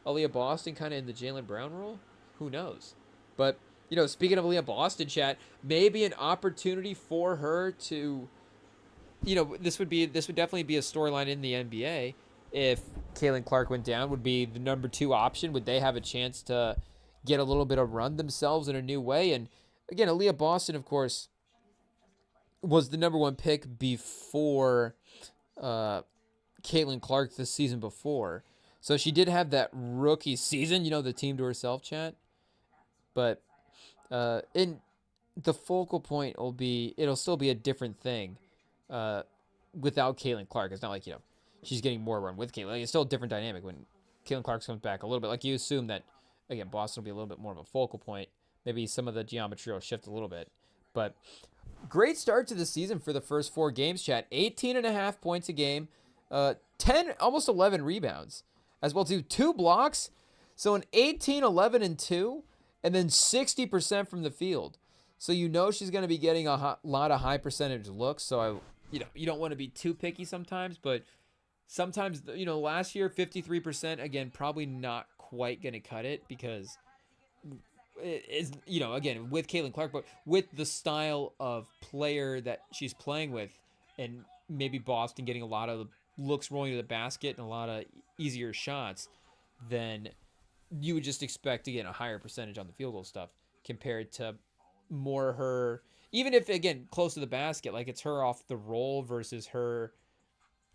Aaliyah Boston kind of in the Jaylen Brown role. Who knows? But speaking of Aaliyah Boston, chat, maybe an opportunity for her to, this would definitely be a storyline in the NBA if Caitlin Clark went down. Would be the number 2 option. Would they have a chance to get a little bit of run themselves in a new way? And again, Aaliyah Boston, of course, was the number 1 pick before Caitlin Clark the season before. So she did have that rookie season, the team to herself, chat. But in the focal point it'll still be a different thing without Caitlin Clark. It's not like, she's getting more run with Caitlin. Like, it's still a different dynamic when Caitlin Clark comes back a little bit. Like, you assume that, again, Boston will be a little bit more of a focal point. Maybe some of the geometry will shift a little bit. But great start to the season for the first 4 games, chat. 18.5 points a game, 10, almost 11 rebounds as well, too. 2 blocks. So an 18, 11, and 2, and then 60% from the field. So she's going to be getting a lot of high percentage looks. So you don't want to be too picky sometimes, but sometimes, last year 53%, again, probably not quite going to cut it because it is, again, with Caitlin Clark, but with the style of player that she's playing with, and maybe Boston getting a lot of looks rolling to the basket and a lot of easier shots, then you would just expect to get a higher percentage on the field goal stuff compared to more her, even if, again, close to the basket, like it's her off the roll versus her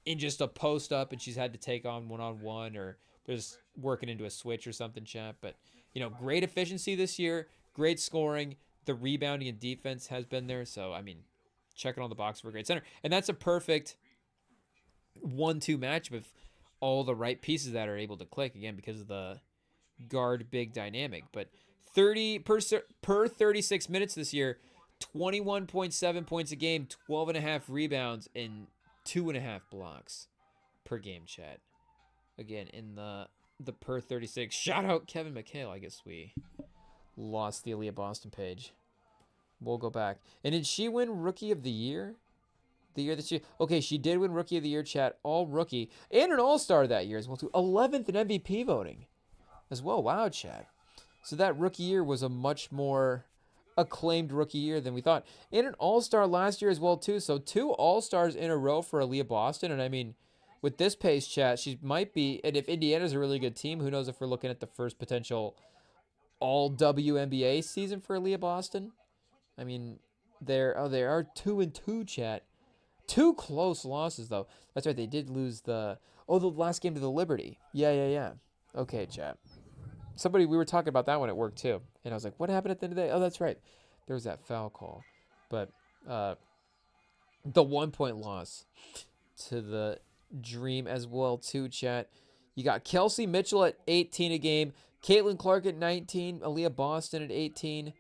in just a post up and she's had to take on one-on-one or there's working into a switch or something, chat. But, great efficiency this year, great scoring. The rebounding and defense has been there. So, I mean, checking on the box for a great center. And that's a perfect 1-2 matchup of all the right pieces that are able to click, again, because of the guard big dynamic. But 30 per 36 minutes this year, 21.7 points a game, 12.5 rebounds, and 2.5 blocks per game, chat. Again, in the per 36. Shout out Kevin McHale. I guess we lost the Aaliyah Boston page. We'll go back. And did she win Rookie of the Year? The year that she did win Rookie of the Year, chat. All rookie. And an All-Star that year as well, too. 11th in MVP voting as well. Wow, chat. So that rookie year was a much more acclaimed rookie year than we thought. And an All-Star last year as well, too. So 2 All-Stars in a row for Aaliyah Boston. And I mean, with this pace, chat, she might be, and if Indiana's a really good team, who knows if we're looking at the first potential all-WNBA season for Aaliyah Boston. I mean, they are 2-2, chat. 2 close losses, though. That's right, they did lose the last game to the Liberty. Yeah. Okay, chat. We were talking about that one at work, too. And I was like, what happened at the end of the day? Oh, that's right. There was that foul call. But the 1-point loss to the Dream as well, too, chat. You got Kelsey Mitchell at 18 a game. Caitlin Clark at 19. Aaliyah Boston at 18.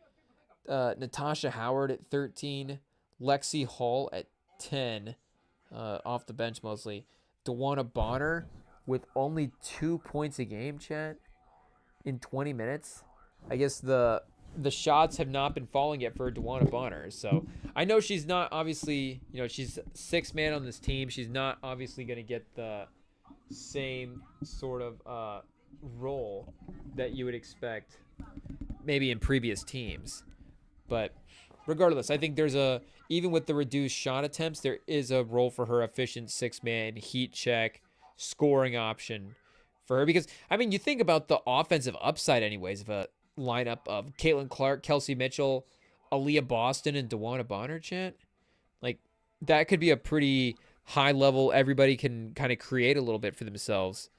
Natasha Howard at 13. Lexi Hall at 10. Off the bench mostly. DeWanna Bonner with only 2 points a game, chat, in 20 minutes. I guess the shots have not been falling yet for DeWanna Bonner. So I know she's not obviously, she's 6th man on this team. She's not obviously going to get the same sort of role that you would expect maybe in previous teams. But regardless, I think even with the reduced shot attempts, there is a role for her, efficient 6-man, heat check, scoring option for her. Because, I mean, you think about the offensive upside anyways of a lineup of Caitlin Clark, Kelsey Mitchell, Aaliyah Boston, and DeWanna Bonner, chat. Like, that could be a pretty high level, everybody can kind of create a little bit for themselves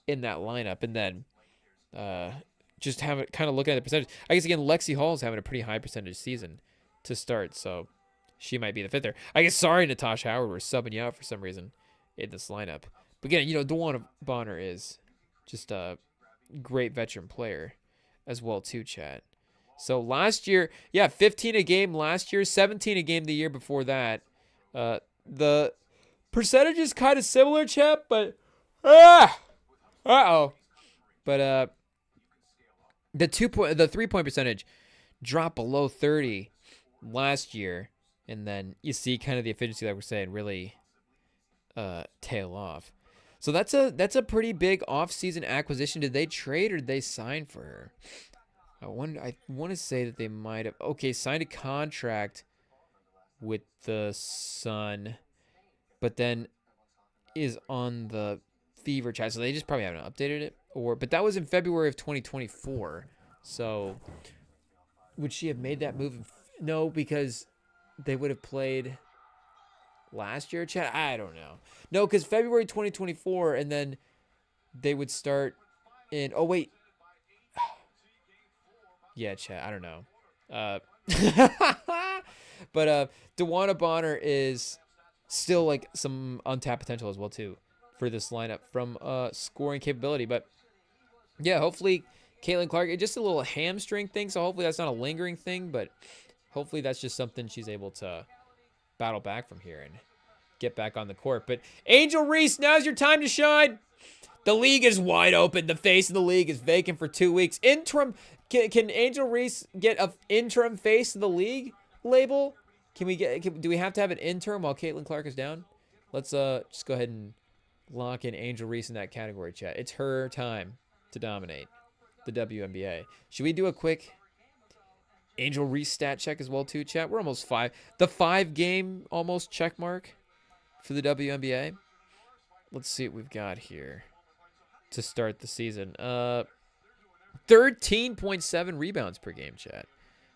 in that lineup. And then just have it kind of looking at the percentage. I guess, again, Lexi Hall is having a pretty high percentage season to start, so she might be the fit there. I guess, sorry, Natasha Howard, we're subbing you out for some reason in this lineup. But again, DeWanna Bonner is just a great veteran player as well, too, chat. So last year, 15 a game last year, 17 a game the year before that. The percentage is kind of similar, chat, but But the 3-point percentage dropped below 30 last year, and then you see kind of the efficiency that we're saying really tail off. So that's a pretty big off-season acquisition. Did they trade or did they sign for her? I want to say that they might have signed a contract with the Sun, but then is on the Fever chat, so they just probably haven't updated it. But that was in February of 2024. So would she have made that move? No, because they would have played last year, chat. I don't know. No, because February 2024, and then they would start in. Oh wait. Yeah, chat. I don't know. But DeWanna Bonner is still like some untapped potential as well too for this lineup from scoring capability. But yeah, hopefully Caitlin Clark, it's just a little hamstring thing, so hopefully that's not a lingering thing, but hopefully that's just something she's able to battle back from here and get back on the court. But Angel Reese, now's your time to shine. The league is wide open. The face of the league is vacant for 2 weeks. Interim, can Angel Reese get an interim face of the league label? Do we have to have an interim while Caitlin Clark is down? Let's just go ahead and lock in Angel Reese in that category, chat. It's her time to dominate the WNBA. Should we do a quick Angel Reese stat check as well too, chat? We're almost 5. The 5-game almost check mark for the WNBA. Let's see what we've got here to start the season. 13.7 rebounds per game, chat.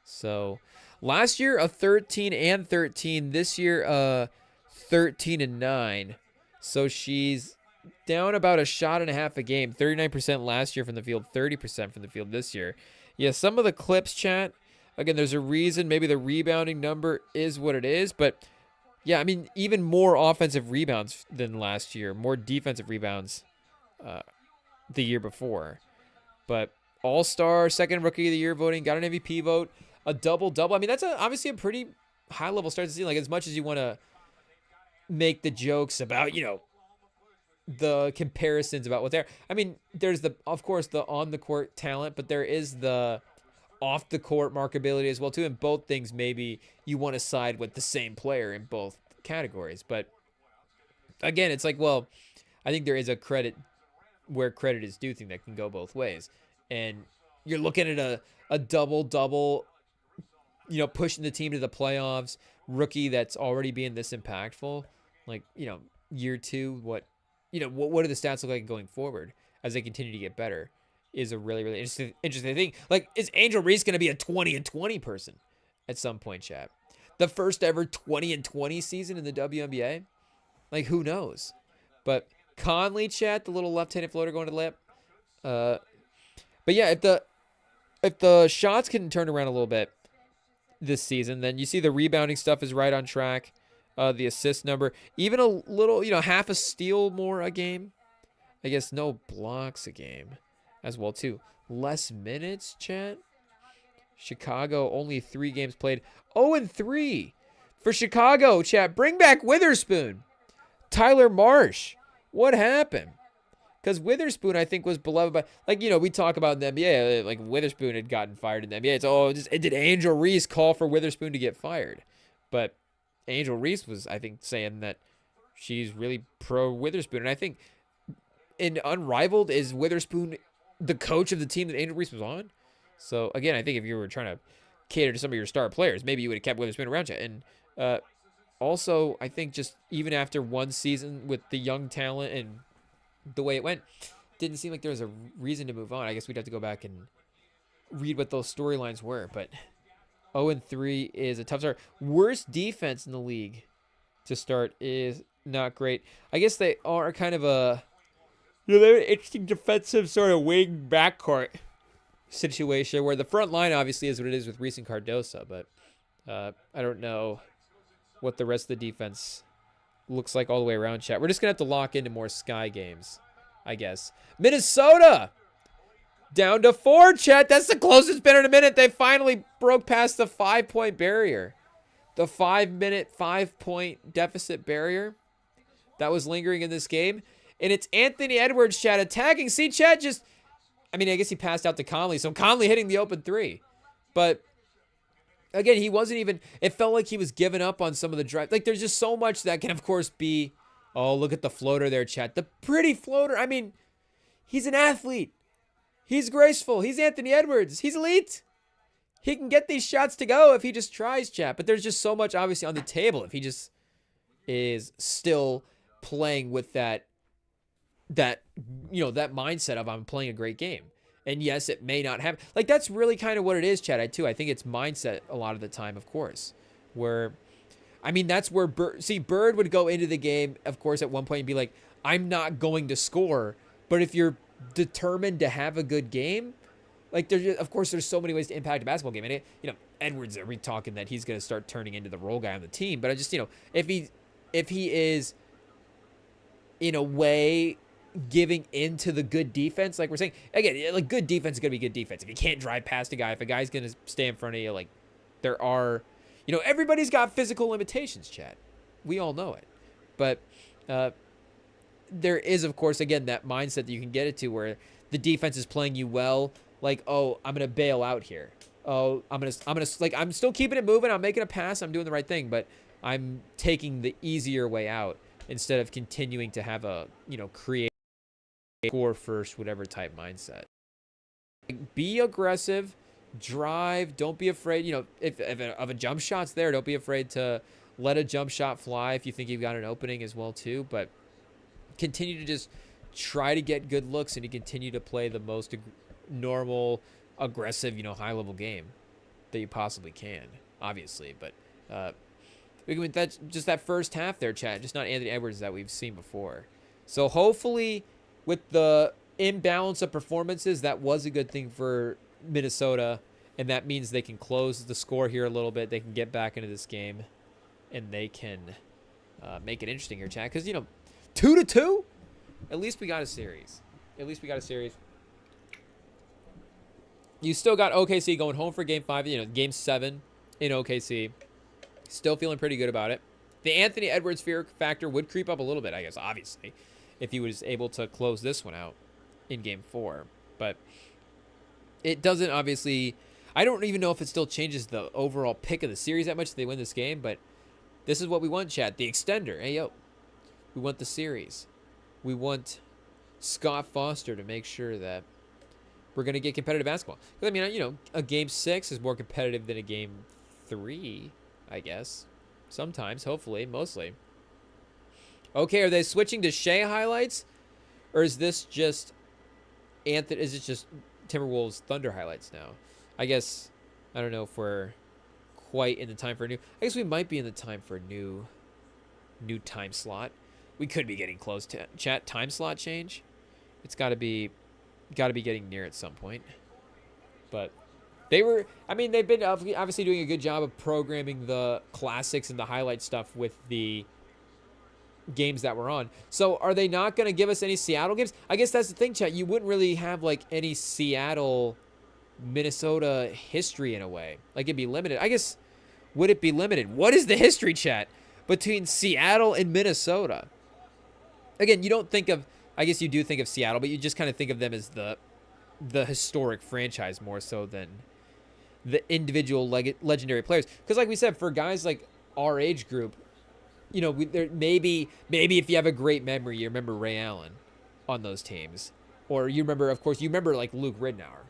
So last year a 13 and 13. This year 13 and 9. So she's down about a shot and a half a game. 39% last year from the field, 30% from the field this year. Yeah, some of the clips, chat. Again, there's a reason. Maybe the rebounding number is what it is, but yeah, I mean, even more offensive rebounds than last year, more defensive rebounds the year before. But All-Star, second Rookie of the Year voting, got an MVP vote, a double-double. I mean, that's obviously a pretty high-level start to the season. Like, as much as you want to make the jokes about, the comparisons about what's there. I mean, there's of course, the on-the-court talent, but there is the off-the-court marketability as well, too. And both things, maybe you want to side with the same player in both categories. But again, it's like, well, I think there is a credit where credit is due thing that can go both ways. And you're looking at a double-double, pushing the team to the playoffs, rookie that's already being this impactful. Like, year two, what do the stats look like going forward as they continue to get better is a really, really interesting thing. Like, is Angel Reese going to be a 20-20 person at some point, chat? The first ever 20-20 season in the WNBA? Like, who knows? But Conley, chat, the little left-handed floater going to the lip. But yeah, if the shots can turn around a little bit this season, then you see the rebounding stuff is right on track. The assist number, even a little, half a steal more a game. I guess no blocks a game as well, too. Less minutes, chat. Chicago, only 3 games played. 0-3 for Chicago, chat. Bring back Witherspoon. Tyler Marsh. What happened? Because Witherspoon, I think, was beloved by, like, we talk about in the NBA, like Witherspoon had gotten fired in the NBA. It's, did Angel Reese call for Witherspoon to get fired? But Angel Reese was, I think, saying that she's really pro Witherspoon. And I think in Unrivaled, is Witherspoon the coach of the team that Angel Reese was on? So, again, I think if you were trying to cater to some of your star players, maybe you would have kept Witherspoon around you. And also, I think just even after one season with the young talent and the way it went, didn't seem like there was a reason to move on. I guess we'd have to go back and read what those storylines were. But 0-3 is a tough start. Worst defense in the league to start is not great. I guess they are kind of a, they're an interesting defensive sort of wing backcourt situation where the front line obviously is what it is with Reese and Cardoso, but I don't know what the rest of the defense looks like all the way around, chat. We're just going to have to lock into more Sky games, I guess. Minnesota! Down to 4, chat. That's the closest it's been in a minute. They finally broke past the 5-point barrier. The 5-minute, 5-point deficit barrier that was lingering in this game. And it's Anthony Edwards, chat, attacking. See, chat, just, I mean, I guess he passed out to Conley. So Conley hitting the open 3. But again, he wasn't even, it felt like he was giving up on some of the drive. Like, there's just so much that can, of course, be, oh, look at the floater there, chat. The pretty floater. I mean, he's an athlete. He's graceful. He's Anthony Edwards. He's elite. He can get these shots to go if he just tries, chat. But there's just so much, obviously, on the table if he just is still playing with that mindset of I'm playing a great game. And yes, it may not happen. Like, that's really kind of what it is, Chad, too. I think it's mindset a lot of the time, of course. Where, I mean, that's where Bird would go into the game, of course, at one point and be like, I'm not going to score. But if you're determined to have a good game, like, of course, there's so many ways to impact a basketball game. And, Edwards, are we talking that he's going to start turning into the role guy on the team? But I just, if he is, in a way, giving into the good defense, like we're saying, again, like, good defense is going to be good defense. If you can't drive past a guy, if a guy's going to stay in front of you, like, there are, everybody's got physical limitations, Chad. We all know it. But there is, of course, again, that mindset that you can get it to where the defense is playing you well. Like, oh, I'm going to bail out here. Oh, I'm still keeping it moving. I'm making a pass. I'm doing the right thing, but I'm taking the easier way out instead of continuing to have a, create, score first, whatever type mindset. Be aggressive, drive. Don't be afraid. If a jump shot's there, don't be afraid to let a jump shot fly if you think you've got an opening as well too. But continue to just try to get good looks and to continue to play the most normal, aggressive, high-level game that you possibly can, obviously. But that's just that first half there, chat. Just not Anthony Edwards that we've seen before. So hopefully with the imbalance of performances, that was a good thing for Minnesota. And that means they can close the score here a little bit. They can get back into this game. And they can make it interesting here, chat. Because, 2-2? At least we got a series. You still got OKC going home for Game 5. Game 7 in OKC. Still feeling pretty good about it. The Anthony Edwards fear factor would creep up a little bit, I guess, obviously, if he was able to close this one out in Game 4. But it doesn't, obviously. I don't even know if it still changes the overall pick of the series that much if they win this game, but this is what we want, chat. The extender. Hey, yo. We want the series. We want Scott Foster to make sure that we're going to get competitive basketball. I mean, a Game 6 is more competitive than a Game 3, I guess. Sometimes, hopefully, mostly. Okay, are they switching to Shea highlights? Or is this just Anthony? Is it just Timberwolves Thunder highlights now? I guess, I don't know if we're quite in the time for a new. I guess we might be in the time for a new time slot. We could be getting close to chat time slot change. It's got to be getting near at some point. But they've been obviously doing a good job of programming the classics and the highlight stuff with the games that we're on. So are they not going to give us any Seattle games? I guess that's the thing, chat. You wouldn't really have like any Seattle Minnesota history in a way. Like it'd be limited. I guess, would it be limited? What is the history, chat, between Seattle and Minnesota? Again, you don't think of, I guess you do think of Seattle, but you just kind of think of them as the historic franchise more so than the individual legendary players. Because like we said, for guys like our age group, maybe if you have a great memory, you remember Ray Allen on those teams. Or you remember like Luke Ridnour.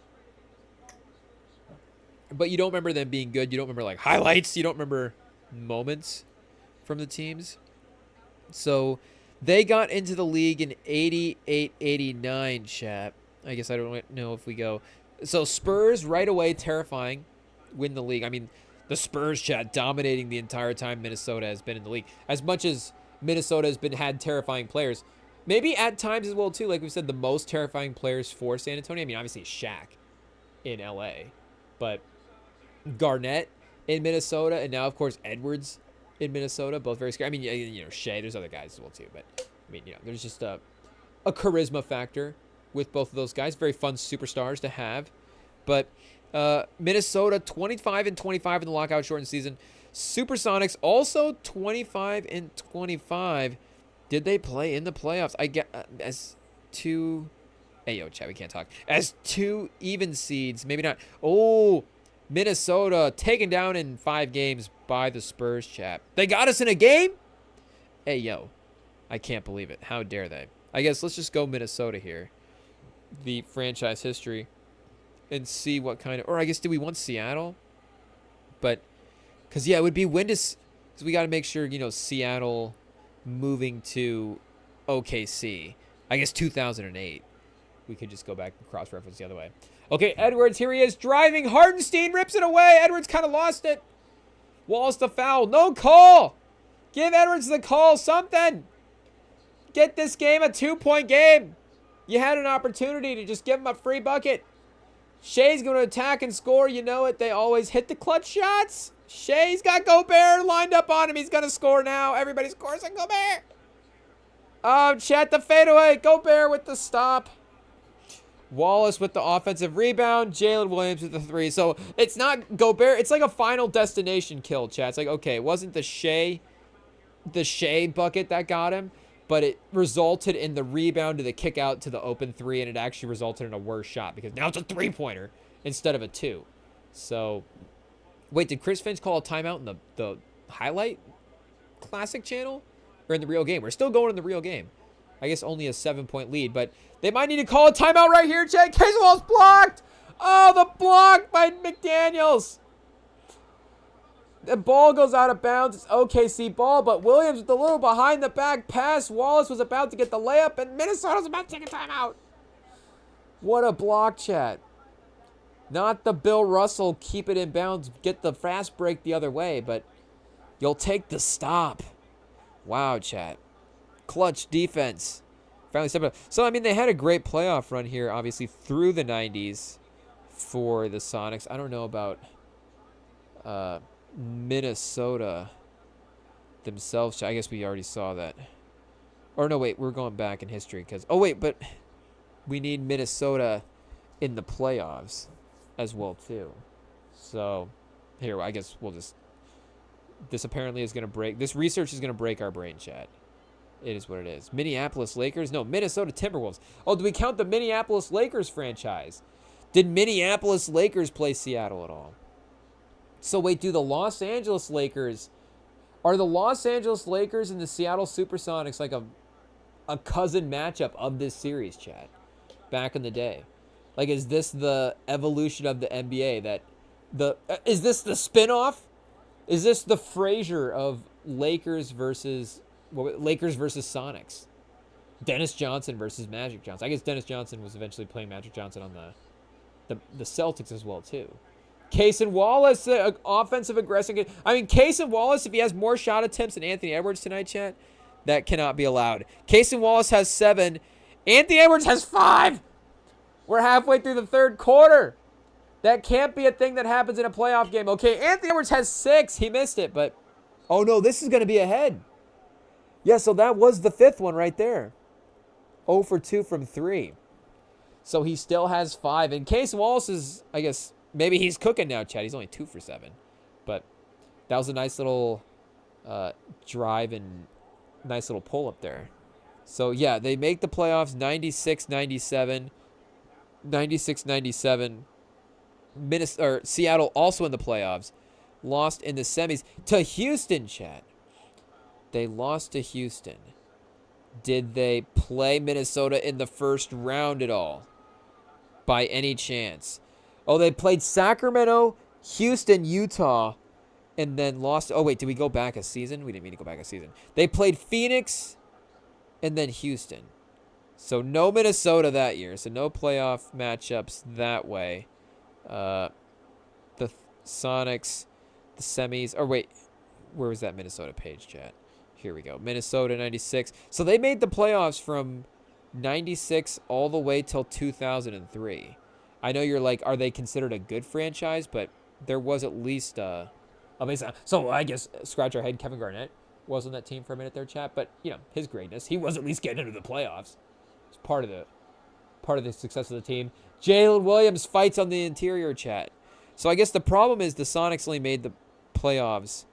But you don't remember them being good. You don't remember like highlights. You don't remember moments from the teams. So they got into the league in 88-89, chat. I guess I don't know if we go. So Spurs right away, terrifying, win the league. I mean, the Spurs, chat, dominating the entire time Minnesota has been in the league. As much as Minnesota has had terrifying players, maybe at times as well too. Like we said, the most terrifying players for San Antonio. I mean, obviously Shaq in LA, but Garnett in Minnesota, and now of course Edwards in Minnesota, both very scary. I mean, Shea, there's other guys as well too, but I mean, there's just a charisma factor with both of those guys. Very fun superstars to have. But Minnesota 25-25 in the lockout shortened season. Supersonics also 25-25. Did they play in the playoffs? I get as two. Hey yo, chat, we can't talk. As two even seeds, maybe not. Oh, Minnesota taken down in 5 games by the Spurs, chat. They got us in a game? Hey, yo. I can't believe it. How dare they? I guess let's just go Minnesota here. The franchise history. And see what kind of... Or I guess, do we want Seattle? But... Because, yeah, it would be when does... Because we got to make sure, Seattle moving to OKC. I guess 2008. We could just go back and cross-reference the other way. Okay, Edwards, here he is, driving. Hardenstein rips it away. Edwards kind of lost it. Wallace the foul. No call. Give Edwards the call. Something. Get this game a 2-point game. You had an opportunity to just give him a free bucket. Shea's going to attack and score. You know it. They always hit the clutch shots. Shea's got Gobert lined up on him. He's going to score now. Everybody scores on Gobert. Chat the fadeaway. Gobert with the stop. Wallace with the offensive rebound. Jalen Williams with the 3. So it's not Gobert. It's like a final destination kill, chat. It's like, okay, it wasn't the Shea bucket that got him, but it resulted in the rebound to the kick out to the open 3, and it actually resulted in a worse shot because now it's a 3-pointer instead of a 2. So, wait, did Chris Finch call a timeout in the highlight classic channel or in the real game? We're still going in the real game. I guess only a 7-point lead, but they might need to call a timeout right here, Jake. Casewell's blocked. Oh, the block by McDaniels. The ball goes out of bounds. It's OKC ball, but Williams with a little behind the back pass. Wallace was about to get the layup, and Minnesota's about to take a timeout. What a block, chat. Not the Bill Russell, keep it in bounds, get the fast break the other way, but you'll take the stop. Wow, chat. Clutch defense. Finally stepped up. So, I mean, they had a great playoff run here, obviously, through the 90s for the Sonics. I don't know about Minnesota themselves. I guess we already saw that. Or no, wait, we're going back in history because... Oh, wait, but we need Minnesota in the playoffs as well, too. So, here, I guess we'll just... This apparently is going to break... This research is going to break our brain, chat. It is what it is. Minneapolis Lakers? No, Minnesota Timberwolves. Oh, do we count the Minneapolis Lakers franchise? Did Minneapolis Lakers play Seattle at all? So, wait, do the Los Angeles Lakers... Are the Los Angeles Lakers and the Seattle Supersonics like a cousin matchup of this series, chat? Back in the day. Like, is this the evolution of the NBA? Is this the spinoff? Is this the Frasier of Lakers versus Sonics? Dennis Johnson versus Magic Johnson. I guess Dennis Johnson was eventually playing Magic Johnson on the Celtics as well, too. Case and Wallace, offensive aggressive. I mean, Case and Wallace, if he has more shot attempts than Anthony Edwards tonight, chat, that cannot be allowed. Case and Wallace has 7. Anthony Edwards has 5. We're halfway through the third quarter. That can't be a thing that happens in a playoff game. Okay, Anthony Edwards has 6. He missed it, but... Oh, no, this is going to be ahead. Yeah, so that was the 5th one right there. 0 for 2 from 3. So he still has 5. And Case and Wallace is, I guess... Maybe he's cooking now, Chad. He's only 2 for 7. But that was a nice little drive and nice little pull up there. So, yeah, they make the playoffs 96-97. 96-97. Seattle also in the playoffs. Lost in the semis to Houston, Chad. They lost to Houston. Did they play Minnesota in the first round at all? By any chance? Oh, they played Sacramento, Houston, Utah, and then lost. Oh, wait, did we go back a season? We didn't mean to go back a season. They played Phoenix and then Houston. So no Minnesota that year. So no playoff matchups that way. The Sonics, the semis. Or wait, where was that Minnesota page, chat? Here we go. Minnesota, 96. So they made the playoffs from 96 all the way till 2003. I know you're like, are they considered a good franchise? But there was at least amazing. So I guess scratch our head. Kevin Garnett was on that team for a minute there, chat. But you know his greatness. He was at least getting into the playoffs. It's part of the success of the team. Jalen Williams fights on the interior, chat. So I guess the problem is the Sonics only made the playoffs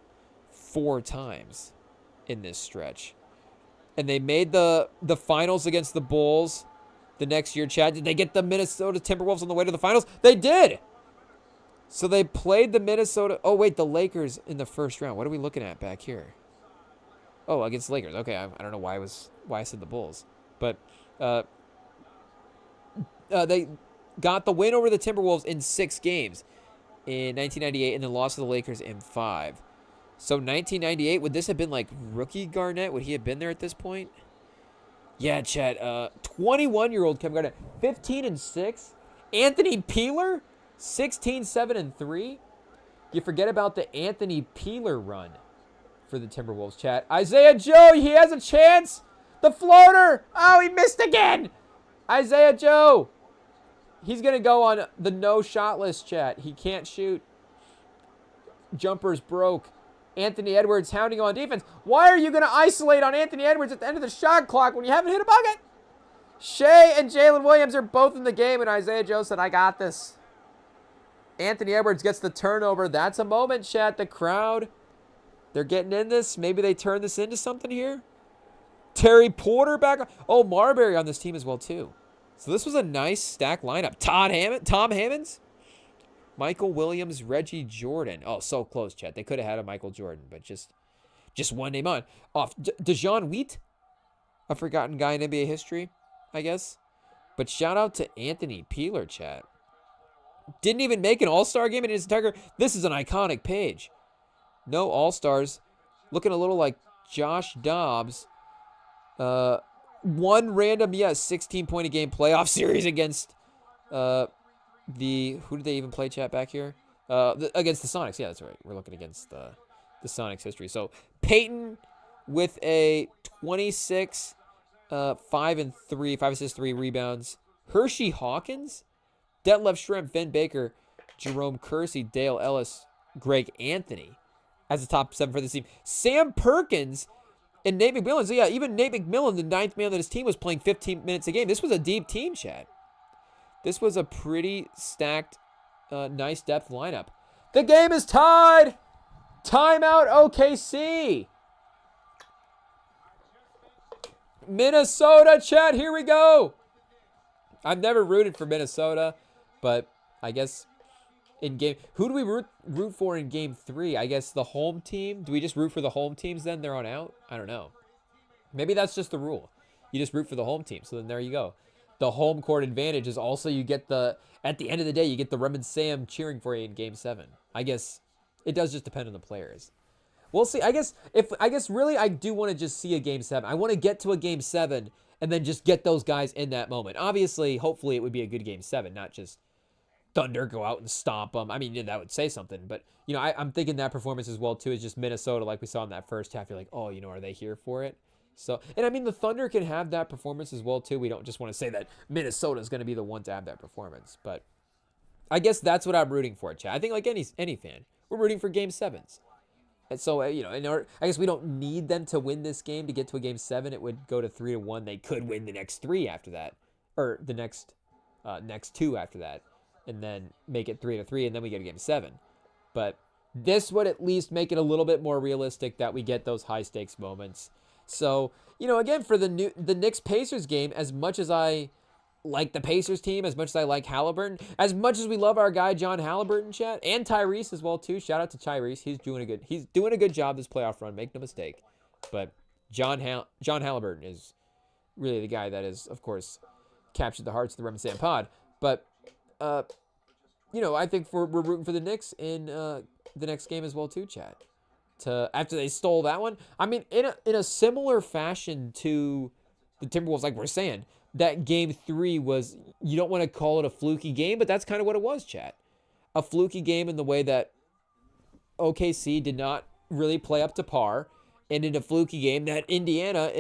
4 times in this stretch, and they made the finals against the Bulls. The next year, Chad, did they get the Minnesota Timberwolves on the way to the finals? They did. So they played the Minnesota... Oh, wait, the Lakers in the first round. What are we looking at back here? Oh, against the Lakers. Okay, I don't know why I said the Bulls. But they got the win over the Timberwolves in 6 games in 1998 and then lost to the Lakers in 5. So 1998, would this have been like rookie Garnett? Would he have been there at this point? Yeah, Chad. 21-year-old Kevin Garnett, 15-6. Anthony Peeler, 16-7-3. You forget about the Anthony Peeler run for the Timberwolves, Chad. Isaiah Joe, he has a chance. The floater. Oh, he missed again. Isaiah Joe. He's going to go on the no-shot list, Chad. He can't shoot. Jumper's broke. Anthony Edwards hounding on defense. Why are you going to isolate on Anthony Edwards at the end of the shot clock when you haven't hit a bucket? Shea and Jalen Williams are both in the game, and Isaiah Joe said, I got this. Anthony Edwards gets the turnover. That's a moment, chat. The crowd, they're getting in this. Maybe they turn this into something here. Terry Porter back. Oh, Marbury on this team as well, too. So this was a nice stacked lineup. Tom Hammonds. Michael Williams, Reggie Jordan. Oh, so close, chat. They could have had a Michael Jordan, but just one name on. Off. DeJohn Wheat, a forgotten guy in NBA history, I guess. But shout out to Anthony Peeler, chat. Didn't even make an all-star game in his entire career. This is an iconic page. No all-stars. Looking a little like Josh Dobbs. One random, 16-point-a-game playoff series against who did they even play, chat, back here? Against the Sonics. Yeah, that's right. We're looking against the Sonics history. So Peyton with a 26, 5 and 3, 5 assists, 3 rebounds. Hershey Hawkins, Detlef Schrempf, Vin Baker, Jerome Kersey, Dale Ellis, Greg Anthony as the top 7 for this team. Sam Perkins and Nate McMillan. So yeah, even Nate McMillan, the 9th man of his team, was playing 15 minutes a game. This was a deep team, chat. This was a pretty stacked, nice depth lineup. The game is tied. Timeout, OKC. Minnesota, chat. Here we go. I've never rooted for Minnesota, but I guess in game, who do we root for in game 3? I guess the home team. Do we just root for the home teams then? They're on out. I don't know. Maybe that's just the rule. You just root for the home team. So then there you go. The home court advantage is also you get at the end of the day, you get the Rem and Sam cheering for you in game 7. I guess it does just depend on the players. We'll see. I guess really I do want to just see a game 7. I want to get to a game 7 and then just get those guys in that moment. Obviously, hopefully it would be a good game 7, not just Thunder go out and stomp them. I mean, that would say something, but I'm thinking that performance as well too is just Minnesota, like we saw in that first half. You're like, oh, are they here for it? So, and I mean, the Thunder can have that performance as well too. We don't just want to say that Minnesota is going to be the one to have that performance, but I guess that's what I'm rooting for, chat. I think like any fan, we're rooting for game 7s. And so, I guess we don't need them to win this game to get to a game 7. It would go to 3-1. They could win the next 3 after that, or the next 2 after that, and then make it 3-3, and then we get a game 7. But this would at least make it a little bit more realistic that we get those high stakes moments. So, again, for the Knicks-Pacers game, as much as I like the Pacers team, as much as I like Halliburton, as much as we love our guy John Halliburton, chat, and Tyrese as well too. Shout out to Tyrese. He's doing a good job this playoff run, make no mistake. But John Halliburton is really the guy that is, of course, captured the hearts of the Rem and Sam pod. But I think we're rooting for the Knicks in the next game as well too, chat. After they stole that one, I mean, in a similar fashion to the Timberwolves, like we're saying, that game 3 was, you don't want to call it a fluky game, but that's kind of what it was, chat. A fluky game in the way that OKC did not really play up to par, and in a fluky game that Indiana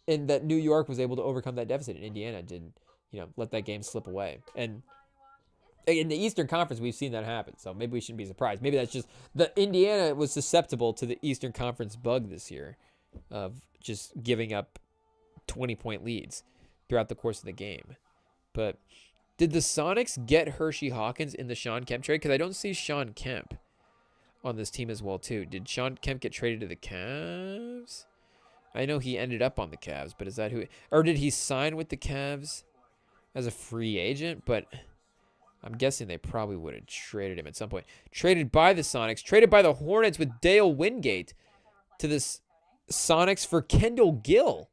that New York was able to overcome that deficit, and Indiana didn't, let that game slip away. And in the Eastern Conference, we've seen that happen, so maybe we shouldn't be surprised. Maybe that's just the Indiana was susceptible to the Eastern Conference bug this year of just giving up 20-point leads throughout the course of the game. But did the Sonics get Hershey Hawkins in the Sean Kemp trade? Because I don't see Sean Kemp on this team as well, too. Did Sean Kemp get traded to the Cavs? I know he ended up on the Cavs, but is that who? Or did he sign with the Cavs as a free agent? But I'm guessing they probably would have traded him at some point. Traded by the Sonics. Traded by the Hornets with Dale Wingate to the Sonics for Kendall Gill.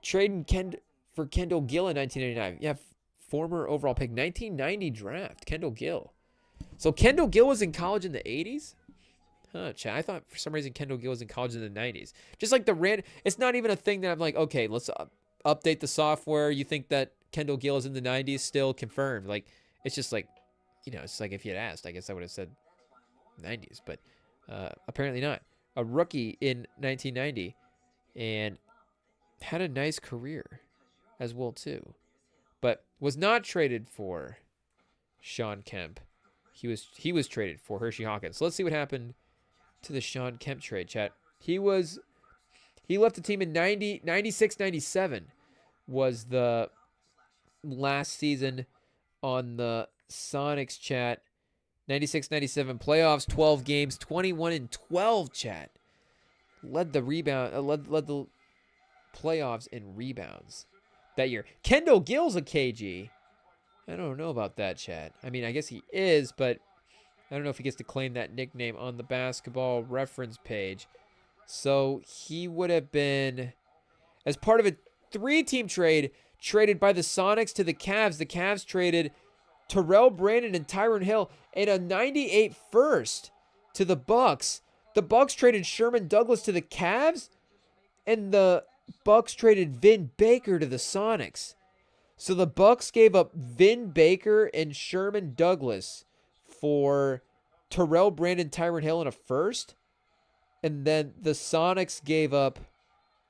Trading for Kendall Gill in 1999. Yeah, former overall pick. 1990 draft. Kendall Gill. So Kendall Gill was in college in the 80s? Huh, chat. I thought for some reason Kendall Gill was in college in the 90s. Just like it's not even a thing that I'm like, okay, let's update the software. You think that Kendall Gill is in the 90s still? Confirmed. Like, it's just like, it's like if you had asked, I guess I would have said 90s, but apparently not. A rookie in 1990 and had a nice career as well too, but was not traded for Sean Kemp. He was traded for Hershey Hawkins. So let's see what happened to the Sean Kemp trade, chat. He left the team in 96-97 was the last season on the Sonics, chat. 96-97 playoffs, 12 games, 21-12, chat. Led the playoffs in rebounds that year. Kendall Gill's a KG. I don't know about that, chat. I mean, I guess he is, but I don't know if he gets to claim that nickname on the basketball reference page. So he would have been, as part of a 3-team trade, traded by the Sonics to the Cavs. The Cavs traded Terrell Brandon and Tyron Hill and a 98 first to the Bucks. The Bucks traded Sherman Douglas to the Cavs, and the Bucks traded Vin Baker to the Sonics. So the Bucks gave up Vin Baker and Sherman Douglas for Terrell Brandon, Tyron Hill, and a first. And then the Sonics gave up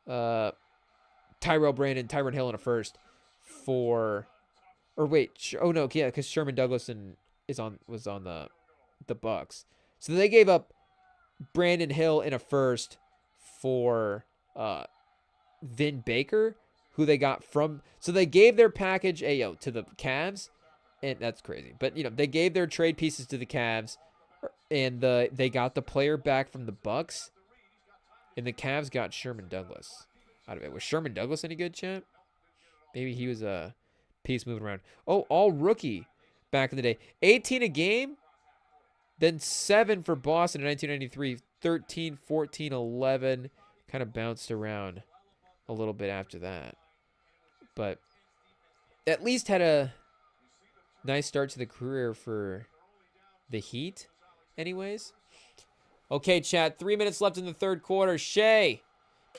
Tyrell Brandon, Tyron Hill, and a first for, or wait, oh no, yeah, because Sherman Douglas was on the Bucks. So they gave up Brandon Hill and a first for Vin Baker, who they got from. So they gave their package to the Cavs, and that's crazy. But they gave their trade pieces to the Cavs, and they got the player back from the Bucks, and the Cavs got Sherman Douglas out of it. Was Sherman Douglas any good, champ? Maybe he was a piece moving around. Oh, all rookie back in the day. 18 a game, then 7 for Boston in 1993, 13, 14, 11. Kind of bounced around a little bit after that. But at least had a nice start to the career for the Heat anyways. Okay, chat. 3 minutes left in the third quarter. Shea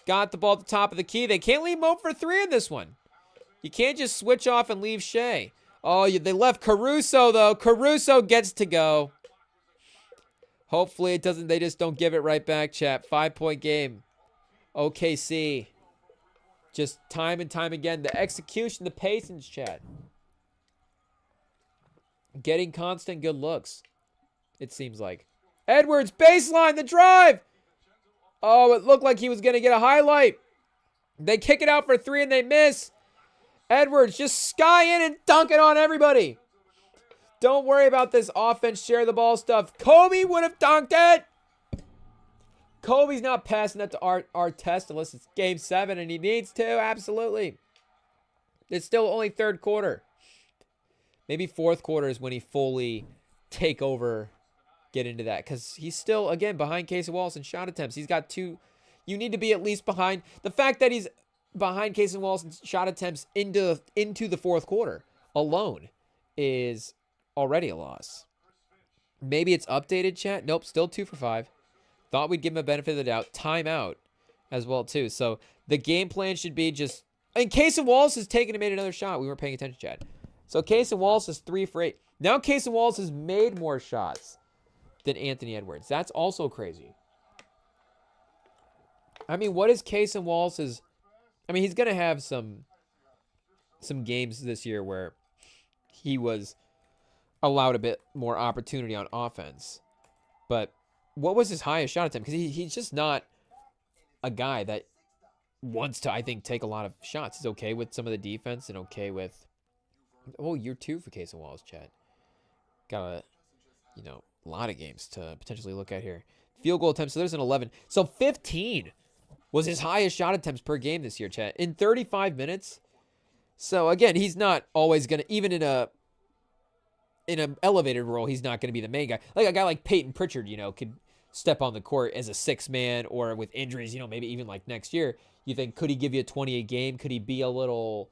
got the ball at the top of the key. They can't leave him open for 3 in this one. You can't just switch off and leave Shea. Oh, they left Caruso, though. Caruso gets to go. Hopefully it doesn't. They just don't give it right back, chat. 5-point game. OKC. Just time and time again. The execution, the patience, chat. Getting constant good looks, it seems like. Edwards, baseline, the drive. Oh, it looked like he was going to get a highlight. They kick it out for 3 and they miss. Edwards, just sky in and dunk it on everybody. Don't worry about this offense, share the ball stuff. Kobe would have dunked it. Kobe's not passing that to Artest unless it's game 7, and he needs to, absolutely. It's still only third quarter. Maybe fourth quarter is when he fully take over, get into that. Because he's still, again, behind Casey Wallace in shot attempts. He's got 2. You need to be at least behind. The fact that he's behind Casey Wallace in shot attempts into the fourth quarter alone is already a loss. Maybe it's updated, chat. Nope, still 2 for 5. Thought we'd give him a benefit of the doubt. Timeout as well, too. So the game plan should be just... And Casey Wallace has taken and made another shot. We weren't paying attention, Chad. So Casey Wallace is 3 for 8. Now Casey Wallace has made more shots than Anthony Edwards. That's also crazy. I mean, what is Casey Wallace's... I mean, he's going to have some games this year where he was allowed a bit more opportunity on offense. But what was his highest shot attempt? Because he's just not a guy that wants to, I think, take a lot of shots. He's okay with some of the defense and okay with... Oh, year 2 for Casey Wallace, Chad. Got a lot of games to potentially look at here. Field goal attempts, so there's an 11. So 15 was his highest shot attempts per game this year, Chad, in 35 minutes. So again, he's not always going to, even in an elevated role, he's not going to be the main guy. Like a guy like Peyton Pritchard, could step on the court as a 6-man, or with injuries, maybe even like next year. You think, could he give you a 28 game? Could he be a little,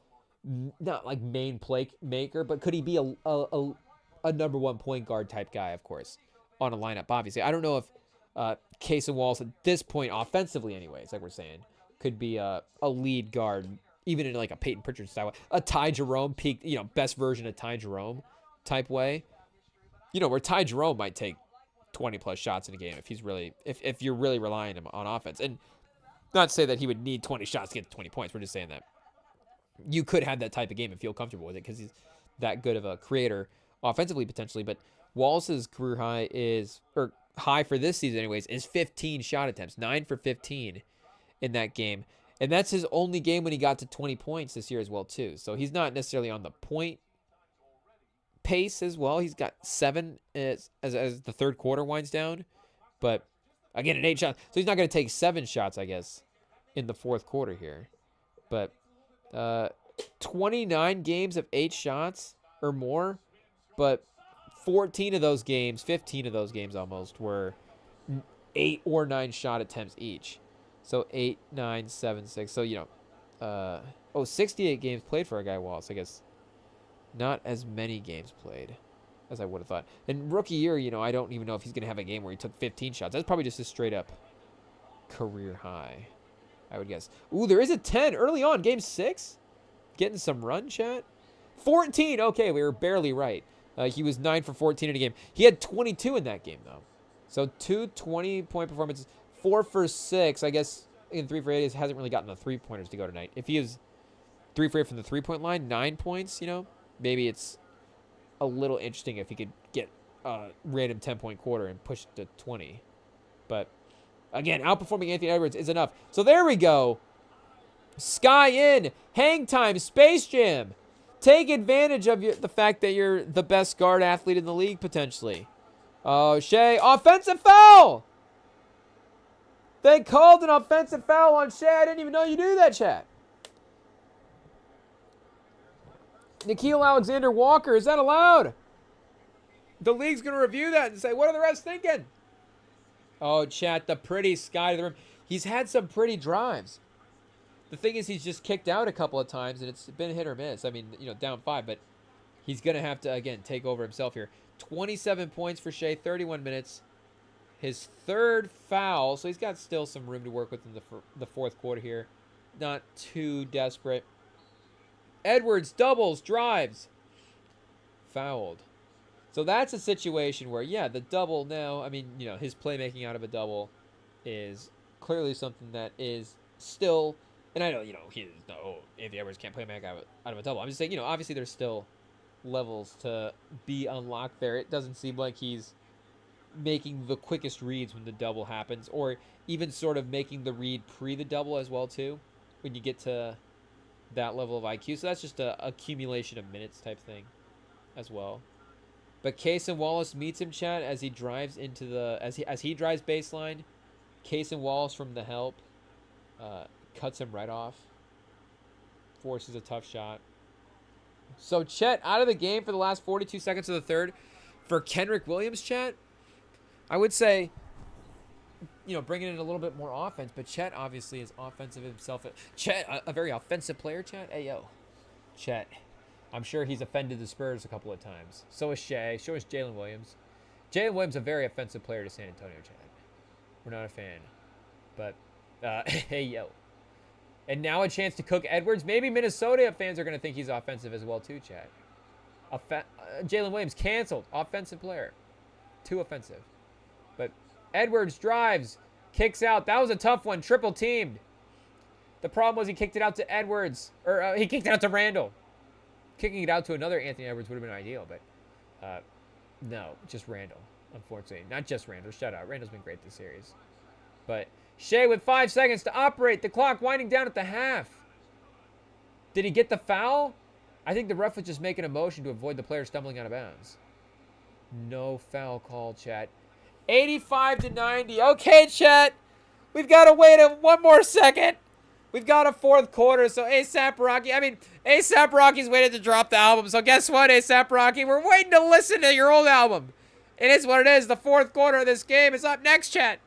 not like main play maker, but could he be a number 1 point guard type guy, of course, on a lineup, obviously. I don't know if Casey Wallace at this point, offensively anyways, like we're saying, could be a lead guard, even in like a Peyton Pritchard style, a Ty Jerome peak, best version of Ty Jerome type way, where Ty Jerome might take 20 plus shots in a game if you're really relying on offense. And not to say that he would need 20 shots to get to 20 points. We're just saying that you could have that type of game and feel comfortable with it because he's that good of a creator offensively potentially. But Wallace's career high or high for this season anyways, is 15 shot attempts, 9 for 15 in that game. And that's his only game when he got to 20 points this year as well too. So he's not necessarily on the point pace as well. He's got 7 as the third quarter winds down, but again, an 8 shots. So he's not going to take 7 shots, I guess, in the fourth quarter here. But 29 games of 8 shots or more, but 15 of those games almost, were 8 or 9 shot attempts each. So 8, 9, 7, 6. So, 68 games played for a guy Wallace, I guess. Not as many games played as I would have thought. And rookie year, I don't even know if he's going to have a game where he took 15 shots. That's probably just a straight up career high, I would guess. Ooh, there is a 10 early on, game 6. Getting some run, chat. 14. Okay, we were barely right. He was 9 for 14 in a game. He had 22 in that game, though. So 2 20-point performances, 4 for 6. I guess in 3 for 8, he hasn't really gotten the three-pointers to go tonight. If he is 3 for 8 from the three-point line, 9 points, maybe it's a little interesting if he could get a random 10-point quarter and push it to 20. But, again, outperforming Anthony Edwards is enough. So there we go. Sky in. Hang time. Space Jam. Take advantage of the fact that you're the best guard athlete in the league, potentially. Oh, Shea. Offensive foul! They called an offensive foul on Shea. I didn't even know you do that, chat. Nickeil Alexander-Walker, is that allowed? The league's going to review that and say, what are the refs thinking? Oh, chat, the pretty Sky to the rim. He's had some pretty drives. The thing is, he's just kicked out a couple of times, and it's been hit or miss. I mean, down 5, but he's going to have to, again, take over himself here. 27 points for Shea, 31 minutes. His third foul, so he's got still some room to work with in the fourth quarter here. Not too desperate. Edwards doubles, drives. Fouled. So that's a situation where, yeah, the double now, I mean, his playmaking out of a double is clearly something that is still... And I know, Anthony Edwards can't play back out of a double. I'm just saying, obviously there's still levels to be unlocked there. It doesn't seem like he's making the quickest reads when the double happens, or even sort of making the read pre the double as well, too, when you get to that level of IQ. So that's just a accumulation of minutes type thing as well. But Case and Wallace meets him, chat, as he drives into the... As he drives baseline. Case and Wallace from the help. Cuts him right off. Forces a tough shot. So Chet out of the game for the last 42 seconds of the third. For Kenrich Williams, chat, I would say, bringing in a little bit more offense. But Chet obviously is offensive himself. Chet, a very offensive player, chat. Hey, yo. Chet, I'm sure he's offended the Spurs a couple of times. So is Shea. So is Jalen Williams. Jalen Williams a very offensive player to San Antonio, chat. We're not a fan. But, hey, yo. And now a chance to cook Edwards. Maybe Minnesota fans are going to think he's offensive as well, too, Chad. Jalen Williams canceled. Offensive player. Too offensive. But Edwards drives. Kicks out. That was a tough one. Triple teamed. The problem was he kicked it out to Edwards. Or he kicked it out to Randall. Kicking it out to another Anthony Edwards would have been ideal. But no, just Randall, unfortunately. Not just Randall. Shout out. Randall's been great this series. But... Shea with 5 seconds to operate. The clock winding down at the half. Did he get the foul? I think the ref was just making a motion to avoid the player stumbling out of bounds. No foul call, chat. 85-90. Okay, chat. We've got to wait one more second. We've got a fourth quarter, so A$AP Rocky's waited to drop the album. So guess what, A$AP Rocky? We're waiting to listen to your old album. It is what it is. The fourth quarter of this game is up next, chat.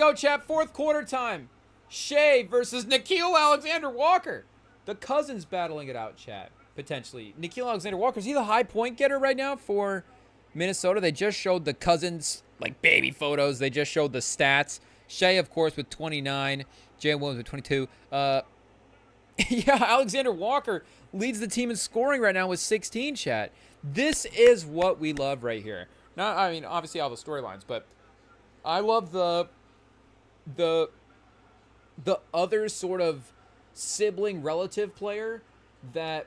go, chat. Fourth quarter time. Shea versus Nickeil Alexander-Walker. The cousins battling it out, chat, potentially. Nickeil Alexander-Walker, is he the high point getter right now for Minnesota? They just showed the cousins, like, baby photos. They just showed the stats. Shea, of course, with 29. Jalen Williams with 22. Yeah, Alexander-Walker leads the team in scoring right now with 16, chat. This is what we love right here. Now, I mean, obviously all the storylines, but I love the other sort of sibling relative player that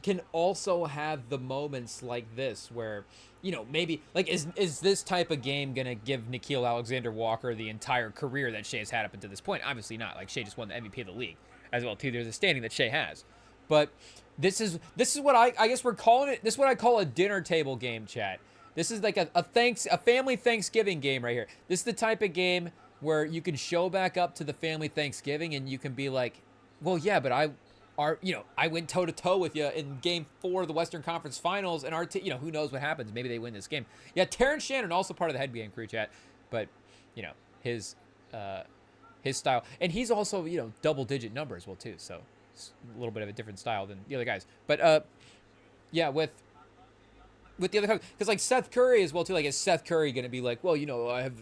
can also have the moments like this where, you know, maybe, like, is this type of game going to give Nickeil Alexander-Walker the entire career that Shea has had up until this point? Obviously not. Like, Shea just won the MVP of the league as well, too. There's a standing that Shea has. But this is what I guess we're calling it. This is what I call a dinner table game, chat. This is like a family Thanksgiving game right here. This is the type of game where you can show back up to the family Thanksgiving and you can be like, well, yeah, but I went toe to toe with you in Game 4 of the Western Conference Finals, and who knows what happens? Maybe they win this game. Yeah, Terrence Shannon also part of the head game crew, chat, but his style, and he's also double digit numbers, well, too. So it's a little bit of a different style than the other guys, but yeah, with the other guys, because like Seth Curry as well too. Like, is Seth Curry going to be like, well, I have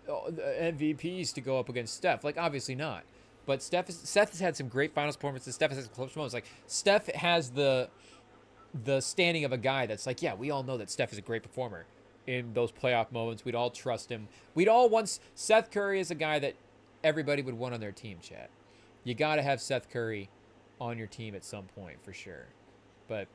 MVPs to go up against Steph? Like, obviously not. But Seth has had some great finals performances. Steph has had some close moments. Like, Steph has the standing of a guy that's like, yeah, we all know that Steph is a great performer in those playoff moments. We'd all trust him. Seth Curry is a guy that everybody would want on their team, chat. You got to have Seth Curry on your team at some point for sure. But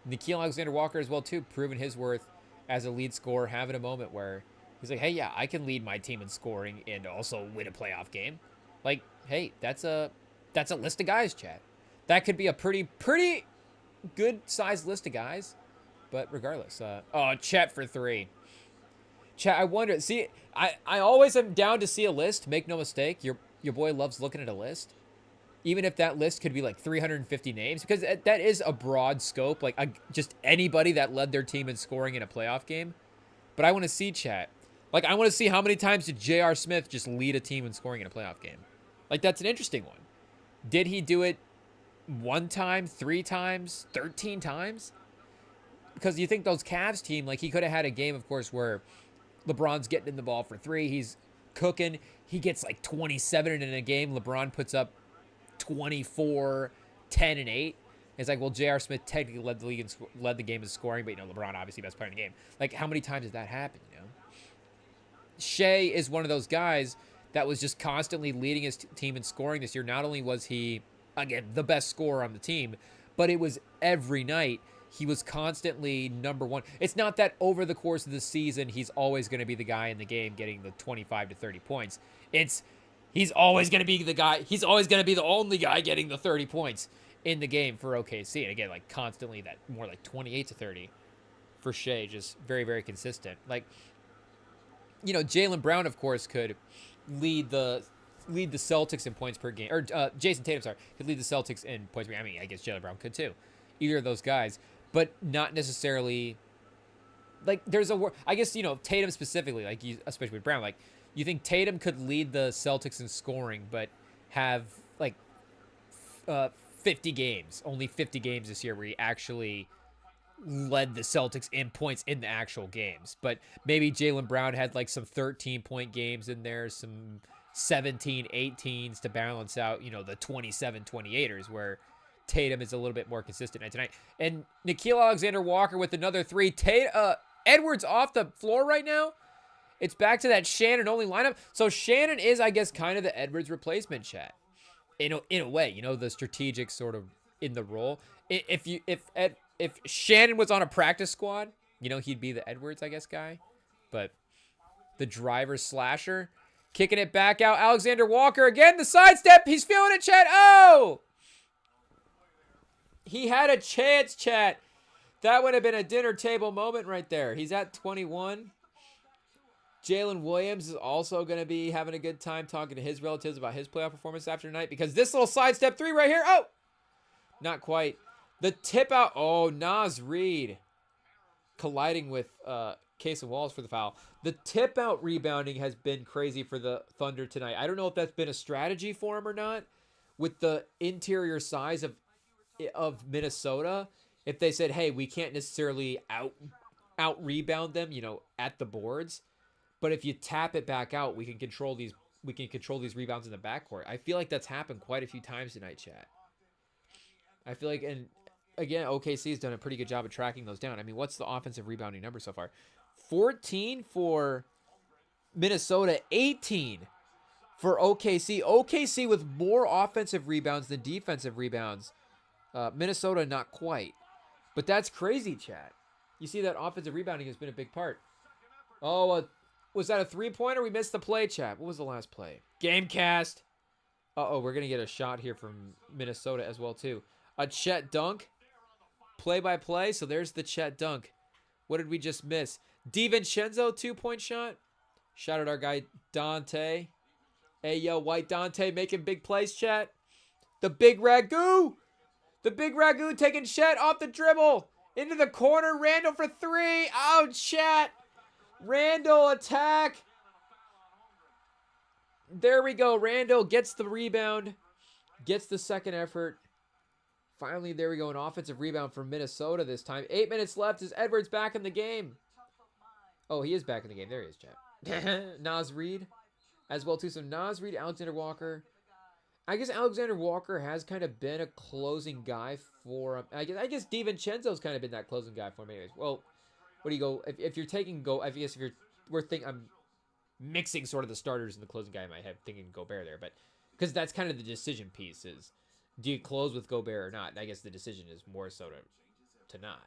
Nickeil Alexander-Walker as well too, proving his worth as a lead scorer, having a moment where he's like, hey, yeah, I can lead my team in scoring and also win a playoff game. Like, hey, that's a list of guys, chat. That could be a pretty good sized list of guys. But regardless, Chet for 3. Chat, I wonder. See, I always am down to see a list. Make no mistake, your boy loves looking at a list, even if that list could be like 350 names, because that is a broad scope. Like, just anybody that led their team in scoring in a playoff game. But I want to see, chat. Like, I want to see how many times did J.R. Smith just lead a team in scoring in a playoff game. Like, that's an interesting one. Did he do it 1 time, 3 times, 13 times? Because you think those Cavs team, like, he could have had a game, of course, where LeBron's getting in the ball for 3. He's cooking. He gets like 27 in a game. LeBron puts up 24, 10, and 8. It's like, well, J.R. Smith technically led the game in scoring, but LeBron obviously best player in the game. Like, how many times does that happen? Shea is one of those guys that was just constantly leading his team in scoring this year. Not only was he, again, the best scorer on the team, but it was every night. He was constantly number 1. It's not that over the course of the season, he's always going to be the guy in the game getting the 25 to 30 points. He's always going to be the guy. He's always going to be the only guy getting the 30 points in the game for OKC. And again, like, constantly that more like 28 to 30 for Shea, just very, very consistent. Like, Jaylen Brown, of course, could lead the Celtics in points per game, or Jason Tatum, could lead the Celtics in points per game. I mean, I guess Jaylen Brown could too. Either of those guys, but not necessarily. Like, I guess Tatum specifically, like, especially with Brown, like, you think Tatum could lead the Celtics in scoring, but have like 50 games, only 50 games this year where he actually led the Celtics in points in the actual games. But maybe Jaylen Brown had like some 13-point games in there, some 17, 18s to balance out, the 27, 28ers, where Tatum is a little bit more consistent night to night. And Nickeil Alexander-Walker with another 3. Edwards off the floor right now. It's back to that Shannon-only lineup. So Shannon is, I guess, kind of the Edwards replacement, chat. In a way, the strategic sort of in the role. If Shannon was on a practice squad, he'd be the Edwards, I guess, guy. But the driver slasher, kicking it back out. Alexander-Walker again, the sidestep. He's feeling it, chat. Oh! He had a chance, chat. That would have been a dinner table moment right there. He's at 21. Jalen Williams is also going to be having a good time talking to his relatives about his playoff performance after tonight, because this little sidestep 3 right here. Oh! Not quite. The tip out. Oh, Naz Reid colliding with Case of Walls for the foul. The tip out rebounding has been crazy for the Thunder tonight. I don't know if that's been a strategy for him or not with the interior size of Minnesota. If they said, hey, we can't necessarily out rebound them, at the boards, but if you tap it back out, we can control these rebounds in the backcourt. I feel like that's happened quite a few times tonight, chat. I feel like, and again, OKC has done a pretty good job of tracking those down. I mean, what's the offensive rebounding number so far? 14 for Minnesota, 18 for OKC. OKC with more offensive rebounds than defensive rebounds. Minnesota, not quite. But that's crazy, chat. You see that offensive rebounding has been a big part. Oh, was that a three-pointer? We missed the play, chat. What was the last play? Gamecast. Uh-oh, we're going to get a shot here from Minnesota as well, too. A Chet dunk. Play-by-play. So there's the Chet dunk. What did we just miss? DiVincenzo, two-point shot. Shout out our guy, Dante. Hey, yo, White Dante making big plays, chat. The big Ragu. The big Ragu taking Chet off the dribble. Into the corner. Randall for three. Oh, chat. Randall attack. There we go. Randall gets the rebound. Gets the second effort. Finally, there we go. An offensive rebound for Minnesota this time. 8 minutes left. Is Edwards back in the game? Oh, he is back in the game. There he is, chat. Naz Reid as well, too. So Naz Reid, Alexander Walker. I guess Alexander Walker has kind of been a closing guy for him. I guess DiVincenzo's kind of been that closing guy for him anyways. Well, what do you go? If you're taking I guess I'm mixing sort of the starters and the closing guy in my head, thinking Gobert there, but because that's kind of the decision piece is, do you close with Gobert or not? I guess the decision is more so to not.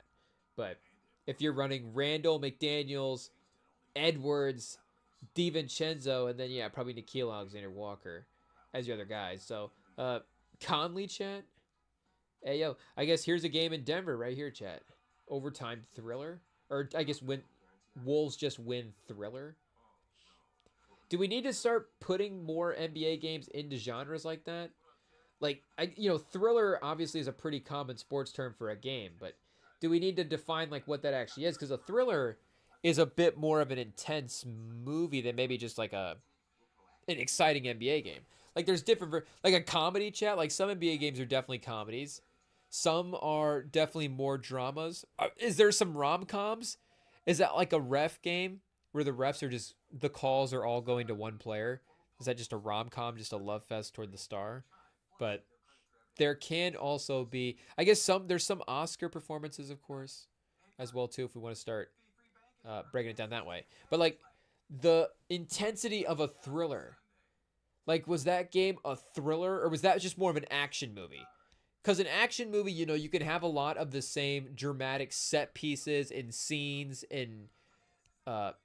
But if you're running Randall, McDaniels, Edwards, DiVincenzo, and then probably Nickeil Alexander-Walker as your other guys. So Conley, chat. Hey yo, I guess here's a game in Denver right here, chat. Overtime thriller. Or I guess Wolves just win thriller. Do we need to start putting more NBA games into genres like that? Like, thriller obviously is a pretty common sports term for a game, but do we need to define like what that actually is? Because a thriller is a bit more of an intense movie than maybe just like an exciting NBA game. Like there's different, like a comedy, chat. Like some NBA games are definitely comedies. Some are definitely more dramas. Is there some rom-coms? Is that like a ref game where the refs are just, the calls are all going to one player? Is that just a rom-com, just a love fest toward the star? But there can also be, I guess there's some Oscar performances, of course, as well too, if we want to start breaking it down that way. But like the intensity of a thriller, like was that game a thriller or was that just more of an action movie? Because an action movie, you can have a lot of the same dramatic set pieces and scenes and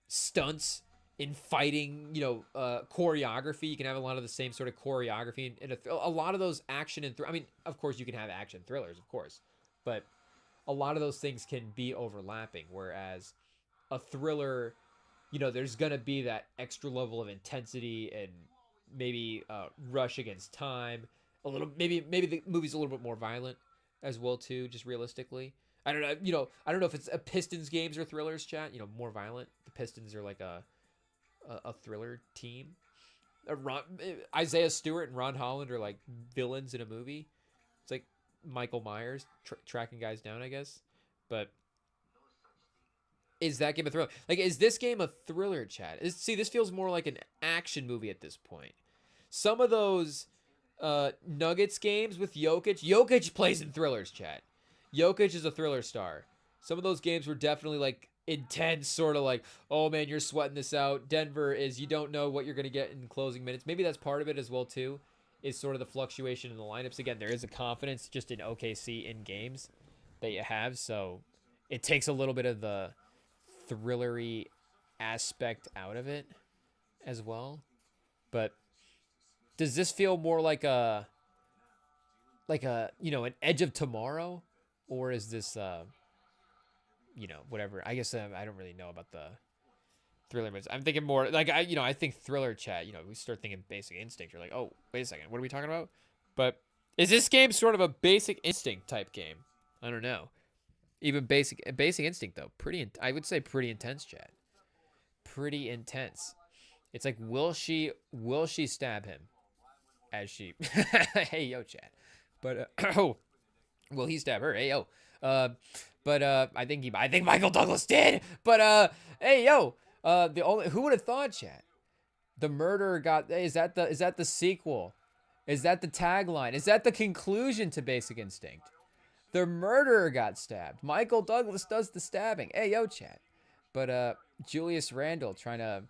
stunts in fighting, choreography. You can have a lot of the same sort of choreography and a lot of those action and I mean, of course, you can have action thrillers, of course, but a lot of those things can be overlapping. Whereas a thriller, there's gonna be that extra level of intensity and maybe rush against time. A little, maybe the movie's a little bit more violent as well too, just realistically. I don't know, I don't know if it's a Pistons games or thrillers, chat, more violent. The Pistons are like a thriller team. Isaiah Stewart and Ron Holland are like villains in a movie. It's like Michael Myers tracking guys down, I guess. But is that game a thriller? Like, is this game a thriller, chat? See, this feels more like an action movie at this point. Some of those Nuggets games with Jokic plays in thrillers, chat. Jokic is a thriller star. Some of those games were definitely like intense, sort of like, oh man, you're sweating this out. Denver is, you don't know what you're going to get in closing minutes. Maybe that's part of it as well too, is sort of the fluctuation in the lineups. Again, there is a confidence just in OKC in games that you have, so it takes a little bit of the thrillery aspect out of it as well. But does this feel more like an Edge of Tomorrow, or is this whatever? I guess I don't really know about the thriller movies. I'm thinking more like I think thriller, chat. We start thinking Basic Instinct. You're like, oh, wait a second, what are we talking about? But is this game sort of a Basic Instinct type game? I don't know. Even Basic Instinct though, I would say pretty intense, chat. pretty intense. It's like, will she stab him as she hey yo chat. But oh, will he stab her? Hey yo. But I think Michael Douglas did. But hey yo. The only who would have thought, chat? The murderer got. Is that the sequel? Is that the tagline? Is that the conclusion to Basic Instinct? The murderer got stabbed. Michael Douglas does the stabbing. Hey, yo, chat. But Julius Randle trying to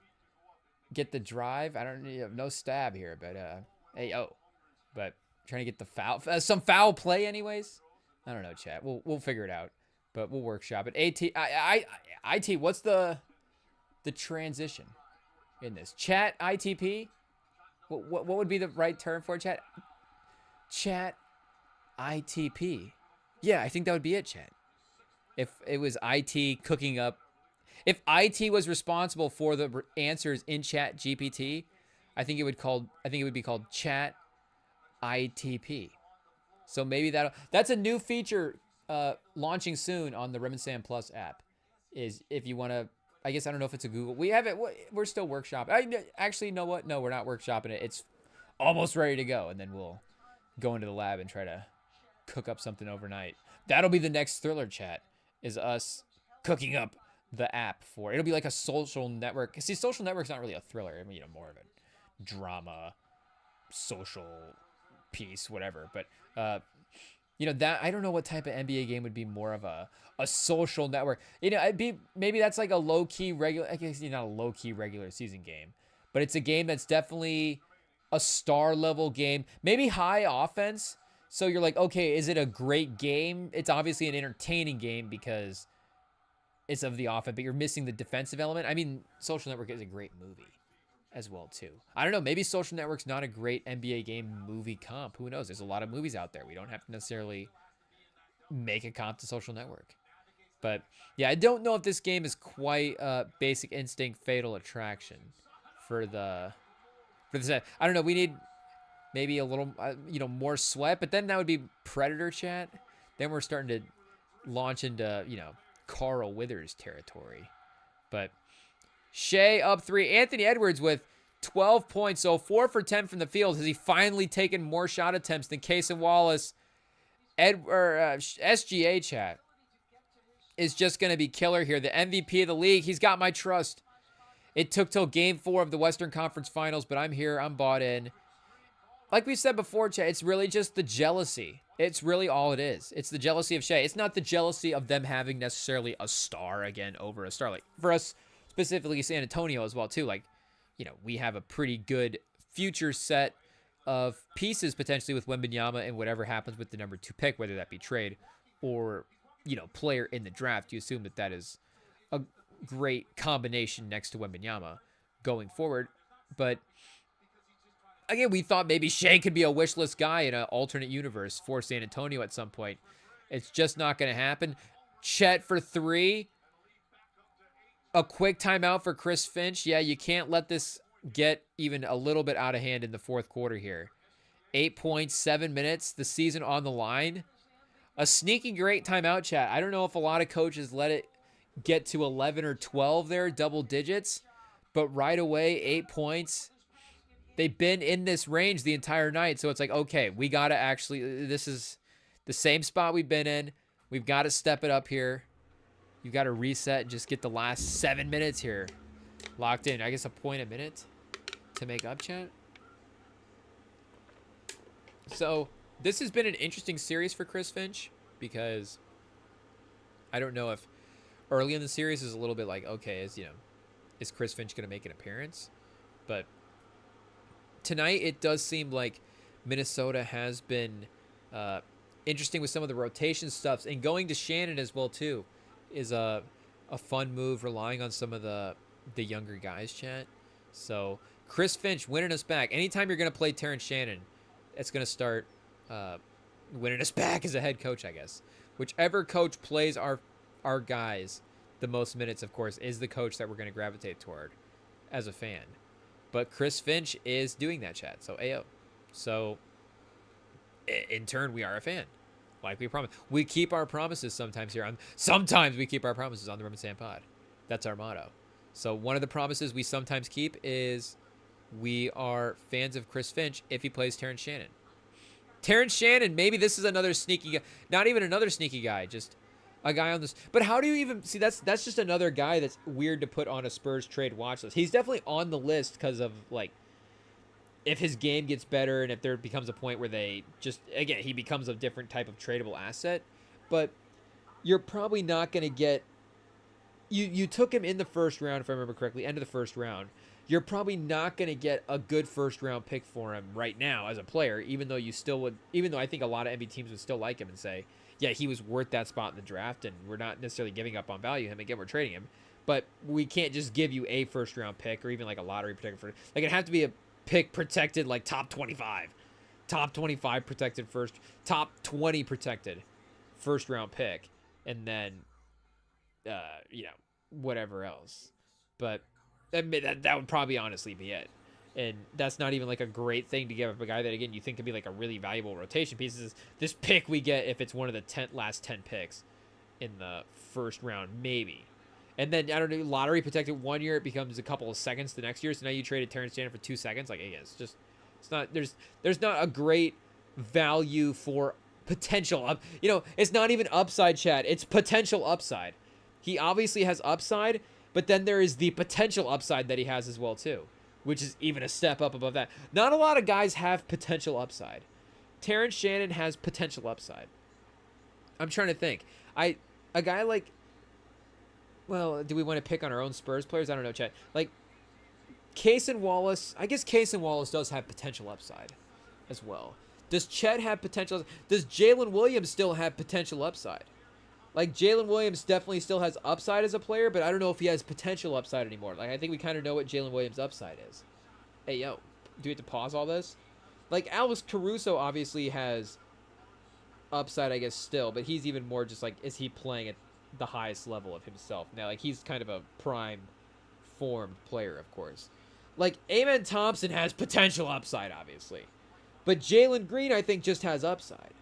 get the drive. I don't know, no stab here, but hey, yo. But trying to get the foul. Some foul play anyways. I don't know, chat. We'll figure it out. But we'll workshop it. IT, what's the transition in this? Chat ITP? What would be the right term for it, chat? Chat ITP. Yeah, I think that would be it, chat. If it was IT cooking up, if IT was responsible for the answers in Chat GPT, I think it would be called Chat ITP. So maybe that's a new feature launching soon on the REMINGTOM Plus app. Is if you want to, I guess I don't know if it's a Google. We have it. We're still workshopping. Actually, you know what? No, we're not workshopping it. It's almost ready to go, and then we'll go into the lab and try to cook up something overnight. That'll be the next thriller, chat, is us cooking up the app for. It'll be like a social network. See, social network's not really a thriller. I mean, more of a drama, social piece, whatever. But that I don't know what type of NBA game would be more of a social network. It'd be maybe that's like a low key regular. I guess not a low key regular season game, but it's a game that's definitely a star level game. Maybe high offense. So you're like, okay, is it a great game? It's obviously an entertaining game because it's of the offense, but you're missing the defensive element. I mean, Social Network is a great movie as well, too. I don't know. Maybe Social Network's not a great NBA game movie comp. Who knows? There's a lot of movies out there. We don't have to necessarily make a comp to Social Network. But, yeah, I don't know if this game is quite Basic Instinct Fatal Attraction for the set. I don't know. We need maybe a little, more sweat. But then that would be Predator, chat. Then we're starting to launch into, Carl Withers territory. But Shea up 3. Anthony Edwards with 12 points. So 4 for 10 from the field. Has he finally taken more shot attempts than Cason Wallace? SGA chat is just going to be killer here. The MVP of the league. He's got my trust. It took till game 4 of the Western Conference Finals, but I'm here. I'm bought in. Like we said before, chat, it's really just the jealousy. It's really all it is. It's the jealousy of Shea. It's not the jealousy of them having necessarily a star again over a star. Like for us, specifically San Antonio as well, too. Like, we have a pretty good future set of pieces potentially with Wembanyama and whatever happens with the number 2 pick, whether that be trade or, player in the draft. You assume that is a great combination next to Wembanyama going forward. But again, we thought maybe Shea could be a wish list guy in an alternate universe for San Antonio at some point. It's just not going to happen. Chet for 3. A quick timeout for Chris Finch. Yeah, you can't let this get even a little bit out of hand in the fourth quarter here. 8.7 minutes, the season on the line. A sneaky great timeout, chat. I don't know if a lot of coaches let it get to 11 or 12 there, double digits. But right away, 8 points. They've been in this range the entire night. So it's like, okay, we got to actually, this is the same spot we've been in. We've got to step it up here. You've got to reset and just get the last 7 minutes here locked in. I guess a point a minute to make up, chat. So this has been an interesting series for Chris Finch because I don't know if early in the series is a little bit like, okay, is Chris Finch going to make an appearance? But tonight it does seem like Minnesota has been interesting with some of the rotation stuff, and going to Shannon as well too is a fun move, relying on some of the younger guys, chat. So Chris Finch winning us back. Anytime you're going to play Terrence Shannon, it's going to start winning us back as a head coach, I guess. Whichever coach plays our guys the most minutes, of course, is the coach that we're going to gravitate toward as a fan. But Chris Finch is doing that, chat. So, AO. So, in turn, we are a fan. Like we promised. We keep our promises sometimes here. Sometimes we keep our promises on the REMINGTOM Pod. That's our motto. So one of the promises we sometimes keep is we are fans of Chris Finch if he plays Terrence Shannon. Terrence Shannon, maybe this is another sneaky guy. Not even another sneaky guy, just a guy on this. But how do you even see that's just another guy that's weird to put on a Spurs trade watch list. He's definitely on the list because of like if his game gets better and if there becomes a point where they just again he becomes a different type of tradable asset. But you're probably not going to get you took him in the first round if I remember correctly, end of the first round. You're probably not going to get a good first-round pick for him right now as a player, even though you still would, even though I think a lot of NBA teams would still like him and say, yeah, he was worth that spot in the draft, and we're not necessarily giving up on value him. Again, we're trading him. But we can't just give you a first-round pick or even like a lottery protected first. Like, it'd have to be a pick protected like top 25. Top 25 protected first, top 20 protected first-round pick, and then, whatever else. But that would probably honestly be it. And that's not even like a great thing to give up a guy that, again, you think could be like a really valuable rotation piece. Is this pick we get if it's one of the last 10 picks in the first round, maybe. And then, I don't know, lottery protected 1 year, it becomes a couple of seconds the next year. So now you traded Terrence Shannon for 2 seconds. Like, yeah, it's not, there's not a great value for potential. It's not even upside, Chad. It's potential upside. He obviously has upside, but then there is the potential upside that he has as well, too, which is even a step up above that. Not a lot of guys have potential upside. Terrence Shannon has potential upside. I'm trying to think. A guy like, well, do we want to pick on our own Spurs players? I don't know, Chet. Like, Cason Wallace, I guess Cason Wallace does have potential upside as well. Does Chet have potential? Does Jalen Williams still have potential upside? Like, Jalen Williams definitely still has upside as a player, but I don't know if he has potential upside anymore. Like, I think we kind of know what Jalen Williams' upside is. Hey, yo, do we have to pause all this? Like, Alex Caruso obviously has upside, I guess, still, but he's even more just like, is he playing at the highest level of himself? Now, like, he's kind of a prime formed player, of course. Like, Amen Thompson has potential upside, obviously. But Jalen Green, I think, just has upside.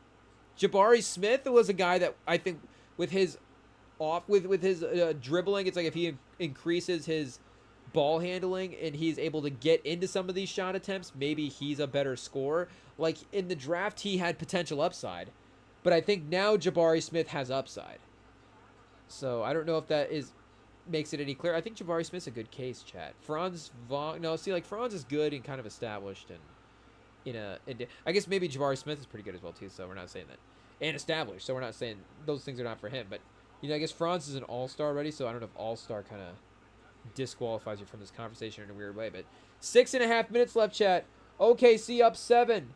Jabari Smith was a guy that I think with his dribbling, it's like if he increases his ball handling and he's able to get into some of these shot attempts, maybe he's a better scorer. Like in the draft, he had potential upside, but I think now Jabari Smith has upside. So I don't know if that makes it any clearer. I think Jabari Smith's a good case, chat. Franz is good and kind of established and I guess maybe Jabari Smith is pretty good as well too. So we're not saying that. And established, so we're not saying those things are not for him. But, I guess Franz is an all-star already, so I don't know if all-star kind of disqualifies you from this conversation in a weird way. But 6.5 minutes left, chat. OKC up 7.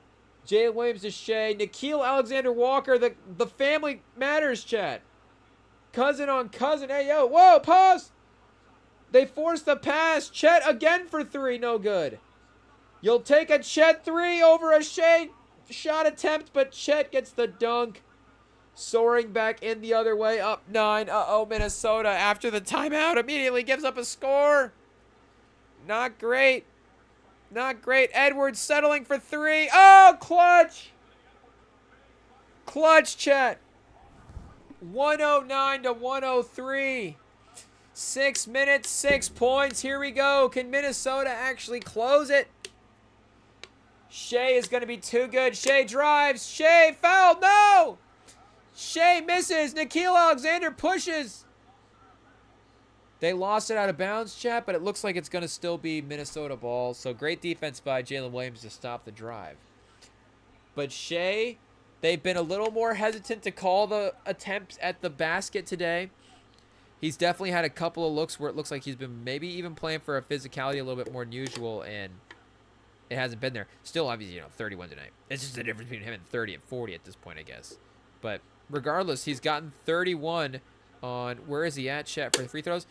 Jalen Williams to Shea. Nickeil Alexander-Walker, the family matters, chat. Cousin on cousin. Hey, yo, whoa, pause. They forced the pass. Chet again for 3, no good. You'll take a Chet 3 over a Shea shot attempt, but Chet gets the dunk. Soaring back in the other way, up 9. Uh-oh, Minnesota, after the timeout, immediately gives up a score. Not great. Not great. Edwards settling for 3. Oh, clutch. Clutch, Chet. 109 to 103. 6 minutes, 6 points. Here we go. Can Minnesota actually close it? Shea is going to be too good. Shea drives. Shea fouled. No! Shea misses. Nickeil Alexander pushes. They lost it out of bounds, chat, but it looks like it's going to still be Minnesota ball. So great defense by Jalen Williams to stop the drive. But Shea, they've been a little more hesitant to call the attempts at the basket today. He's definitely had a couple of looks where it looks like he's been maybe even playing for a physicality a little bit more than usual, and it hasn't been there. Still, obviously, 31 tonight. It's just the difference between him and 30 and 40 at this point, I guess. But regardless, he's gotten 31 on, where is he at, chat, for the free throws?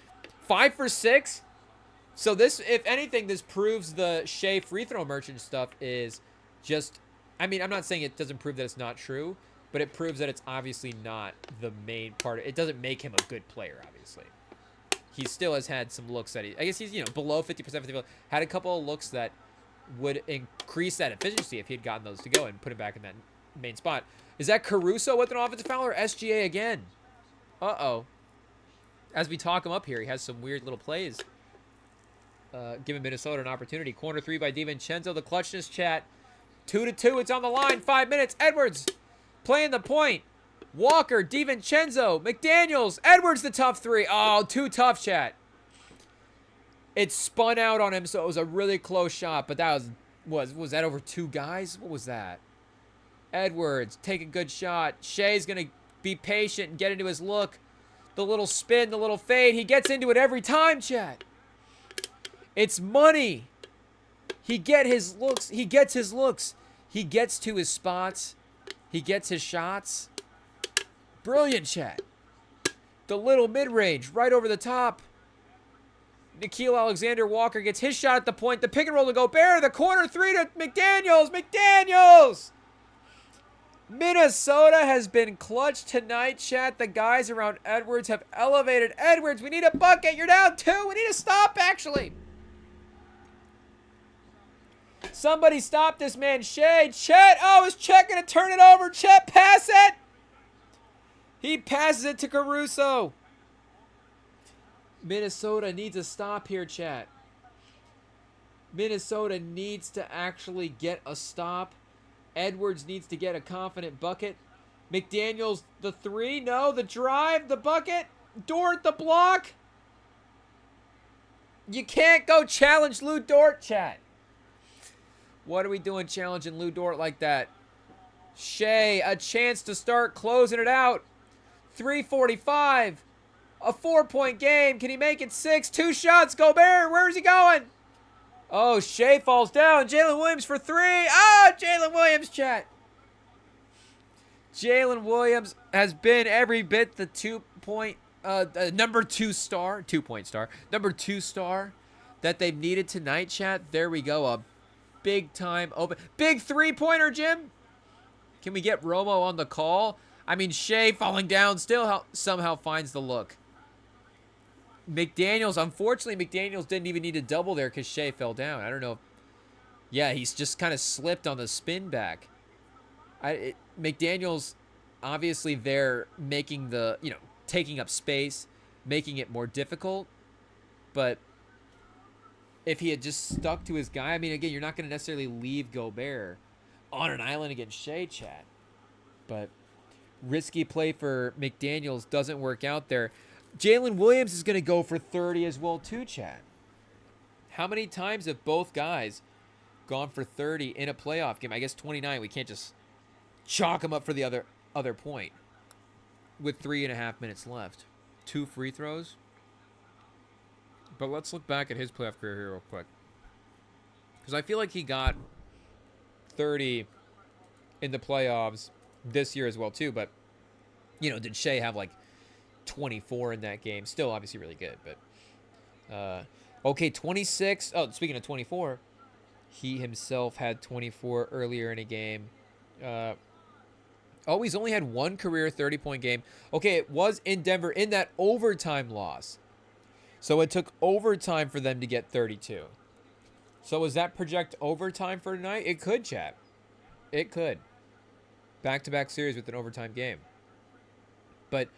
5 for 6. So this, if anything, this proves the Shea free throw merchant stuff is just, I mean, I'm not saying it doesn't prove that it's not true, but it proves that it's obviously not the main part. It doesn't make him a good player, obviously. He still has had some looks that I guess he's, below 50%, had a couple of looks that would increase that efficiency if he had gotten those to go and put him back in that main spot. Is that Caruso with an offensive foul or SGA again? Uh-oh. As we talk him up here, he has some weird little plays giving Minnesota an opportunity. Corner 3 by DiVincenzo. The clutchness, chat. 2-2. It's on the line. 5 minutes. Edwards playing the point. Walker, DiVincenzo, McDaniels, Edwards, the tough 3. Oh, too tough, chat. It spun out on him, so it was a really close shot. But that was that over 2 guys? What was that? Edwards, take a good shot. Shea's going to be patient and get into his look. The little spin, the little fade. He gets into it every time, chat. It's money. He gets his looks. He gets to his spots. He gets his shots. Brilliant, chat. The little mid-range right over the top. Nickeil Alexander-Walker gets his shot at the point. The pick and roll to Gobert. The corner 3 to McDaniels. McDaniels! Minnesota has been clutch tonight, chat. The guys around Edwards have elevated Edwards. We need a bucket. You're down 2. We need a stop, actually. Somebody stop this man, Shea. Chet, oh, is Chet going to turn it over? Chet, pass it. He passes it to Caruso. Minnesota needs a stop here, chat. Minnesota needs to actually get a stop. Edwards needs to get a confident bucket. McDaniels, the 3. No, the drive, the bucket. Dort, the block. You can't go challenge Lou Dort, chat. What are we doing challenging Lou Dort like that? Shea, a chance to start closing it out. 3:45. A 4-point game. Can he make it 6? 2 shots. Gobert, where is he going? Oh, Shea falls down. Jalen Williams for 3. Ah, Jalen Williams, chat. Jalen Williams has been every bit the 2-point, number 2 star, 2-point star, number 2 star that they've needed tonight, chat. There we go. A big time open. Big 3-pointer, Jim. Can we get Romo on the call? I mean, Shea falling down still somehow finds the look. McDaniels, unfortunately, McDaniels didn't even need to double there because Shea fell down. I don't know. Yeah, he's just kind of slipped on the spin back. McDaniels, obviously, they're making the, taking up space, making it more difficult. But if he had just stuck to his guy, I mean, again, you're not going to necessarily leave Gobert on an island against Shea, chat. But risky play for McDaniels doesn't work out there. Jalen Williams is going to go for 30 as well, too, chat. How many times have both guys gone for 30 in a playoff game? I guess 29. We can't just chalk them up for the other point with 3.5 minutes left. 2 free throws. But let's look back at his playoff career here real quick. Because I feel like he got 30 in the playoffs this year as well, too. But, did Shea have, 24 in that game? Still obviously really good, but okay, 26. Oh, speaking of 24, he himself had 24 earlier in a game. He's only had 1 career 30-point game. Okay, it was in Denver in that overtime loss. So it took overtime for them to get 32. So does that project overtime for tonight? It could, chat. It could. Back-to-back series with an overtime game. But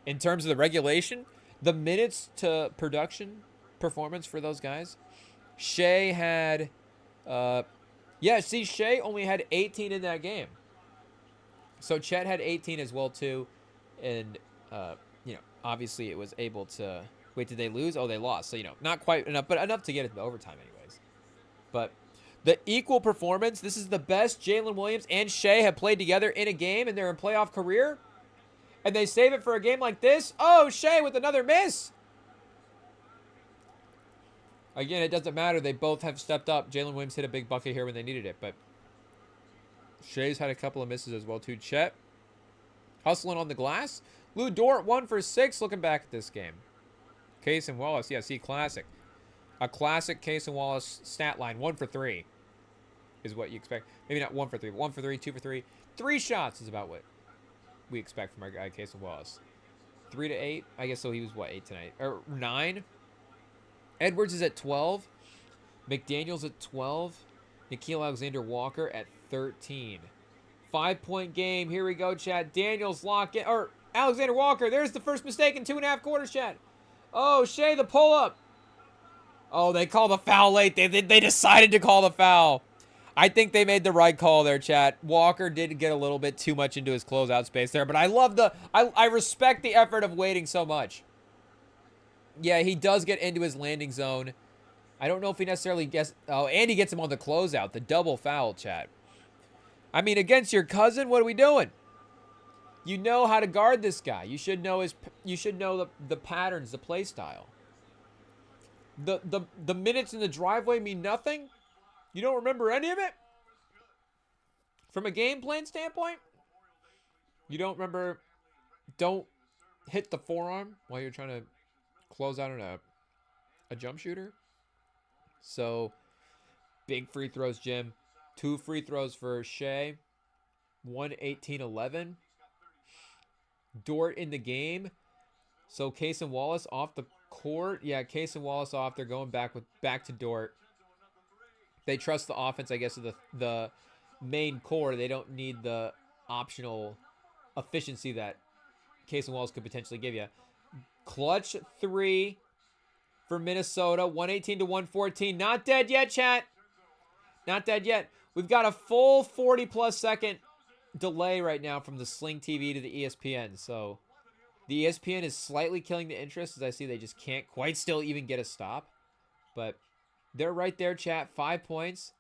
in terms of the regulation, the minutes to production performance for those guys, Shea had, Shea only had 18 in that game. So Chet had 18 as well, too. And, obviously it was able to, wait, did they lose? Oh, they lost. So, not quite enough, but enough to get it to overtime anyways. But the equal performance, this is the best Jalen Williams and Shea have played together in a game in their playoff career. And they save it for a game like this. Oh, Shea with another miss. Again, it doesn't matter. They both have stepped up. Jalen Williams hit a big bucket here when they needed it. But Shea's had a couple of misses as well, too. Chet hustling on the glass. Lou Dort, 1 for 6. Looking back at this game. Case and Wallace. Yeah, see, classic. A classic Case and Wallace stat line. 1 for 3 is what you expect. Maybe not 1 for 3, but 1 for 3, 2 for 3. 3 shots is about what we expect from our guy, Case and Wallace. 3 to 8. I guess so. He was, 8 tonight? Or 9. Edwards is at 12. McDaniels at 12. Nickeil Alexander-Walker at 13. 5-point game. Here we go, chat. Daniels lock in. Or Alexander-Walker. There's the first mistake in 2.5 quarters, chat. Oh, Shea, the pull-up. Oh, they call the foul late. They decided to call the foul. I think they made the right call there, chat. Walker did get a little bit too much into his closeout space there, but I love I respect the effort of waiting so much. Yeah, he does get into his landing zone. I don't know if he necessarily gets... Oh, and he gets him on the closeout. The double foul, chat. I mean, against your cousin, what are we doing? You know how to guard this guy. You should know the patterns, the play style. The minutes in the driveway mean nothing? You don't remember any of it? From a game plan standpoint? You don't remember... Don't hit the forearm while you're trying to close out on a jump shooter? So, big free throws, Jim. 2 free throws for Shea. 1-18-11. Dort in the game. So, Case and Wallace off the court. Yeah, Case and Wallace off. They're going back to Dort. They trust the offense, I guess, of the main core. They don't need the optional efficiency that Case and Wallace could potentially give you. Clutch 3 for Minnesota. 118-114. Not dead yet, chat. Not dead yet. We've got a full 40-plus second delay right now from the Sling TV to the ESPN. So the ESPN is slightly killing the interest, as I see they just can't quite still even get a stop. But they're right there, chat. 5 points.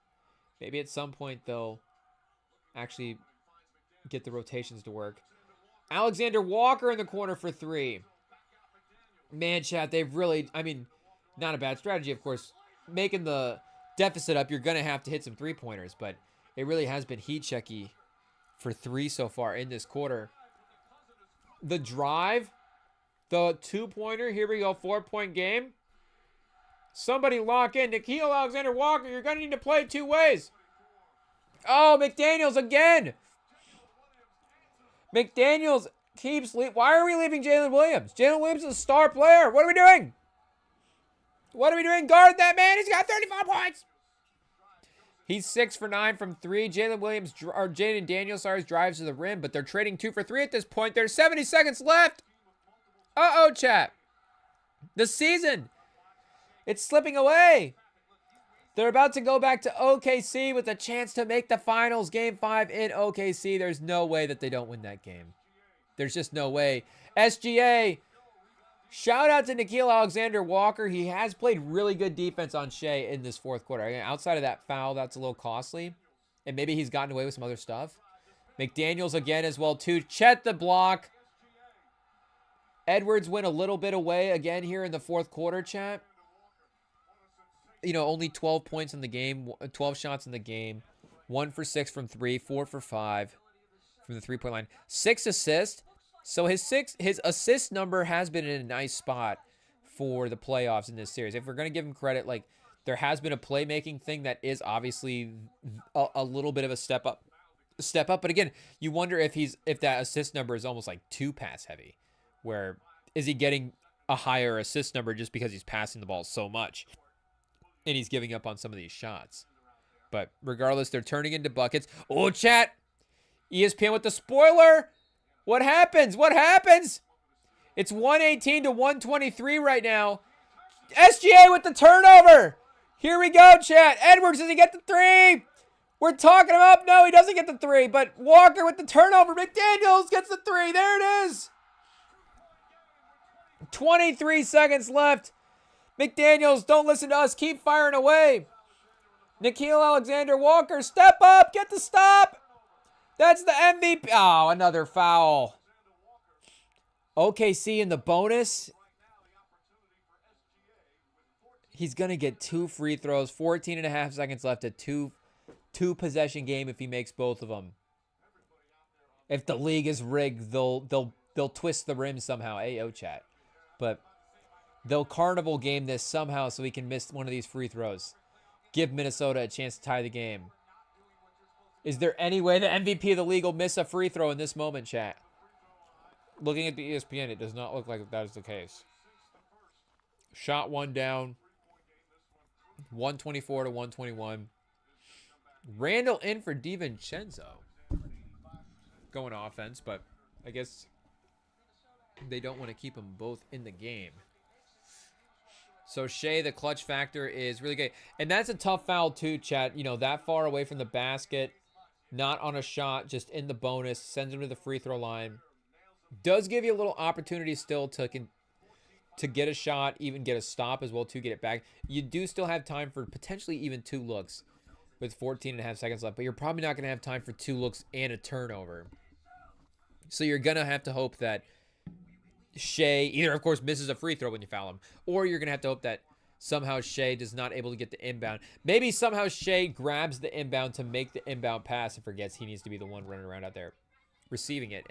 Maybe at some point they'll actually get the rotations to work. Alexander Walker in the corner for 3. Man, chat, they've really, I mean, not a bad strategy, of course. Making the deficit up, you're going to have to hit some 3-pointers, but it really has been heat checky for 3 so far in this quarter. The drive, the 2-pointer, here we go, 4-point game. Somebody lock in. Nickeil Alexander-Walker, you're going to need to play 2 ways. Oh, McDaniels again. McDaniels keeps... Why are we leaving Jalen Williams? Jalen Williams is a star player. What are we doing? What are we doing? Guard that man. He's got 35 points. He's 6 for 9 from 3. Jaden Daniels, drives to the rim, but they're trading 2 for 3 at this point. There's 70 seconds left. Uh-oh, chat. The season... It's slipping away. They're about to go back to OKC with a chance to make the finals. Game 5 in OKC. There's no way that they don't win that game. There's just no way. SGA, shout out to Nickeil Alexander-Walker. He has played really good defense on Shea in this 4th quarter. Again, outside of that foul, that's a little costly. And maybe he's gotten away with some other stuff. McDaniels again as well, too. Chet the block. Edwards went a little bit away again here in the 4th quarter, chat. You know, only 12 points in the game, 12 shots in the game, 1 for 6 from 3, 4 for 5 from the 3-point line, 6 assists. So his assist number has been in a nice spot for the playoffs in this series. If we're going to give him credit, like, there has been a playmaking thing that is obviously a little bit of a step up. But again, you wonder if that assist number is almost like too pass heavy, where is he getting a higher assist number just because he's passing the ball so much? And he's giving up on some of these shots. But regardless, they're turning into buckets. Oh, chat. ESPN with the spoiler. What happens? What happens? It's 118-123 right now. SGA with the turnover. Here we go, chat. Edwards, does he get the 3? We're talking him up. No, he doesn't get the 3. But Walker with the turnover. McDaniels gets the 3. There it is. 23 seconds left. McDaniels, don't listen to us. Keep firing away. Nickeil Alexander-Walker, step up. Get the stop. That's the MVP. Oh, another foul. OKC in the bonus. He's going to get 2 free throws. 14 and a half seconds left. A two-possession game if he makes both of them. If the league is rigged, they'll twist the rim somehow. Ayo, chat. But... they'll carnival game this somehow so he can miss one of these free throws. Give Minnesota a chance to tie the game. Is there any way the MVP of the league will miss a free throw in this moment, chat? Looking at the ESPN, it does not look like that is the case. Shot 1 down. 124-121. Randall in for DiVincenzo. Going offense, but I guess they don't want to keep them both in the game. So Shea, the clutch factor is really good. And that's a tough foul too, chat. You know, that far away from the basket, not on a shot, just in the bonus, sends him to the free throw line. Does give you a little opportunity still to get a shot, even get a stop as well, to get it back. You do still have time for potentially even 2 looks with 14 and a half seconds left, but you're probably not going to have time for 2 looks and a turnover. So you're going to have to hope that Shea either, of course, misses a free throw when you foul him, or you're going to have to hope that somehow Shea does not able to get the inbound. Maybe somehow Shea grabs the inbound to make the inbound pass and forgets he needs to be the one running around out there receiving it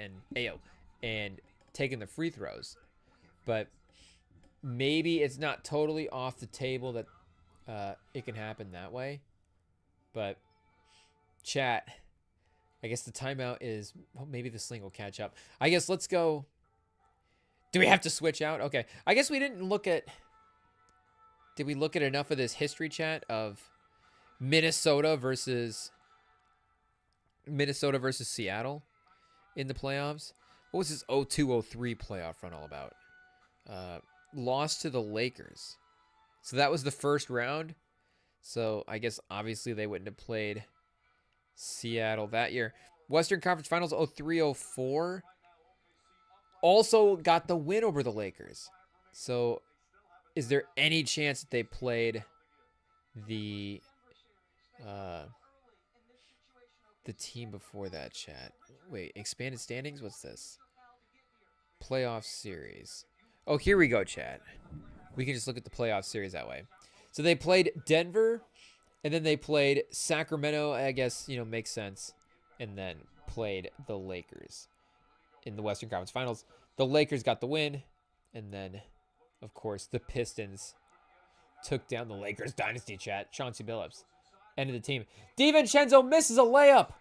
and taking the free throws. But maybe it's not totally off the table that it can happen that way. But chat, I guess the timeout is, well, maybe the sling will catch up. I guess let's go. Do we have to switch out? Okay. I guess we didn't look at, did we look at enough of this history, chat, of Minnesota versus Seattle in the playoffs? What was this 02-03 playoff run all about? Lost to the Lakers. So that was the first round. So I guess obviously they wouldn't have played Seattle that year. Western Conference Finals 03-04. Also got the win over the Lakers. So is there any chance that they played the team before that, chat? Wait, expanded standings? What's this? Playoff series. Oh, here we go, chat. We can just look at the playoff series that way. So they played Denver, and then they played Sacramento, I guess, you know, makes sense, and then played the Lakers in the Western Conference Finals. The Lakers got the win, and then, of course, the Pistons took down the Lakers dynasty, chat. Chauncey Billups ended the team. DiVincenzo misses a layup.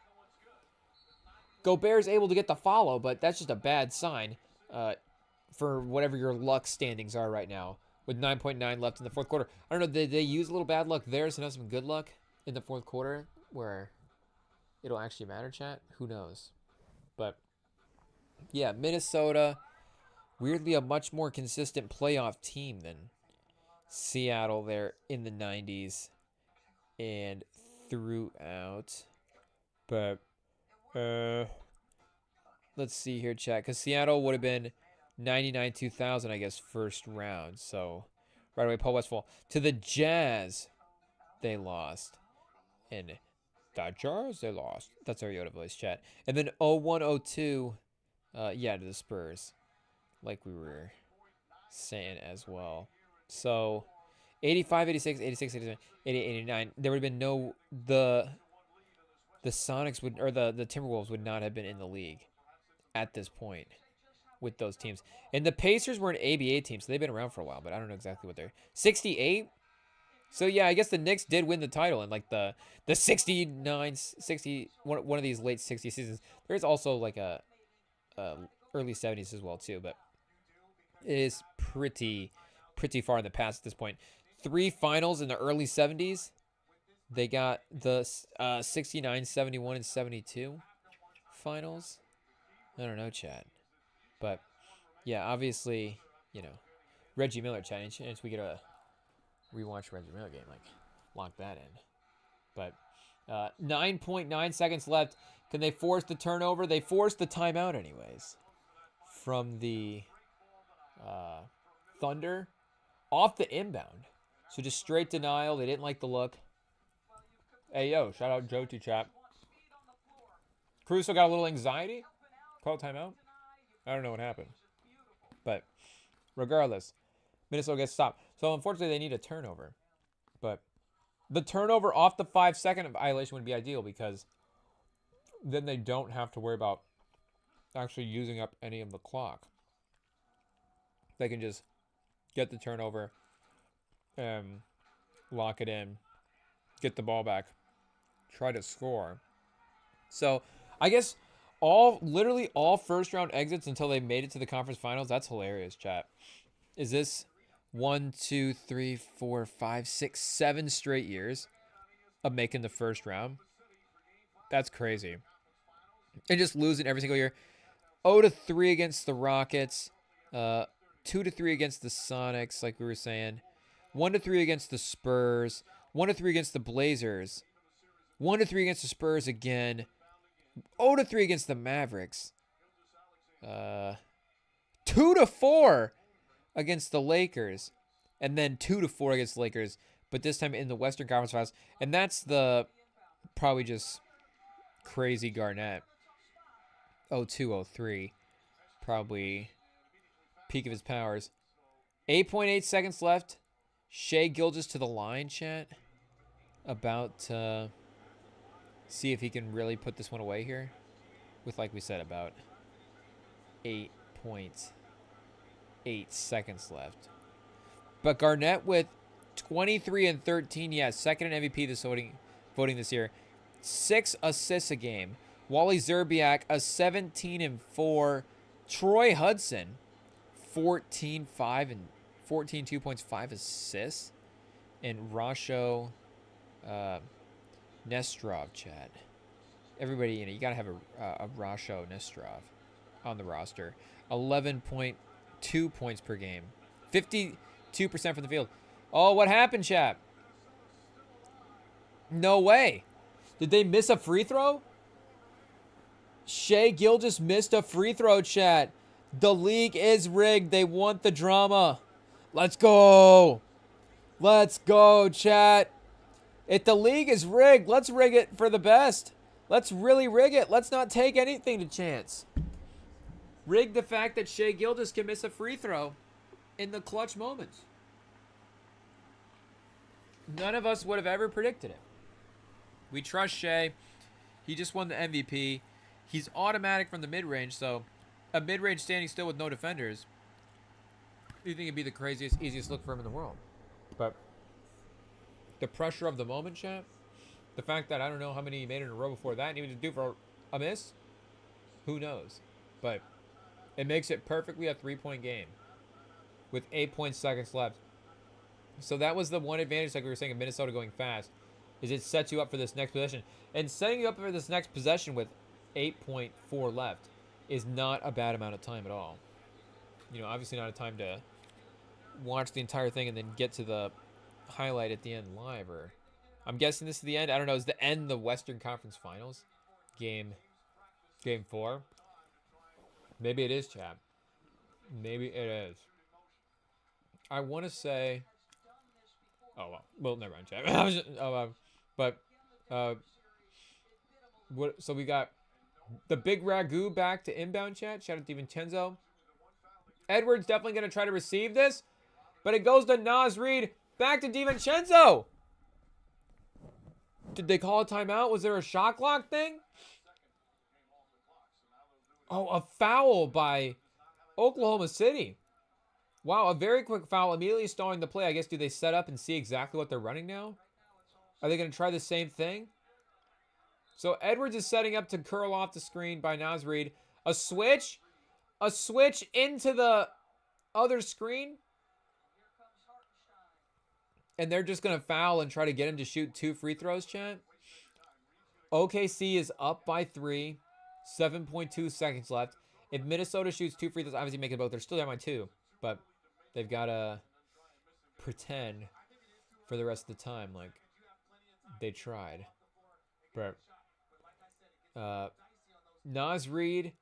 Gobert's able to get the follow, but that's just a bad sign for whatever your luck standings are right now, with 9.9 left in the fourth quarter. I don't know, did they use a little bad luck there, so now some good luck in the fourth quarter where it'll actually matter, chat? Who knows? But yeah, Minnesota, weirdly a much more consistent playoff team than Seattle there in the 90s and throughout. But let's see here, chat, because Seattle would have been 99-2000, I guess, first round. So right away, Paul Westphal to the Jazz, they lost. And the Jazz, they lost. That's our Yoda voice, chat. And then 01-02, yeah, to the Spurs, like we were saying as well. So 85, 86, 86, 87, 88, 89. There would have been no, the Sonics would, or the Timberwolves would not have been in the league at this point with those teams. And the Pacers were an ABA team, so they've been around for a while, but I don't know exactly what they're. 68? So yeah, I guess the Knicks did win the title in like the 69, 60, one of these late 60 seasons. There's also like a early 70s as well too, but it is pretty far in the past at this point. 3 finals in the early 70s. They got the 69, 71, and 72 finals. I don't know, chat. But, yeah, obviously, you know, Reggie Miller, chat. Any chance we get a rewatch Reggie Miller game? Like, lock that in. But 9.9 seconds left. Can they force the turnover? They forced the timeout anyways. From the Thunder. Off the inbound. So just straight denial. They didn't like the look. Hey, yo, shout out Joe to chat. Caruso got a little anxiety. Call timeout. I don't know what happened. But regardless, Minnesota gets stopped. So unfortunately, they need a turnover. But the turnover off the 5-second violation would be ideal because then they don't have to worry about actually using up any of the clock. They can just get the turnover and lock it in, get the ball back, try to score. So I guess literally all first round exits until they made it to the conference finals. That's hilarious, chat. Is this 1, 2, 3, 4, 5, 6, 7 straight years of making the first round? That's crazy. And just losing every single year. 0-3 against the Rockets. 2-3 against the Sonics, like we were saying. 1-3 against the Spurs. 1-3 against the Blazers. 1-3 against the Spurs again. 0-3 against the Mavericks. 2-4 against the Lakers. And then 2-4 against the Lakers. But this time in the Western Conference Finals. And that's the probably just crazy Garnett. 0-2-0-3. Probably peak of his powers. 8.8 seconds left. Shai Gilgeous to the line, chat. About to see if he can really put this one away here. With, like we said, about 8.8 seconds left. But Garnett with 23 and 13. Yeah, second in MVP voting this year. 6 assists a game. Wally Szczerbiak, a 17 and 4. Troy Hudson, 14, 2 points, 5 assists. And Rasho Nestrov, chat. Everybody, you got to have a Rasho Nestrov on the roster. 11.2 points per game. 52% from the field. Oh, what happened, chat? No way. Did they miss a free throw? Shai Gilgeous missed a free throw, chat. The league is rigged. They want the drama. Let's go. Let's go, chat. If the league is rigged, let's rig it for the best. Let's really rig it. Let's not take anything to chance. Rig the fact that Shai Gilgeous can miss a free throw in the clutch moments. None of us would have ever predicted it. We trust Shai. He just won the MVP. He's automatic from the mid-range, so a mid-range standing still with no defenders. You think it'd be the craziest, easiest look for him in the world. But the pressure of the moment, chat, the fact that I don't know how many he made in a row before that, and even to do for a miss, who knows? But it makes it perfectly a 3-point game with 8 seconds left. So that was the one advantage, like we were saying, of Minnesota going fast, is it sets you up for this next possession. And setting you up for this next possession with 8.4 left is not a bad amount of time at all. Obviously not a time to watch the entire thing and then get to the highlight at the end live. Or I'm guessing this is the end. I don't know. Is the end the Western Conference Finals? Game 4? Maybe it is, chat. Maybe it is. I want to say... Oh, well, never mind, chat. So we got the big Ragu back to inbound, chat. Shout out to DiVincenzo. Edwards definitely going to try to receive this, but it goes to Naz Reid. Back to DiVincenzo. Did they call a timeout? Was there a shot clock thing? Oh, a foul by Oklahoma City. Wow, a very quick foul. Immediately stalling the play. I guess, do they set up and see exactly what they're running now? Are they going to try the same thing? So Edwards is setting up to curl off the screen by Naz Reid. A switch. A switch into the other screen. And they're just going to foul and try to get him to shoot 2 free throws, chat. OKC is up by 3. 7.2 seconds left. If Minnesota shoots 2 free throws, obviously make it both. They're still down by 2. But they've got to pretend for the rest of the time like they tried. But Naz Reid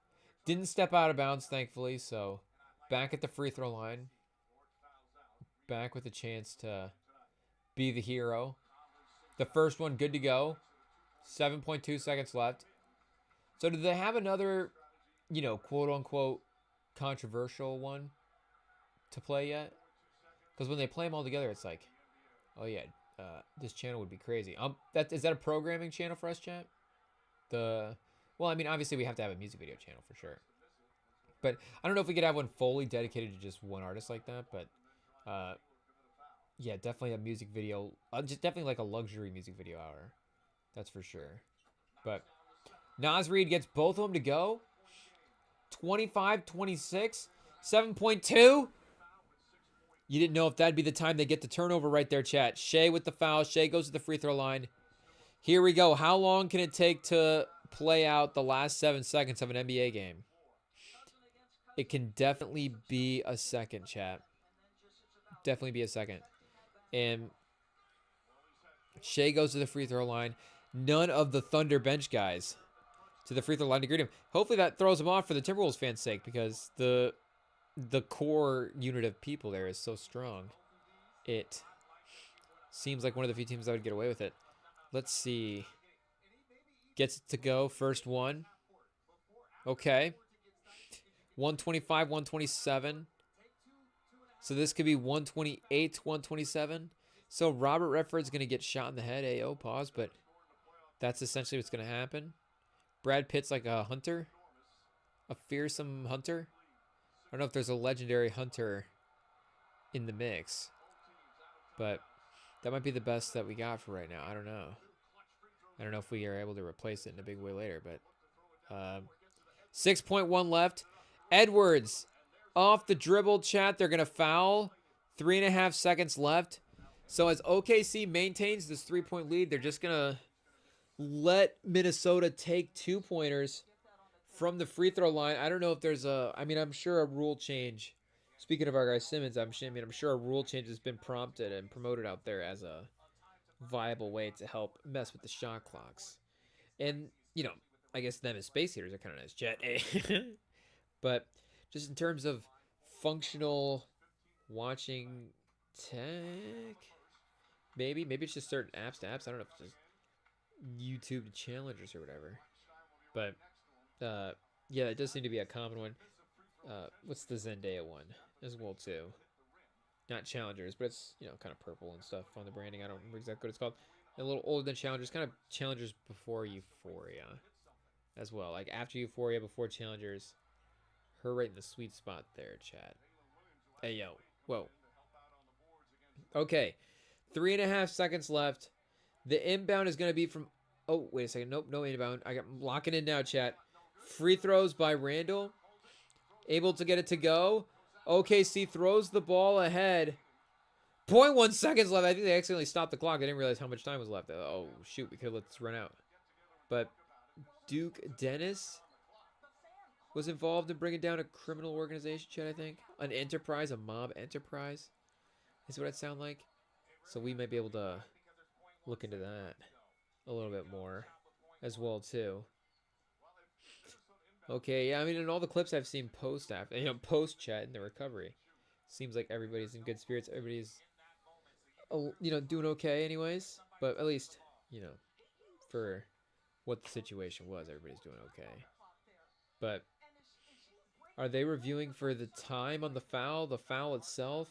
didn't step out of bounds, thankfully. So back at the free throw line. Back with a chance to be the hero. The first one good to go. 7.2 seconds left. So do they have another, quote-unquote controversial one to play yet? Because when they play them all together, it's like, oh yeah, this channel would be crazy. Is that a programming channel for us, chat? Well, I mean, obviously we have to have a music video channel for sure. But I don't know if we could have one fully dedicated to just one artist like that. But yeah, definitely a music video. Just definitely like a luxury music video hour. That's for sure. But Naz Reid gets both of them to go. 25-26. 7.2. You didn't know if that'd be the time they get the turnover right there, chat. Shai with the foul. Shai goes to the free throw line. Here we go. How long can it take to play out the last 7 seconds of an NBA game? It can definitely be a second, chat. Definitely be a second. And Shea goes to the free throw line. None of the Thunder bench guys to the free throw line to greet him. Hopefully that throws him off for the Timberwolves fans' sake, because the core unit of people there is so strong. It seems like one of the few teams that would get away with it. Let's see. Gets it to go. First one. Okay. 125, 127. So this could be 128, 127. So Robert Redford's going to get shot in the head. AO, pause. But that's essentially what's going to happen. Brad Pitt's like a hunter. A fearsome hunter. I don't know if there's a legendary hunter in the mix. But that might be the best that we got for right now. I don't know. I don't know if we are able to replace it in a big way later. But 6.1 left. Edwards off the dribble, chat. They're going to foul. 3.5 seconds left. So as OKC maintains this 3-point lead, they're just going to let Minnesota take 2-pointers from the free throw line. I don't know if there's I'm sure a rule change. Speaking of our guy Simmons, I'm sure a rule change has been prompted and promoted out there as a viable way to help mess with the shot clocks. And, I guess them as space heaters are kind of nice, chat. But just in terms of functional watching tech, maybe it's just certain apps to apps. I don't know if it's just YouTube to challengers or whatever. But, yeah, it does seem to be a common one. What's the Zendaya one as well, too? Not challengers, but it's, kind of purple and stuff on the branding. I don't remember exactly what it's called. A little older than challengers, kind of challengers before Euphoria as well. Like after Euphoria, before challengers. Her right in the sweet spot there, chat. Hey, yo. Whoa. Okay. 3.5 seconds left. The inbound is going to be from... Oh, wait a second. Nope, no inbound. I'm locking in now, chat. Free throws by Randall. Able to get it to go. OKC throws the ball ahead. 0.1 seconds left. I think they accidentally stopped the clock. I didn't realize how much time was left. Oh, shoot. We could have let this run out. But Duke Dennis was involved in bringing down a criminal organization, chat, I think. An enterprise, a mob enterprise is what it sounds like. So we might be able to look into that a little bit more as well, too. Okay, yeah, in all the clips I've seen post chat in the recovery, seems like everybody's in good spirits. Everybody's, doing okay anyways. But at least, for what the situation was, everybody's doing okay. But are they reviewing for the time on the foul itself?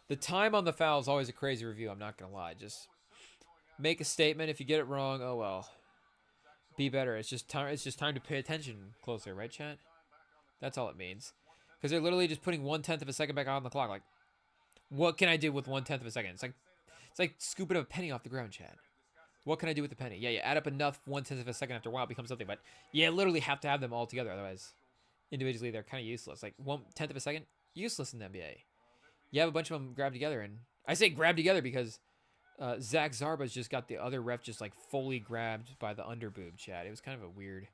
The time on the foul is always a crazy review, I'm not going to lie. Just make a statement. If you get it wrong, oh well. Be better. It's just time to pay attention closer, right, chat? That's all it means. Because they're literally just putting 1/10 of a second back on the clock. Like, what can I do with 1/10 of a second? It's like scooping a penny off the ground, chat. What can I do with the penny? Yeah, you add up enough 1/10 of a second after a while, it becomes something. But you literally have to have them all together. Otherwise, individually, they're kind of useless. Like 1/10 of a second, useless in the NBA. You have a bunch of them grabbed together. And I say grab together because Zach Zarba's just got the other ref just like fully grabbed by the underboob, chat. It was kind of a weird,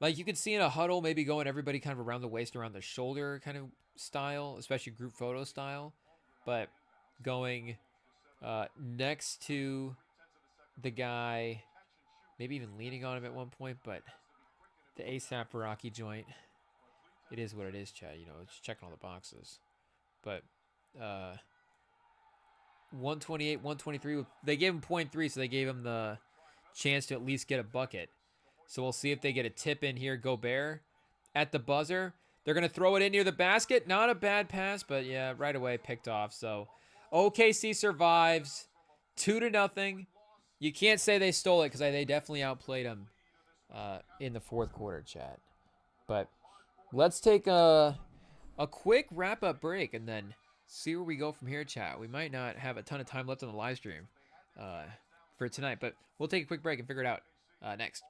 like you could see in a huddle, maybe going everybody kind of around the waist, around the shoulder kind of style, especially group photo style, but going next to the guy, maybe even leaning on him at one point, but the ASAP Rocky joint, it is what it is, chat. It's checking all the boxes. But 128, 123. They gave him 0.3, so they gave him the chance to at least get a bucket. So we'll see if they get a tip in here. Gobert at the buzzer. They're going to throw it in near the basket. Not a bad pass, but yeah, right away picked off. So OKC survives 2-0. You can't say they stole it because they definitely outplayed them in the fourth quarter, chat. But let's take a quick wrap-up break and then see where we go from here, chat. We might not have a ton of time left on the live stream for tonight, but we'll take a quick break and figure it out next.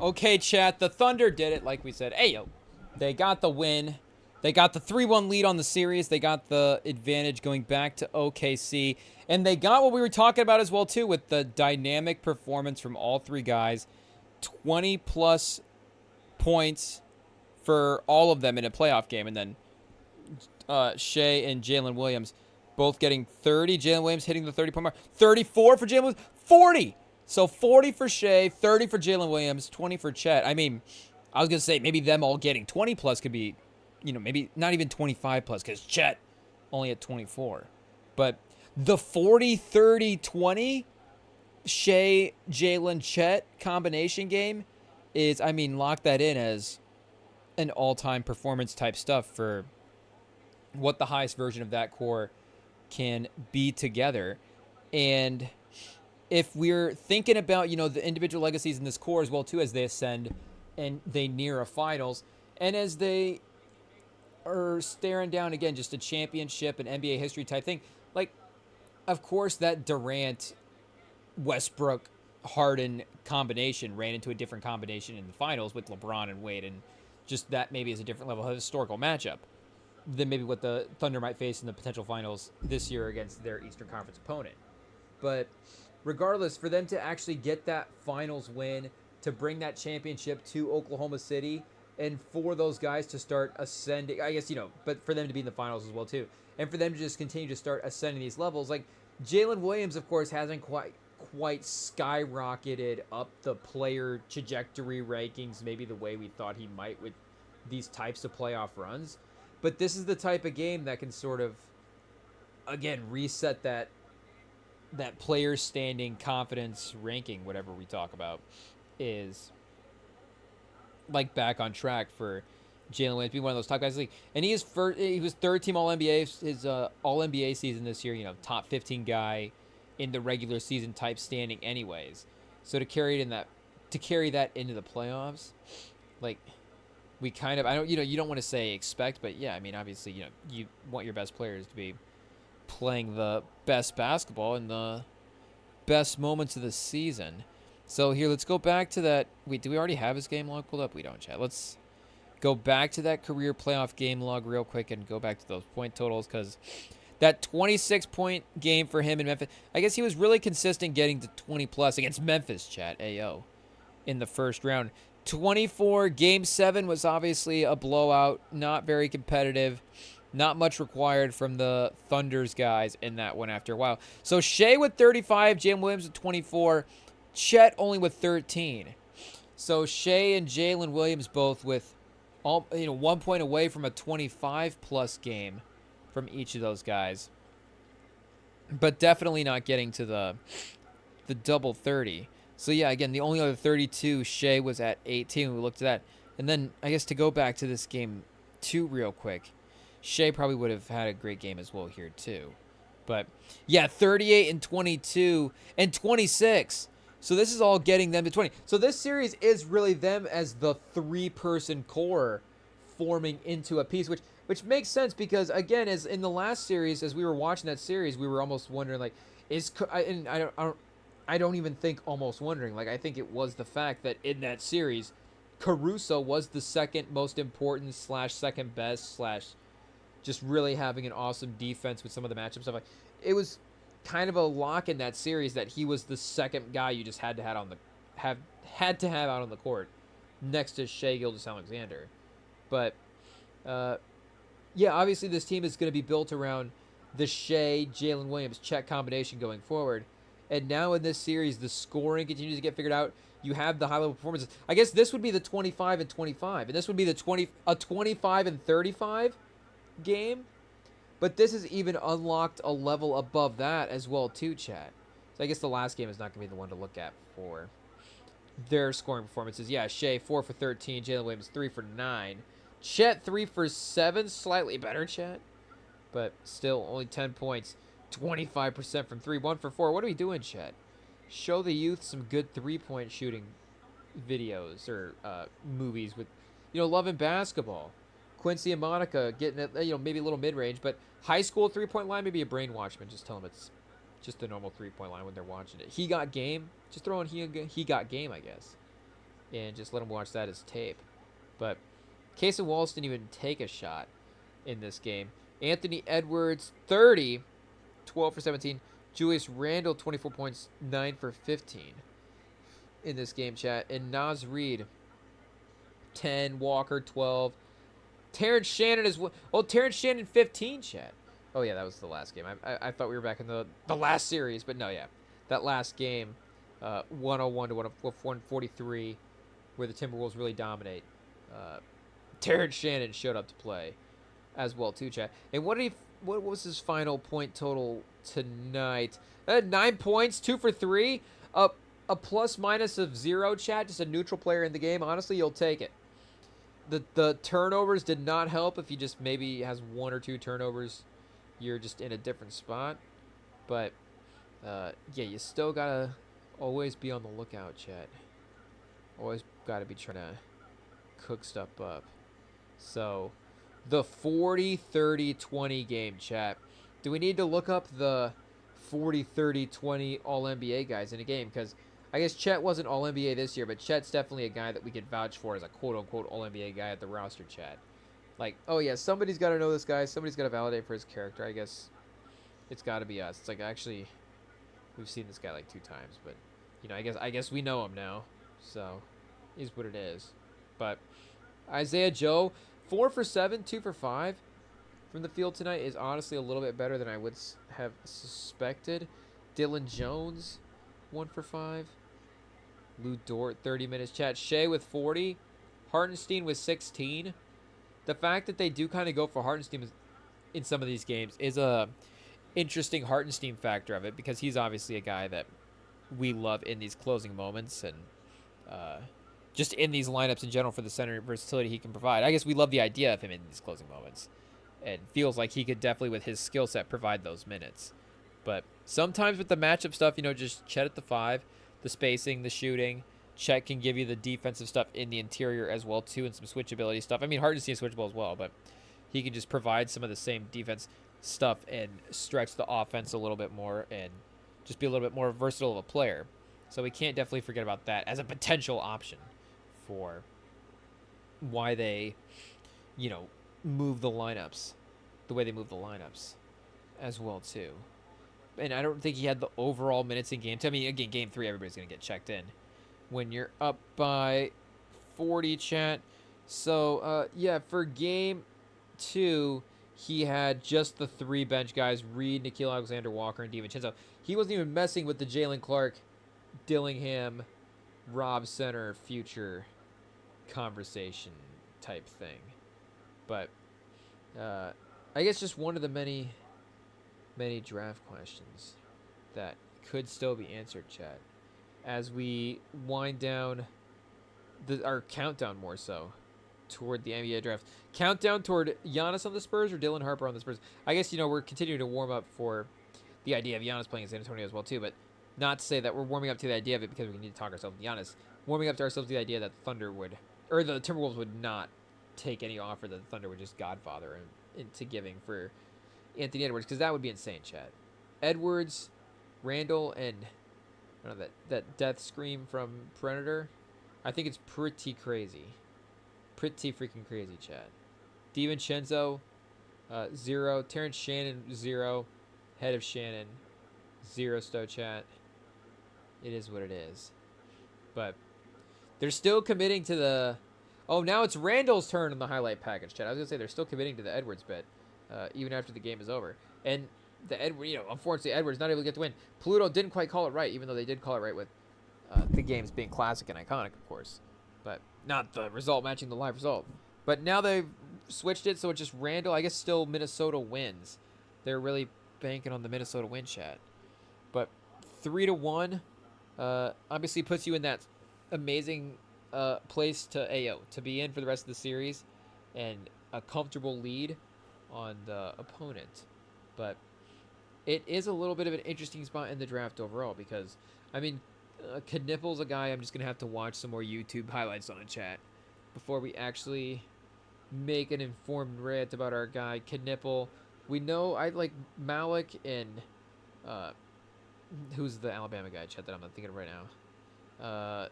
Okay, chat, the Thunder did it, like we said. Hey, yo, they got the win. They got the 3-1 lead on the series. They got the advantage going back to OKC. And they got what we were talking about as well, too, with the dynamic performance from all three guys. 20-plus points for all of them in a playoff game. And then Shea and Jalen Williams both getting 30. Jalen Williams hitting the 30-point mark. 34 for Jalen Williams. 40! So 40 for Shea, 30 for Jalen Williams, 20 for Chet. I mean, I was going to say maybe them all getting 20-plus could be, maybe not even 25-plus because Chet only at 24. But the 40, 30, 20 Shea, Jalen, Chet combination game is, lock that in as an all-time performance type stuff for what the highest version of that core can be together. And if we're thinking about, the individual legacies in this core as well, too, as they ascend and they near a finals, and as they are staring down, again, just a championship and NBA history type thing, like, of course, that Durant, Westbrook, Harden combination ran into a different combination in the finals with LeBron and Wade, and just that maybe is a different level of historical matchup than maybe what the Thunder might face in the potential finals this year against their Eastern Conference opponent. But regardless, for them to actually get that finals win, to bring that championship to Oklahoma City, and for those guys to start ascending, I guess, but for them to be in the finals as well, too. And for them to just continue to start ascending these levels. Like, Jalen Williams, of course, hasn't quite skyrocketed up the player trajectory rankings maybe the way we thought he might with these types of playoff runs. But this is the type of game that can sort of, again, reset that player standing confidence ranking, whatever we talk about, is like back on track for Jalen Williams being one of those top guys in the league. And he was third team All-NBA, his All-NBA season this year, top 15 guy in the regular season type standing anyways. So to carry that into the playoffs, like, we kind of, you don't want to say expect, but yeah, obviously, you want your best players to be playing the best basketball in the best moments of the season. So here, let's go back to that. Wait, do we already have his game log pulled up? We don't, chat. Let's go back to that career playoff game log real quick and go back to those point totals, because that 26-point game for him in Memphis, I guess he was really consistent getting to 20-plus against Memphis, chat, AO, in the first round. 24, Game 7 was obviously a blowout, not very competitive. Not much required from the Thunder's guys in that one after a while. So Shea with 35, Jalen Williams with 24, Chet only with 13. So Shea and Jalen Williams both with 1 point away from a 25-plus game from each of those guys. But definitely not getting to the double 30. So yeah, again, the only other 32, Shea was at 18 when we looked at that. And then I guess to go back to this game 2 real quick, Shea probably would have had a great game as well here too. But yeah, 38 and 22 and 26. So this is all getting them to 20. So this series is really them as the 3-person core forming into a piece, which makes sense because, again, as in the last series, as we were watching that series, we were almost wondering, like, I don't even think almost wondering. Like, I think it was the fact that in that series, Caruso was the second most important / second best / just really having an awesome defense with some of the matchup stuff. Like, it was kind of a lock in that series that he was the second guy you just had to have out on the court next to Shai Gilgeous-Alexander. But yeah, obviously this team is going to be built around the Shai, Jalen Williams, Chet combination going forward. And now in this series, the scoring continues to get figured out. You have the high-level performances. I guess this would be the 25 and 25, and this would be the 25 and 35 game. But this has even unlocked a level above that as well too, chat. So I guess the last game is not going to be the one to look at for their scoring performances. Yeah, Shai 4 for 13, Jalen Williams 3 for 9, Chet 3 for 7, slightly better, Chet, but still only 10 points, 25% from 3, 1 for 4. What are we doing, Chet? Show the youth some good 3-point shooting videos or movies with, Love and Basketball. Quincy and Monica getting it, maybe a little mid-range, but high school 3-point line, maybe a brainwashman. Just tell them it's just the normal 3-point line when they're watching it. He got game. Just throw in he got game, I guess, and just let them watch that as tape. But Casey Wallace didn't even take a shot in this game. Anthony Edwards 30, 12 for 17. Julius Randle 24 points, 9 for 15 in this game, chat. And Naz Reid 10, Walker 12. Terrence Shannon is Terrence Shannon 15, chat. Oh yeah, that was the last game. I thought we were back in the last series, but no, yeah, that last game, 101 to 143, where the Timberwolves really dominate. Terrence Shannon showed up to play as well too, chat. And what was his final point total tonight? 9 points, 2 for 3, a plus minus of 0, chat. Just a neutral player in the game. Honestly, you'll take it. The turnovers did not help. If he just maybe has 1 or 2 turnovers, you're just in a different spot. But yeah, you still gotta always be on the lookout, chat. Always gotta be trying to cook stuff up. So the 40, 30, 20 game, chat. Do we need to look up the 40, 30, 20 All-NBA guys in a game? Because I guess Chet wasn't All-NBA this year, but Chet's definitely a guy that we could vouch for as a quote-unquote All-NBA guy at the roster, chat. Like, oh yeah, somebody's got to know this guy. Somebody's got to validate for his character. I guess it's got to be us. It's like, actually, we've seen this guy like 2 times, but, I guess we know him now. So, is what it is. But Isaiah Joe, 4 for 7, 2 for 5 from the field tonight is honestly a little bit better than I would have suspected. Dylan Jones, 1 for 5. Lou Dort, 30 minutes. Chat. Shea with 40. Hartenstein with 16. The fact that they do kind of go for Hartenstein in some of these games is a interesting Hartenstein factor of it, because he's obviously a guy that we love in these closing moments and just in these lineups in general for the center versatility he can provide. I guess we love the idea of him in these closing moments. It feels like he could definitely, with his skill set, provide those minutes. But sometimes with the matchup stuff, just Chet at the 5, the spacing, the shooting. Chet can give you the defensive stuff in the interior as well, too, and some switchability stuff. I mean, hard to see switchable as well, but he can just provide some of the same defense stuff and stretch the offense a little bit more and just be a little bit more versatile of a player. So we can't definitely forget about that as a potential option for why they, move the lineups the way they move the lineups as well too. And I don't think he had the overall minutes in game 2. I mean, again, game 3, everybody's going to get checked in when you're up by 40, chat. So, yeah, for game 2, he had just the 3 bench guys, Reed, Nikhil Alexander-Walker, and DiVincenzo. He wasn't even messing with the Jalen Clark, Dillingham, Rob Center future conversation type thing. But I guess just one of the many draft questions that could still be answered, chat, as we wind down our countdown more so toward the NBA draft. Countdown toward Giannis on the Spurs or Dylan Harper on the Spurs. I guess, we're continuing to warm up for the idea of Giannis playing in San Antonio as well too, but not to say that we're warming up to the idea of it because we need to talk ourselves to Giannis. Warming up to ourselves to the idea that the Thunder or the Timberwolves would not take any offer that the Thunder would just godfather into giving for Anthony Edwards, because that would be insane, chat. Edwards, Randall, and I don't know, that death scream from Predator, I think it's pretty crazy. Pretty freaking crazy, chat. DiVincenzo, 0. Terrence Shannon, 0. Head of Shannon, 0 Stowe, chat. It is what it is. But they're still committing to the... Oh, now it's Randall's turn in the highlight package, chat. I was going to say they're still committing to the Edwards bet, even after the game is over. And the unfortunately, Edwards not able to get the win. Pluto didn't quite call it right, even though they did call it right with the games being classic and iconic, of course. But not the result matching the live result. But now they've switched it, so it's just Randall. I guess still Minnesota wins. They're really banking on the Minnesota win, chat. But 3-1 obviously puts you in that amazing place to be in for the rest of the series and a comfortable lead on the opponent. But it is a little bit of an interesting spot in the draft overall because, I mean, Knipple's a guy I'm just going to have to watch some more YouTube highlights on in chat before we actually make an informed rant about our guy, Knipple. We know I like Malik and who's the Alabama guy, chat, that I'm not thinking of right now.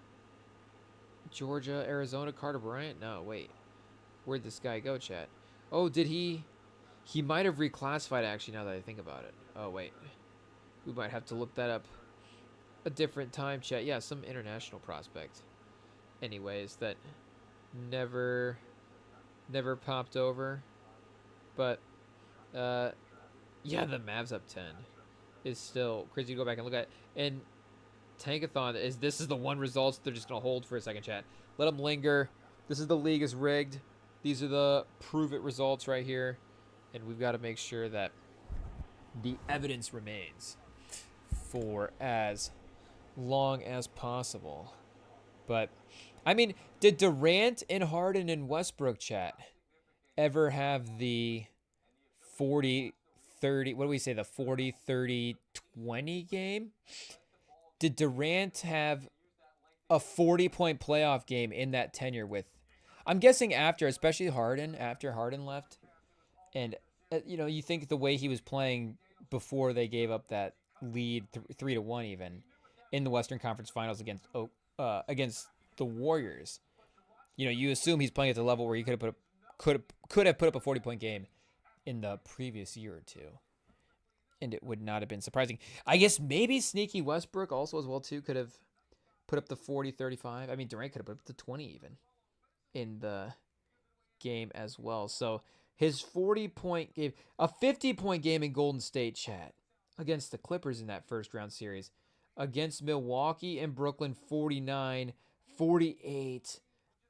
Georgia, Arizona, Carter Bryant? No, wait. Where'd this guy go, chat? Oh, did he... He might have reclassified, actually, now that I think about it. Oh, wait. We might have to look that up a different time, chat. Yeah, some international prospect. Anyways, that never popped over. But, yeah, the Mavs up 10 is still crazy to go back and look at. And Tankathon this is the one result they're just going to hold for a second, chat. Let them linger. This is the league is rigged. These are the prove it results right here. And we've got to make sure that the evidence remains for as long as possible. But, I mean, did Durant and Harden and Westbrook, chat, ever have the 40-30, what do we say, the 40-30-20 game? Did Durant have a 40-point playoff game in that tenure with, I'm guessing after, especially after Harden left? And, you think the way he was playing before they gave up that lead 3-1 even in the Western Conference Finals against the Warriors. You assume he's playing at the level where he could have put up a 40-point game in the previous year or two. And it would not have been surprising. I guess maybe sneaky Westbrook also as well too could have put up the 40-35. I mean, Durant could have put up the 20 even in the game as well. So his 40-point game, a 50-point game in Golden State, chat, against the Clippers in that first round series. Against Milwaukee and Brooklyn, 49-48.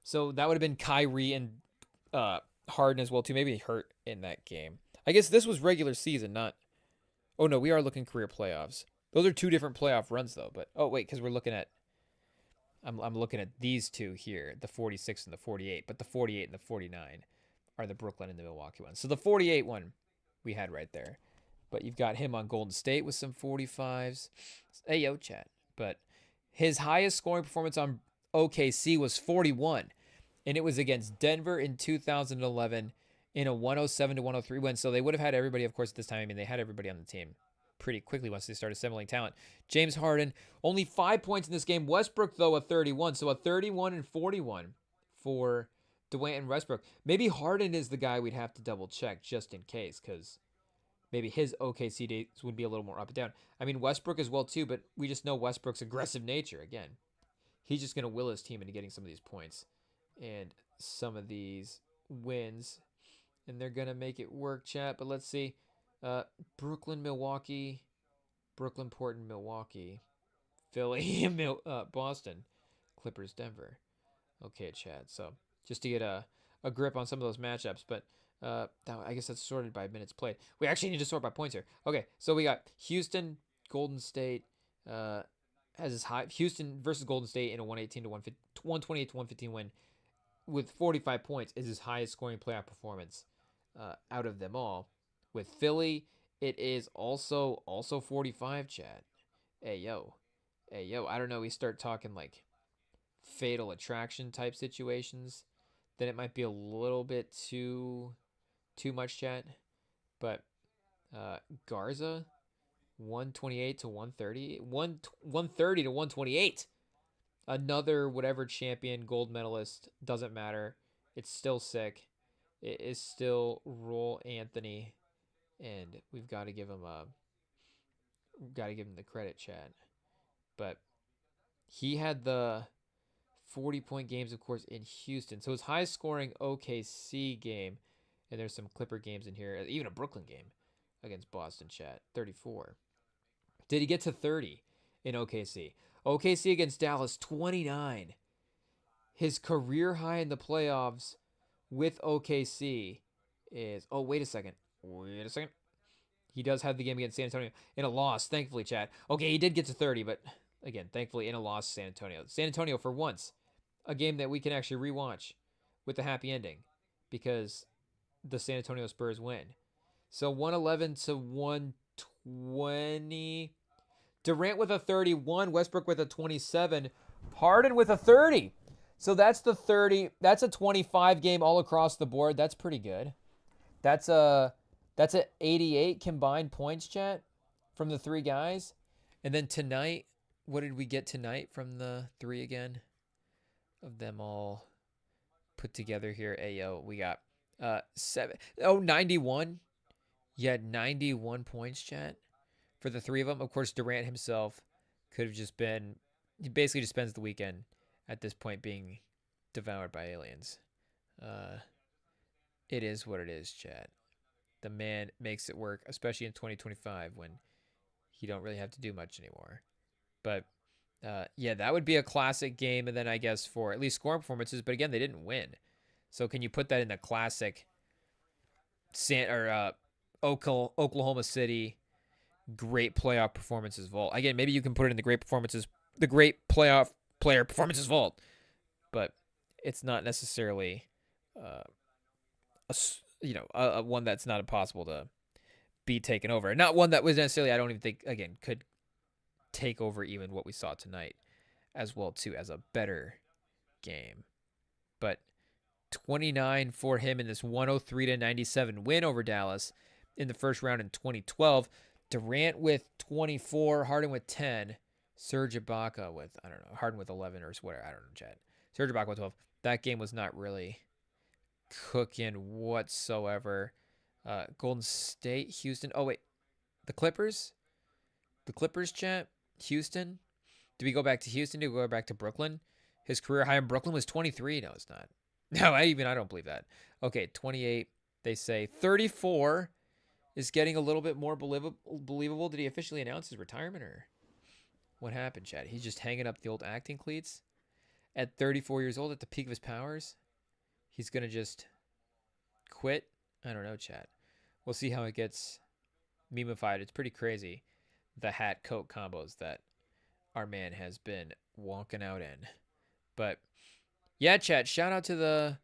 So that would have been Kyrie and Harden as well too. Maybe hurt in that game. I guess this was regular season, not... Oh, no, we are looking career playoffs. Those are two different playoff runs, though. But oh, wait, because we're looking at... I'm looking at these two here, the 46 and the 48. But the 48 and the 49 are the Brooklyn and the Milwaukee ones. So the 48 one we had right there. But you've got him on Golden State with some 45s. Hey, yo, chat. But his highest scoring performance on OKC was 41. And it was against Denver in 2011 in a 107-103 win. So they would have had everybody, of course, at this time. I mean, they had everybody on the team. pretty quickly once they start assembling talent. James Harden, only 5 points in this game. Westbrook, though, a 31. So a 31 and 41 for Durant and Westbrook. Maybe Harden is the guy we'd have to double check just in case, because maybe his OKC days would be a little more up and down. I mean, Westbrook as well, too, but we just know Westbrook's aggressive nature. Again, he's just going to will his team into getting some of these points and some of these wins, and they're going to make it work, chat. But let's see. Brooklyn, Milwaukee, Brooklyn, Portland, Milwaukee, Philly, Boston, Clippers, Denver. Okay, Chad. So just to get a grip on some of those matchups, but I guess that's sorted by minutes played. We actually need to sort by points here. Okay, so we got Houston, Golden State has his high. Houston versus Golden State in a 118 to 128 to 115 win with 45 points is his highest scoring playoff performance out of them all. With Philly, it is also 45, Chad. Hey yo. I don't know. We start talking like fatal attraction type situations, then it might be a little bit too much, chat. But Garza, 128 to 130, 130 to 128. Another whatever champion, gold medalist, doesn't matter. It's still sick. It is still Roll Anthony, and we've got to give him the credit, chat. But he had the 40-point games, of course, in Houston. So his highest scoring OKC game, and there's some Clipper games in here, even a Brooklyn game against Boston, chat, 34. Did he get to 30 in OKC? OKC against Dallas, 29. His career high in the playoffs with OKC is, oh, wait a second. He does have the game against San Antonio in a loss, thankfully, chat. Okay, he did get to 30, but again, thankfully, in a loss, San Antonio. San Antonio, for once, a game that we can actually rewatch with a happy ending because the San Antonio Spurs win. So 111 to 120. Durant with a 31. Westbrook with a 27. Harden with a 30. So that's the 30. That's a 25 game all across the board. That's pretty good. That's a 88 combined points, chat, from the three guys. And then tonight, what did we get tonight from the three again? Of them all put together here. Ayo, we got 91. You had 91 points, chat, for the three of them. Of course, Durant himself could have just been, he basically just spends the weekend at this point being devoured by aliens. It is what it is, chat. The man makes it work, especially in 2025 when you don't really have to do much anymore. But yeah, that would be a classic game, and then I guess for at least scoring performances. But again, they didn't win, so can you put that in the classic Oklahoma City great playoff performances vault? Again, maybe you can put it in the great playoff player performances vault, but it's not necessarily a one that's not impossible to be taken over, and not one that was necessarily, I don't even think, again, could take over even what we saw tonight as well too, as a better game. But 29 for him in this 103 to 97 win over Dallas in the first round in 2012. Durant with 24, Harden with 10, Serge Ibaka with, I don't know, Harden with 11 or whatever, I don't know, chat. Serge Ibaka with 12. That game was not really cooking whatsoever. Golden State, Houston. Oh wait, the Clippers, chat. Houston. Do we go back to Houston? Do we go back to Brooklyn? His career high in Brooklyn was 23. No, it's not. No, I don't believe that. Okay, 28. They say 34 is getting a little bit more believable. Did he officially announce his retirement, or what happened, Chad? He's just hanging up the old acting cleats at 34 years old at the peak of his powers. He's gonna just quit. I don't know, Chad. We'll see how it gets memified. It's pretty crazy, the hat coat combos that our man has been walking out in. But yeah, chat, shout out to the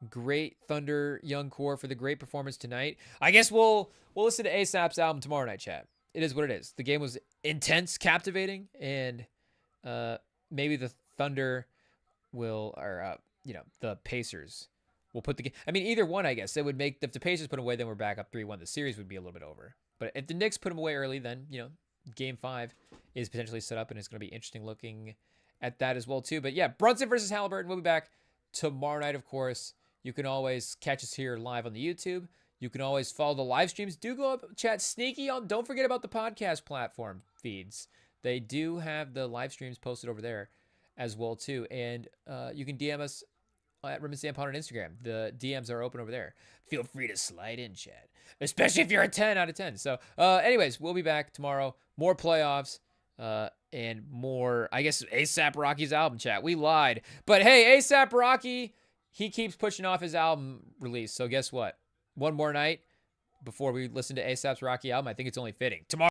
great Thunder young core for the great performance tonight. I guess we'll listen to ASAP's album tomorrow night, chat. It is what it is. The game was intense, captivating, and maybe the Thunder will, or the Pacers will put the game. I mean, either one, I guess. It would make, if the Pacers put away, then we're back up 3-1. The series would be a little bit over. But if the Knicks put him away early, then, game 5 is potentially set up, and it's going to be interesting looking at that as well, too. But yeah, Brunson versus Halliburton. We'll be back tomorrow night, of course. You can always catch us here live on the YouTube. You can always follow the live streams. Do go up, chat sneaky on. Don't forget about the podcast platform feeds. They do have the live streams posted over there as well, too. And you can DM us at REMINGTOM on Instagram. The DMs are open over there. Feel free to slide in, chat, especially if you're a 10 out of 10. So, anyways, we'll be back tomorrow. More playoffs and more, I guess, A$AP Rocky's album, chat. We lied. But, hey, A$AP Rocky, he keeps pushing off his album release. So, guess what? One more night before we listen to A$AP's Rocky album. I think it's only fitting. Tomorrow.